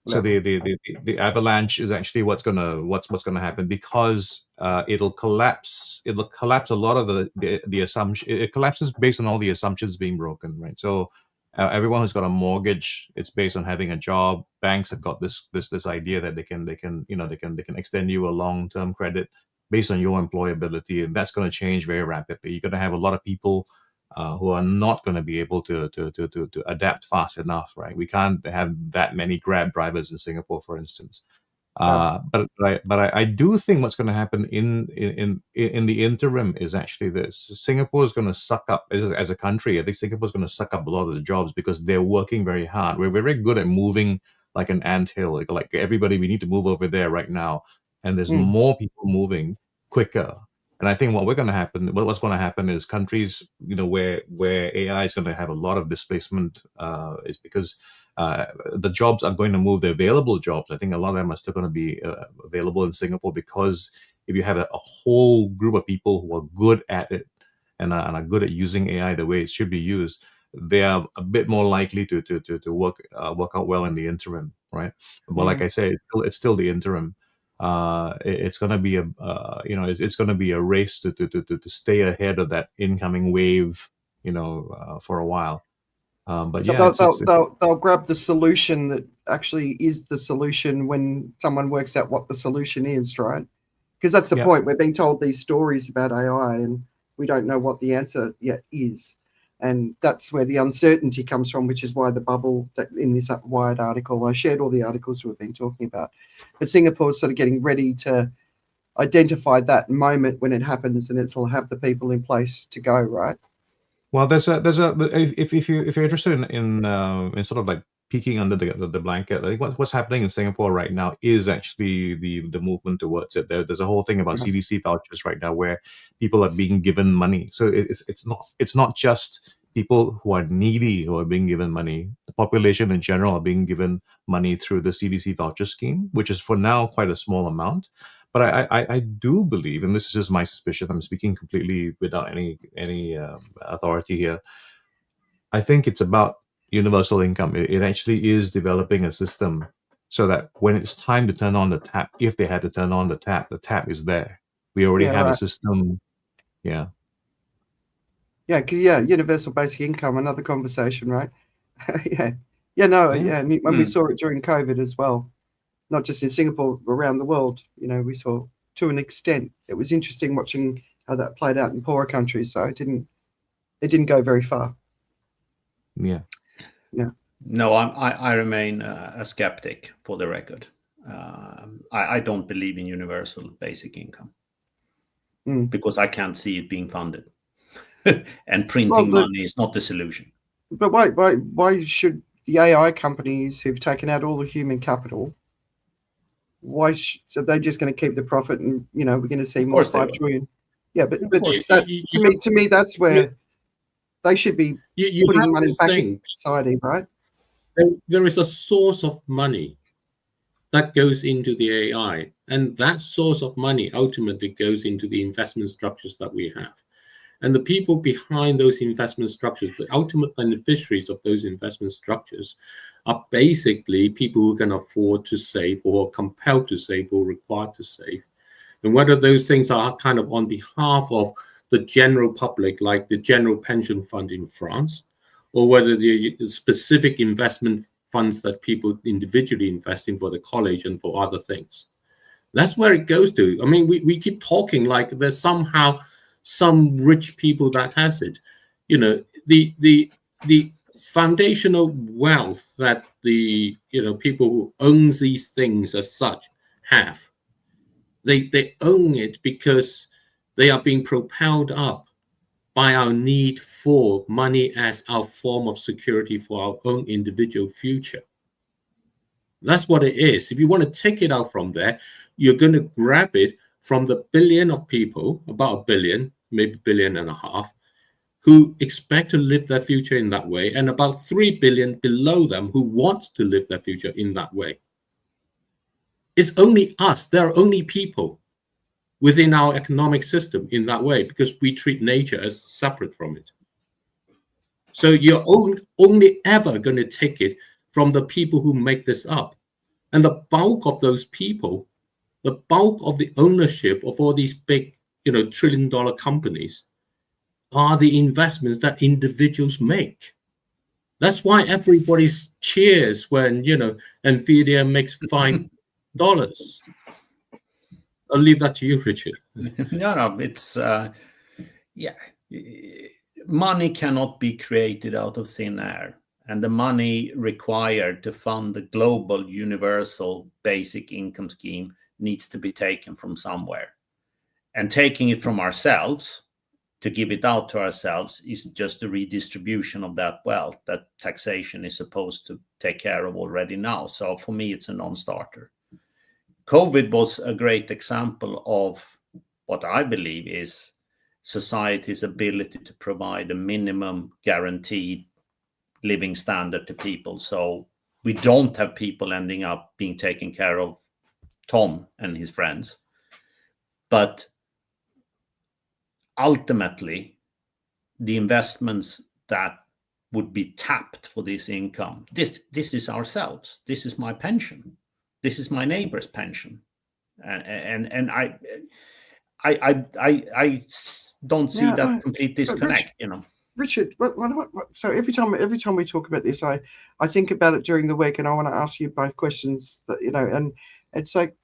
So the avalanche is actually what's gonna happen, because it'll collapse a lot of the assumption. It collapses based on all the assumptions being broken, right? So everyone who's got a mortgage, it's based on having a job. Banks have got this idea that they can extend you a long-term credit based on your employability, and that's going to change very rapidly. You're going to have a lot of people who are not going to be able to adapt fast enough, right? We can't have that many Grab drivers in Singapore, for instance. But I do think what's going to happen in the interim is actually this: Singapore is going to suck up as a country. I think Singapore is going to suck up a lot of the jobs because they're working very hard. We're very good at moving like an anthill. Like everybody, we need to move over there right now, and there's more people moving quicker. And I think what's going to happen is countries, where AI is going to have a lot of displacement, is because the jobs are going to move, the available jobs. I think a lot of them are still going to be available in Singapore, because if you have a whole group of people who are good at it and are good at using AI the way it should be used, they are a bit more likely to work out well in the interim, right? But like I say, it's still the interim. It's going to be it's going to be a race to stay ahead of that incoming wave, for a while. But So yeah, they'll grab the solution that actually is the solution when someone works out what the solution is, right? Because that's the point. We're being told these stories about AI and we don't know what the answer yet is. And that's where the uncertainty comes from, which is why the bubble that in this Wired article, I shared all the articles we've been talking about. But Singapore's sort of getting ready to identify that moment when it happens, and it'll have the people in place to go, right? Well, if you're interested in sort of like peeking under the blanket, I think what's happening in Singapore right now is actually the movement towards it. There's a whole thing about CDC vouchers right now where people are being given money. So it's not just people who are needy who are being given money. The population in general are being given money through the CDC voucher scheme, which is for now quite a small amount. But I do believe, and this is just my suspicion, I'm speaking completely without any authority here. I think it's about universal income. It actually is developing a system so that when it's time to turn on the tap, if they had to turn on the tap is there. We already have a system. Yeah. Yeah, universal basic income, another conversation, right? And when we saw it during COVID as well, not just in Singapore, around the world, we saw to an extent. It was interesting watching how that played out in poorer countries. So it didn't go very far. Yeah. No, I remain a skeptic, for the record. I don't believe in universal basic income because I can't see it being funded, and printing money is not the solution. But why should the AI companies who've taken out all the human capital? Why are they just going to keep the profit, and we're going to see more 5 trillion? Yeah, but to me that's where they should be putting money back in society, right? There is a source of money that goes into the AI, and that source of money ultimately goes into the investment structures that we have. And the people behind those investment structures, the ultimate beneficiaries of those investment structures, are basically people who can afford to save, or compelled to save, or required to save. And whether those things are kind of on behalf of the general public, like the general pension fund in France, or whether the specific investment funds that people individually invest in for the college and for other things. That's where it goes to. I mean, we keep talking like there's somehow some rich people that has it. The foundational wealth that the people who owns these things as such have. They own it because they are being propelled up by our need for money as our form of security for our own individual future. That's what it is. If you want to take it out from there, you're going to grab it from the billion of people, about a billion, maybe 1.5 billion, who expect to live their future in that way, and about 3 billion below them who want to live their future in that way. It's only us. There are only people within our economic system in that way, because we treat nature as separate from it. So you're only ever going to take it from the people who make this up. And the bulk of those people, the bulk of the ownership of all these big, trillion-dollar companies are the investments that individuals make. That's why everybody cheers when, Nvidia makes $5. I'll leave that to you, Richard. No, it's money cannot be created out of thin air. And the money required to fund the global universal basic income scheme needs to be taken from somewhere. And taking it from ourselves to give it out to ourselves is just a redistribution of that wealth that taxation is supposed to take care of already now. So for me, it's a non-starter. COVID was a great example of what I believe is society's ability to provide a minimum guaranteed living standard to people. So we don't have people ending up being taken care of, Tom and his friends. But ultimately, the investments that would be tapped for this income, this is ourselves. This is my pension. This is my neighbor's pension, and I don't see that complete disconnect. Richard, so every time we talk about this, I think about it during the week, and I want to ask you both questions that and it's like,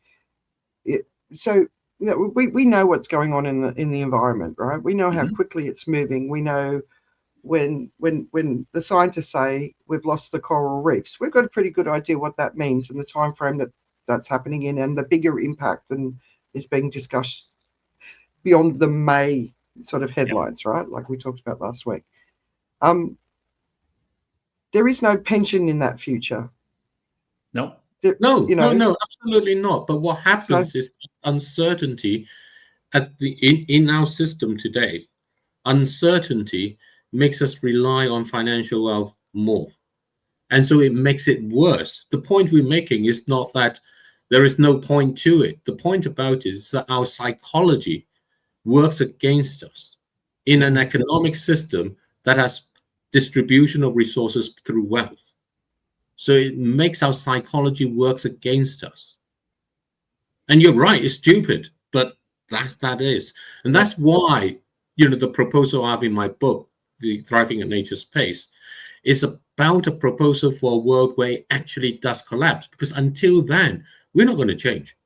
we know what's going on in the environment, right? We know how quickly it's moving. We know when the scientists say we've lost the coral reefs, we've got a pretty good idea what that means and the time frame that's happening in, and the bigger impact and is being discussed beyond the May sort of headlines, right? Like we talked about last week. There is no pension in that future. No. No, absolutely not. But what happens is uncertainty in our system today. Uncertainty makes us rely on financial wealth more, and so it makes it worse. The point we're making is not that there is no point to it. The point about it is that our psychology works against us in an economic system that has distribution of resources through wealth. So it makes our psychology works against us. And you're right, it's stupid, but that is. And that's why, the proposal I have in my book, The Thriving at Nature's Pace, is about a proposal for a world where it actually does collapse. Because until then, we're not going to change.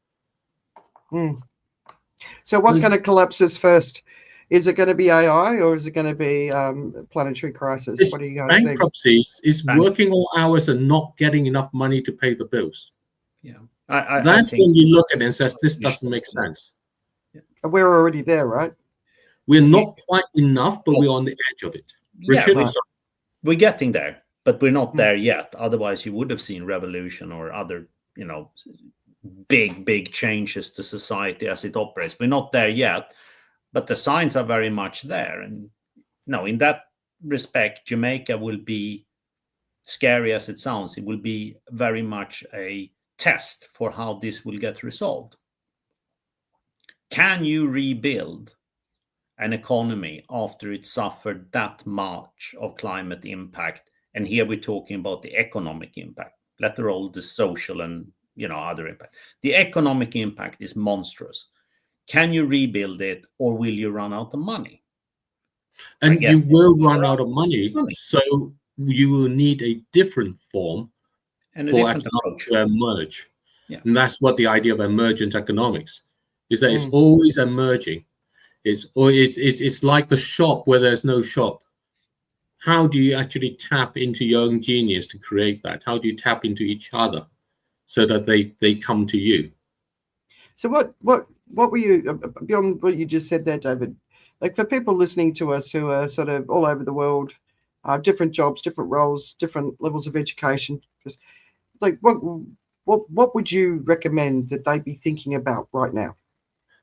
So what's going to collapse us first? Is it going to be AI or is it going to be planetary crisis? What do you guys think? Bankruptcy is working all hours and not getting enough money to pay the bills. Yeah, that's when you look at it and says, this doesn't make sense. We're already there, right? We're not quite enough, but we're on the edge of it. Richard, we're getting there, but we're not there yet. Otherwise, you would have seen revolution or other, big changes to society as it operates. We're not there yet, but the signs are very much there. And in that respect, Jamaica will be, scary as it sounds, it will be very much a test for how this will get resolved. Can you rebuild an economy after it suffered that much of climate impact? And here we're talking about the economic impact, let alone the social and other impact. The economic impact is monstrous. Can you rebuild it, or will you run out of money? And you will run out of money. So you will need a different form and a for different approach to emerge. Yeah. And that's what the idea of emergent economics is, that it's always emerging. It's like the shop where there's no shop. How do you actually tap into your own genius to create that? How do you tap into each other so that they come to you? So what were you, beyond what you just said there, David, like for people listening to us who are sort of all over the world, different jobs, different roles, different levels of education, like what would you recommend that they be thinking about right now?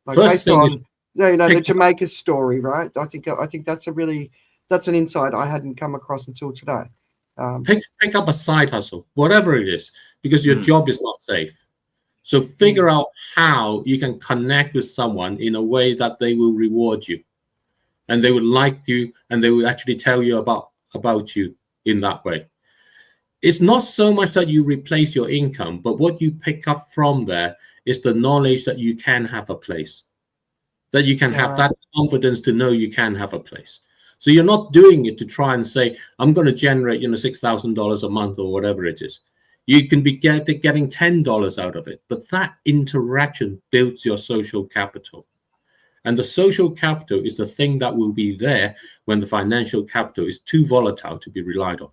Like First based on the Jamaica story, right? I think that's an insight I hadn't come across until today. Pick up a side hustle, whatever it is, because your job is not safe. So figure out how you can connect with someone in a way that they will reward you, and they would like you, and they will actually tell you about you in that way. It's not so much that you replace your income, but what you pick up from there is the knowledge that you can have a place, that you can have that confidence to know you can have a place. So you're not doing it to try and say, I'm going to generate, $6,000 a month or whatever it is. You can be getting $10 out of it, but that interaction builds your social capital. And the social capital is the thing that will be there when the financial capital is too volatile to be relied on.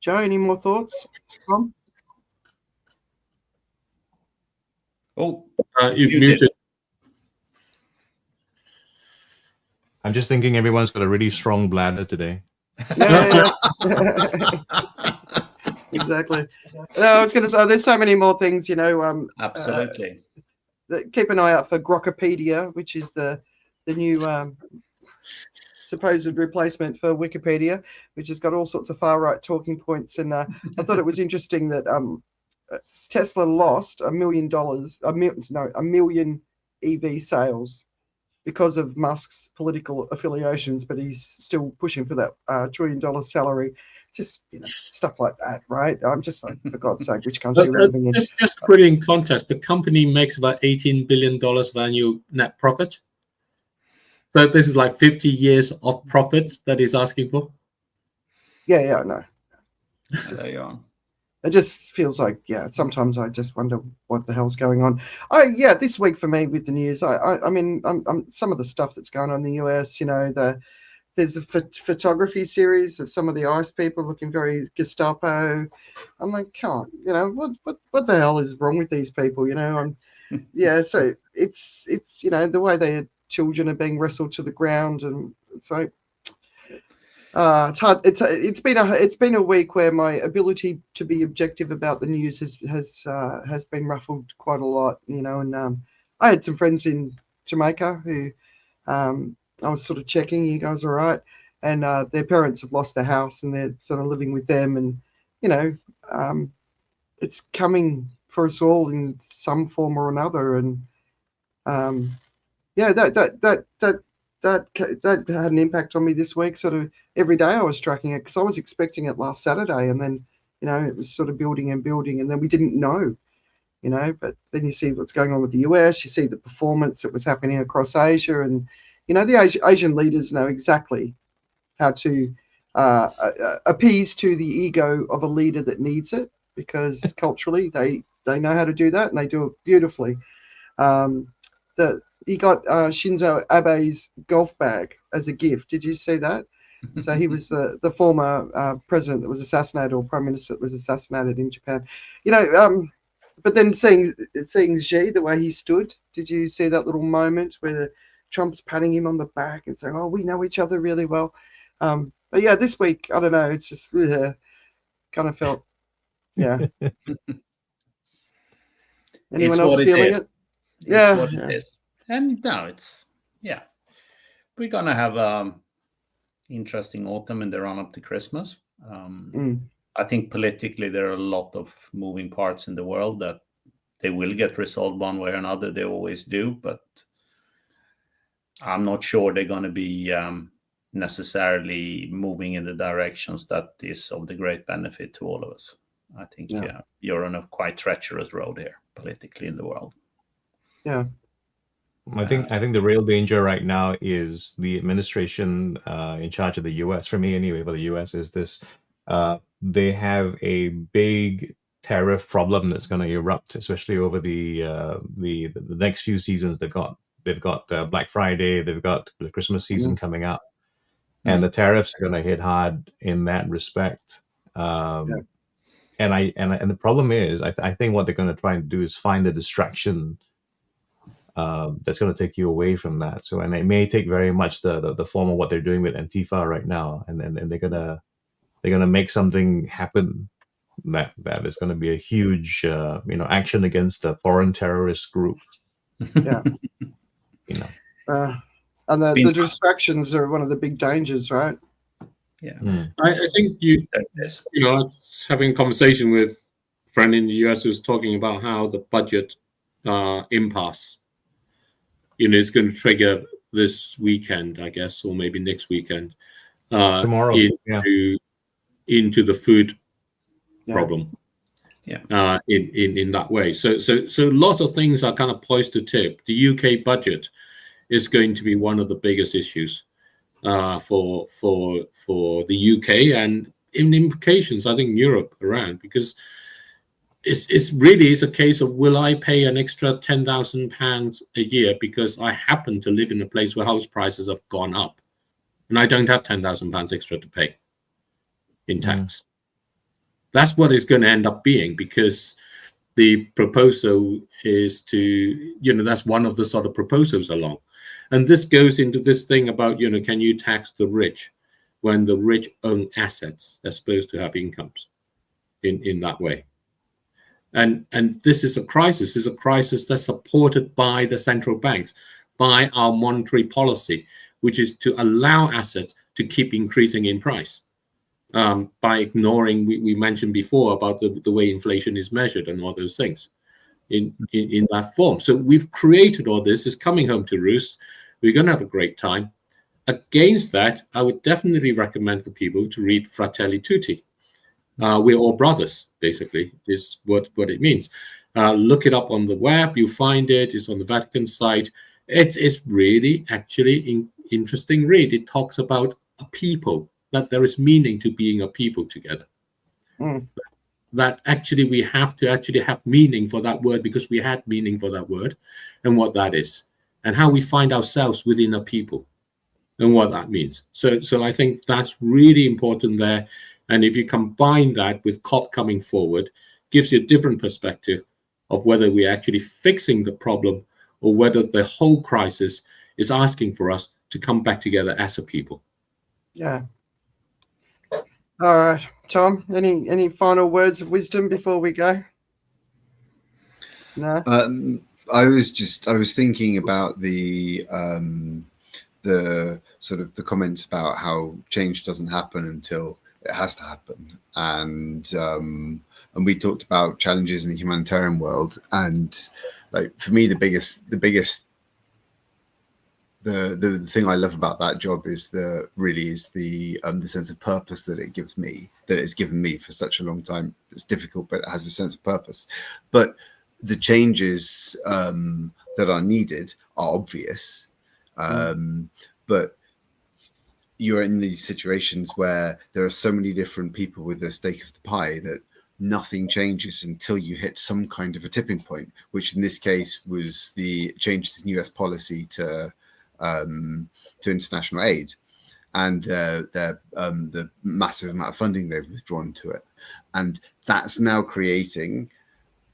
Joe, any more thoughts? Tom? Oh, You've you muted. did. I'm just thinking everyone's got a really strong bladder today. Yeah. Exactly. No, I was going to say, there's so many more things, Absolutely. Keep an eye out for Grokpedia, which is the new supposed replacement for Wikipedia, which has got all sorts of far right talking points. And I thought it was interesting that Tesla lost $1 million EV sales because of Musk's political affiliations, but he's still pushing for that $1 trillion salary. Just stuff like that, right? I'm just like, for God's sake, which country we're living in? Just put it in context. The company makes about $18 billion of annual net profit. So this is like 50 years of profits that he's asking for. Yeah, I know. There you are. It just feels like, sometimes I just wonder what the hell's going on. This week for me with the news, I mean, some of the stuff that's going on in the US, there's a photography series of some of the ICE people looking very Gestapo. I'm like, come on, what the hell is wrong with these people? So it's the way their children are being wrestled to the ground, and so it's hard. It's been a week where my ability to be objective about the news has been ruffled quite a lot, and I had some friends in Jamaica who I was sort of checking, you guys all right? And their parents have lost their house and they're sort of living with them. And, it's coming for us all in some form or another. And that had an impact on me this week. Sort of every day I was tracking it because I was expecting it last Saturday. And then, it was sort of building and building. And then we didn't know, but then you see what's going on with the US. You see the performance that was happening across Asia. And, the Asian leaders know exactly how to appease to the ego of a leader that needs it, because culturally they know how to do that and they do it beautifully. He got Shinzo Abe's golf bag as a gift. Did you see that? So he was the former president that was assassinated, or prime minister that was assassinated in Japan. But then seeing Xi, the way he stood, did you see that little moment where Trump's patting him on the back and saying, "Oh, we know each other really well"? But yeah, this week, I don't know, it's just kind of felt, Anyone else feeling it? It's what it is. And no, we're gonna have interesting autumn in the run up to Christmas. I think politically there are a lot of moving parts in the world that they will get resolved one way or another. They always do, but I'm not sure they're going to be necessarily moving in the directions that is of the great benefit to all of us. I think you're on a quite treacherous road here politically in the world. Yeah. I think the real danger right now is the administration in charge of the U.S. For me, anyway, for the U.S. is this: they have a big tariff problem that's going to erupt, especially over the next few seasons. They've got Black Friday, they've got the Christmas season coming up, and the tariffs are going to hit hard in that respect. And the problem is, I think what they're going to try and do is find a distraction that's going to take you away from that. So, and it may take very much the form of what they're doing with Antifa right now, and they're gonna make something happen that is going to be a huge action against a foreign terrorist group. Yeah. And the distractions are one of the big dangers, right? Yeah. I think I was having a conversation with a friend in the US who was talking about how the budget impasse is going to trigger this weekend, I guess, or maybe next weekend, tomorrow, into the food problem. Yeah. In that way. So lots of things are kind of poised to tip. The UK budget is going to be one of the biggest issues for the UK, and in implications, I think, Europe around, because it's really a case of, will I pay an extra £10,000 a year because I happen to live in a place where house prices have gone up and I don't have £10,000 extra to pay in tax. That's what it's going to end up being, because the proposal is to, that's one of the sort of proposals along. And this goes into this thing about, can you tax the rich when the rich own assets as opposed to have incomes in that way? And this is a crisis. This is a crisis that's supported by the central banks, by our monetary policy, which is to allow assets to keep increasing in price. By ignoring, we mentioned before about the way inflation is measured and all those things in that form. So we've created all this. It's coming home to roost. We're going to have a great time. Against that, I would definitely recommend for people to read Fratelli Tutti. We're all brothers, basically, is what it means. Look it up on the web. You find it. It's on the Vatican site. It's really actually interesting read. It talks about a people, that there is meaning to being a people together. That actually we have to actually have meaning for that word, because we had meaning for that word and what that is, and how we find ourselves within a people and what that means. So I think that's really important there. And if you combine that with COP coming forward, gives you a different perspective of whether we're actually fixing the problem or whether the whole crisis is asking for us to come back together as a people. Yeah. All right, Tom, any final words of wisdom before we go? No. I was thinking about the sort of the comments about how change doesn't happen until it has to happen, and we talked about challenges in the humanitarian world, and like for me the thing I love about that job is the sense of purpose that it gives me, that it's given me for such a long time. It's difficult, but it has a sense of purpose. But the changes that are needed are obvious, but you're in these situations where there are so many different people with a stake of the pie that nothing changes until you hit some kind of a tipping point, which in this case was the changes in US policy to international aid, and the massive amount of funding they've withdrawn to it, and that's now creating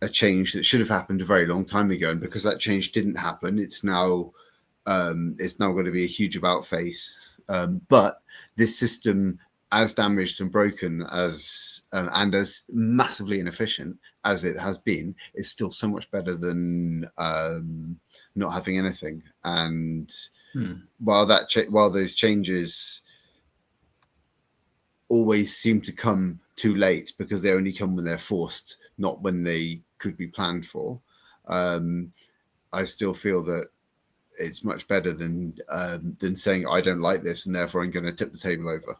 a change that should have happened a very long time ago. And because that change didn't happen, it's now going to be a huge about face. But this system, as damaged and broken as and as massively inefficient as it has been, is still so much better than not having anything. And while those changes always seem to come too late, because they only come when they're forced, not when they could be planned for, I still feel that it's much better than saying I don't like this and therefore I'm going to tip the table over.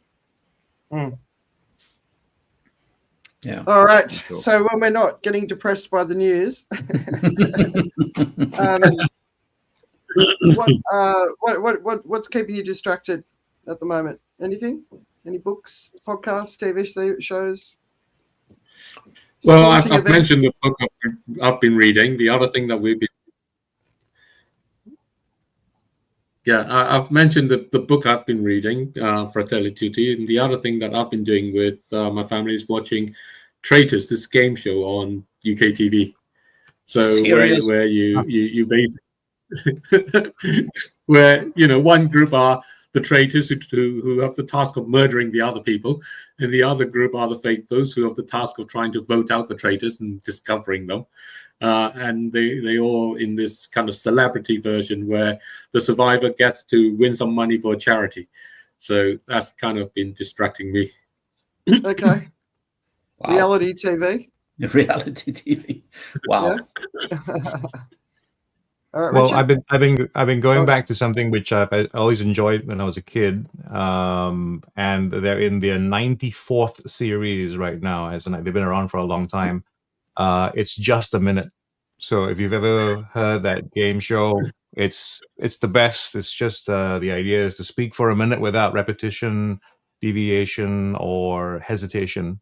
Yeah. All right. Cool. So when we're not getting depressed by the news, what's keeping you distracted at the moment? Anything? Any books, podcasts, TV shows? Well, I've mentioned the book I've been reading. The other thing that we've been I've mentioned the book I've been reading, Fratelli Tutti, and the other thing that I've been doing with my family is watching Traitors, this game show on UK TV. So where you basically where one group are the traitors who have the task of murdering the other people, and the other group are the faithfuls who have the task of trying to vote out the traitors and discovering them. And they all in this kind of celebrity version where the survivor gets to win some money for a charity. So that's kind of been distracting me. Okay. Wow. Reality TV. Reality TV. Wow. Yeah. All right, well, Richard? I've been going back to something which I always enjoyed when I was a kid, and they're in their 94th series right now. They've been around for a long time. It's Just a Minute. So if you've ever heard that game show, it's the best. It's just the idea is to speak for a minute without repetition, deviation, or hesitation.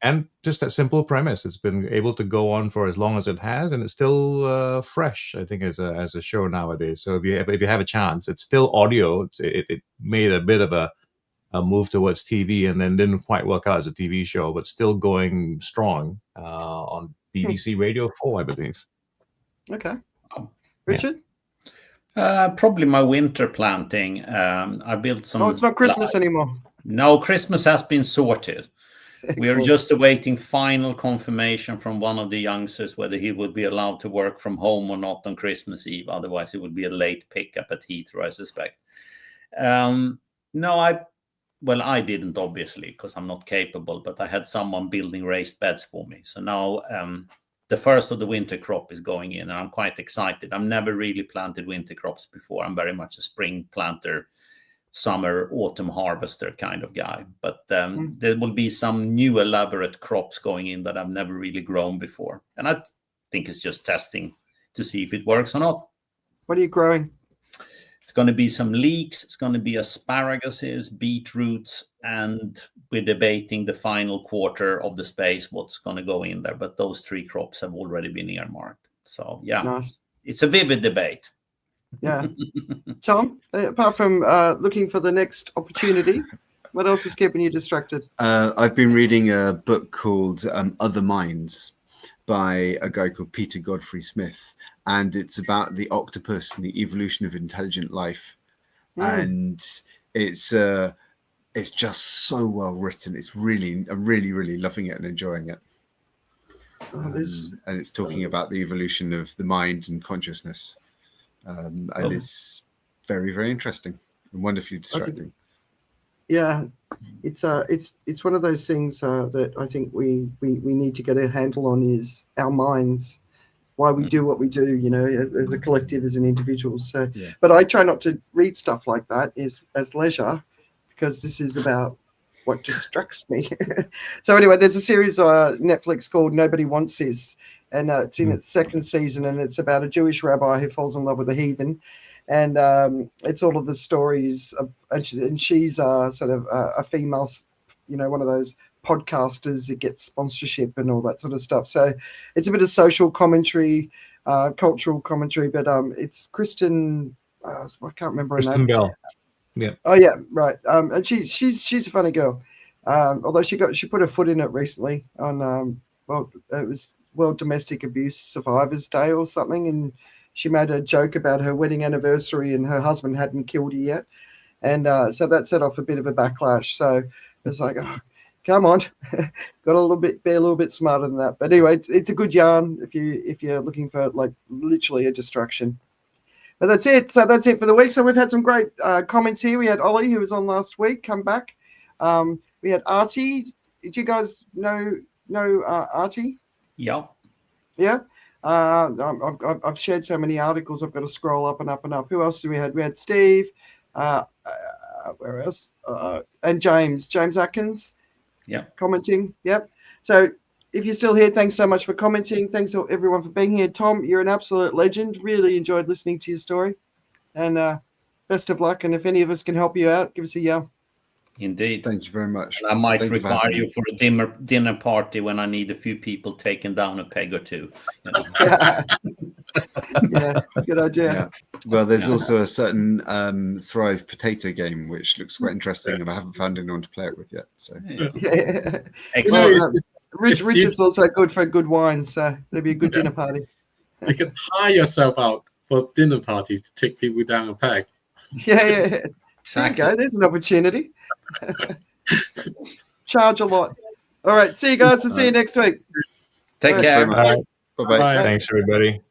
And just that simple premise, it's been able to go on for as long as it has, and it's still fresh, I think, as a show nowadays. So if you have a chance, it's still audio. It made a bit of a move towards TV, and then didn't quite work out as a TV show, but still going strong on BBC Radio 4, I believe. Okay. Richard? Probably my winter planting. I built some... Oh, it's not Christmas anymore. No, Christmas has been sorted. Excellent. We are just awaiting final confirmation from one of the youngsters whether he would be allowed to work from home or not on Christmas Eve. Otherwise, it would be a late pickup at Heathrow, I suspect. No, I didn't, obviously, because I'm not capable, but I had someone building raised beds for me. So now the first of the winter crop is going in, and I'm quite excited. I've never really planted winter crops before. I'm very much a spring planter, summer, autumn harvester kind of guy. But there will be some new elaborate crops going in that I've never really grown before. And I think it's just testing to see if it works or not. What are you growing? It's going to be some leeks, it's going to be asparaguses, beetroots, and we're debating the final quarter of the space, what's going to go in there. But those 3 crops have already been earmarked. So, yeah, nice. It's a vivid debate. Yeah. Tom, apart from looking for the next opportunity, what else is keeping you distracted? I've been reading a book called Other Minds by a guy called Peter Godfrey Smith. And it's about the octopus and the evolution of intelligent life. And it's just so well written. I'm really loving it and enjoying it. And it's talking about the evolution of the mind and consciousness. And it's very, very interesting and wonderfully distracting. Yeah, it's one of those things that I think we need to get a handle on, is our minds. Why we do what we do, as a collective, as an individual. So, but I try not to read stuff like that as leisure, because this is about what distracts me. So anyway, there's a series on Netflix called Nobody Wants This, and it's in its 2nd season, and it's about a Jewish rabbi who falls in love with a heathen, and it's all of the stories of, and she's sort of a female, one of those podcasters that get sponsorship and all that sort of stuff. So it's a bit of social commentary, cultural commentary, but it's Kristen, I can't remember her name. Kristen Bell. Yeah. Oh yeah, right. And she's a funny girl. Although she put her foot in it recently on it was World Domestic Abuse Survivors Day or something, and she made a joke about her wedding anniversary and her husband hadn't killed her yet, and so that set off a bit of a backlash. So it's like, oh, come on, got be a little bit smarter than that. But anyway, it's a good yarn if you're looking for like literally a distraction. But that's it. So that's it for the week. So we've had some great comments here. We had Ollie, who was on last week, come back. We had Artie. Did you guys know Artie? Yeah. Yeah. I've shared so many articles. I've got to scroll up and up and up. Who else do we had? We had Steve. Where else? And James Atkins. Yeah. Commenting. Yep. So if you're still here, thanks so much for commenting. Thanks to everyone for being here. Tom, you're an absolute legend. Really enjoyed listening to your story. And best of luck. And if any of us can help you out, give us a yell. Indeed. Thank you very much. And I might require you for a dinner party when I need a few people taking down a peg or two. Yeah, good idea. Yeah. Well, there's also a certain Thrive potato game which looks quite interesting, and I haven't found anyone to play it with yet. So Yeah. Excellent. Richard's also good for a good wine, so it'll be a good dinner party. You can hire yourself out for dinner parties to take people down a peg. Yeah. Exactly. There you go. There's an opportunity. Charge a lot. All right. See you guys. We'll see you next week. Take care. All right. bye-bye. Bye. Thanks, everybody.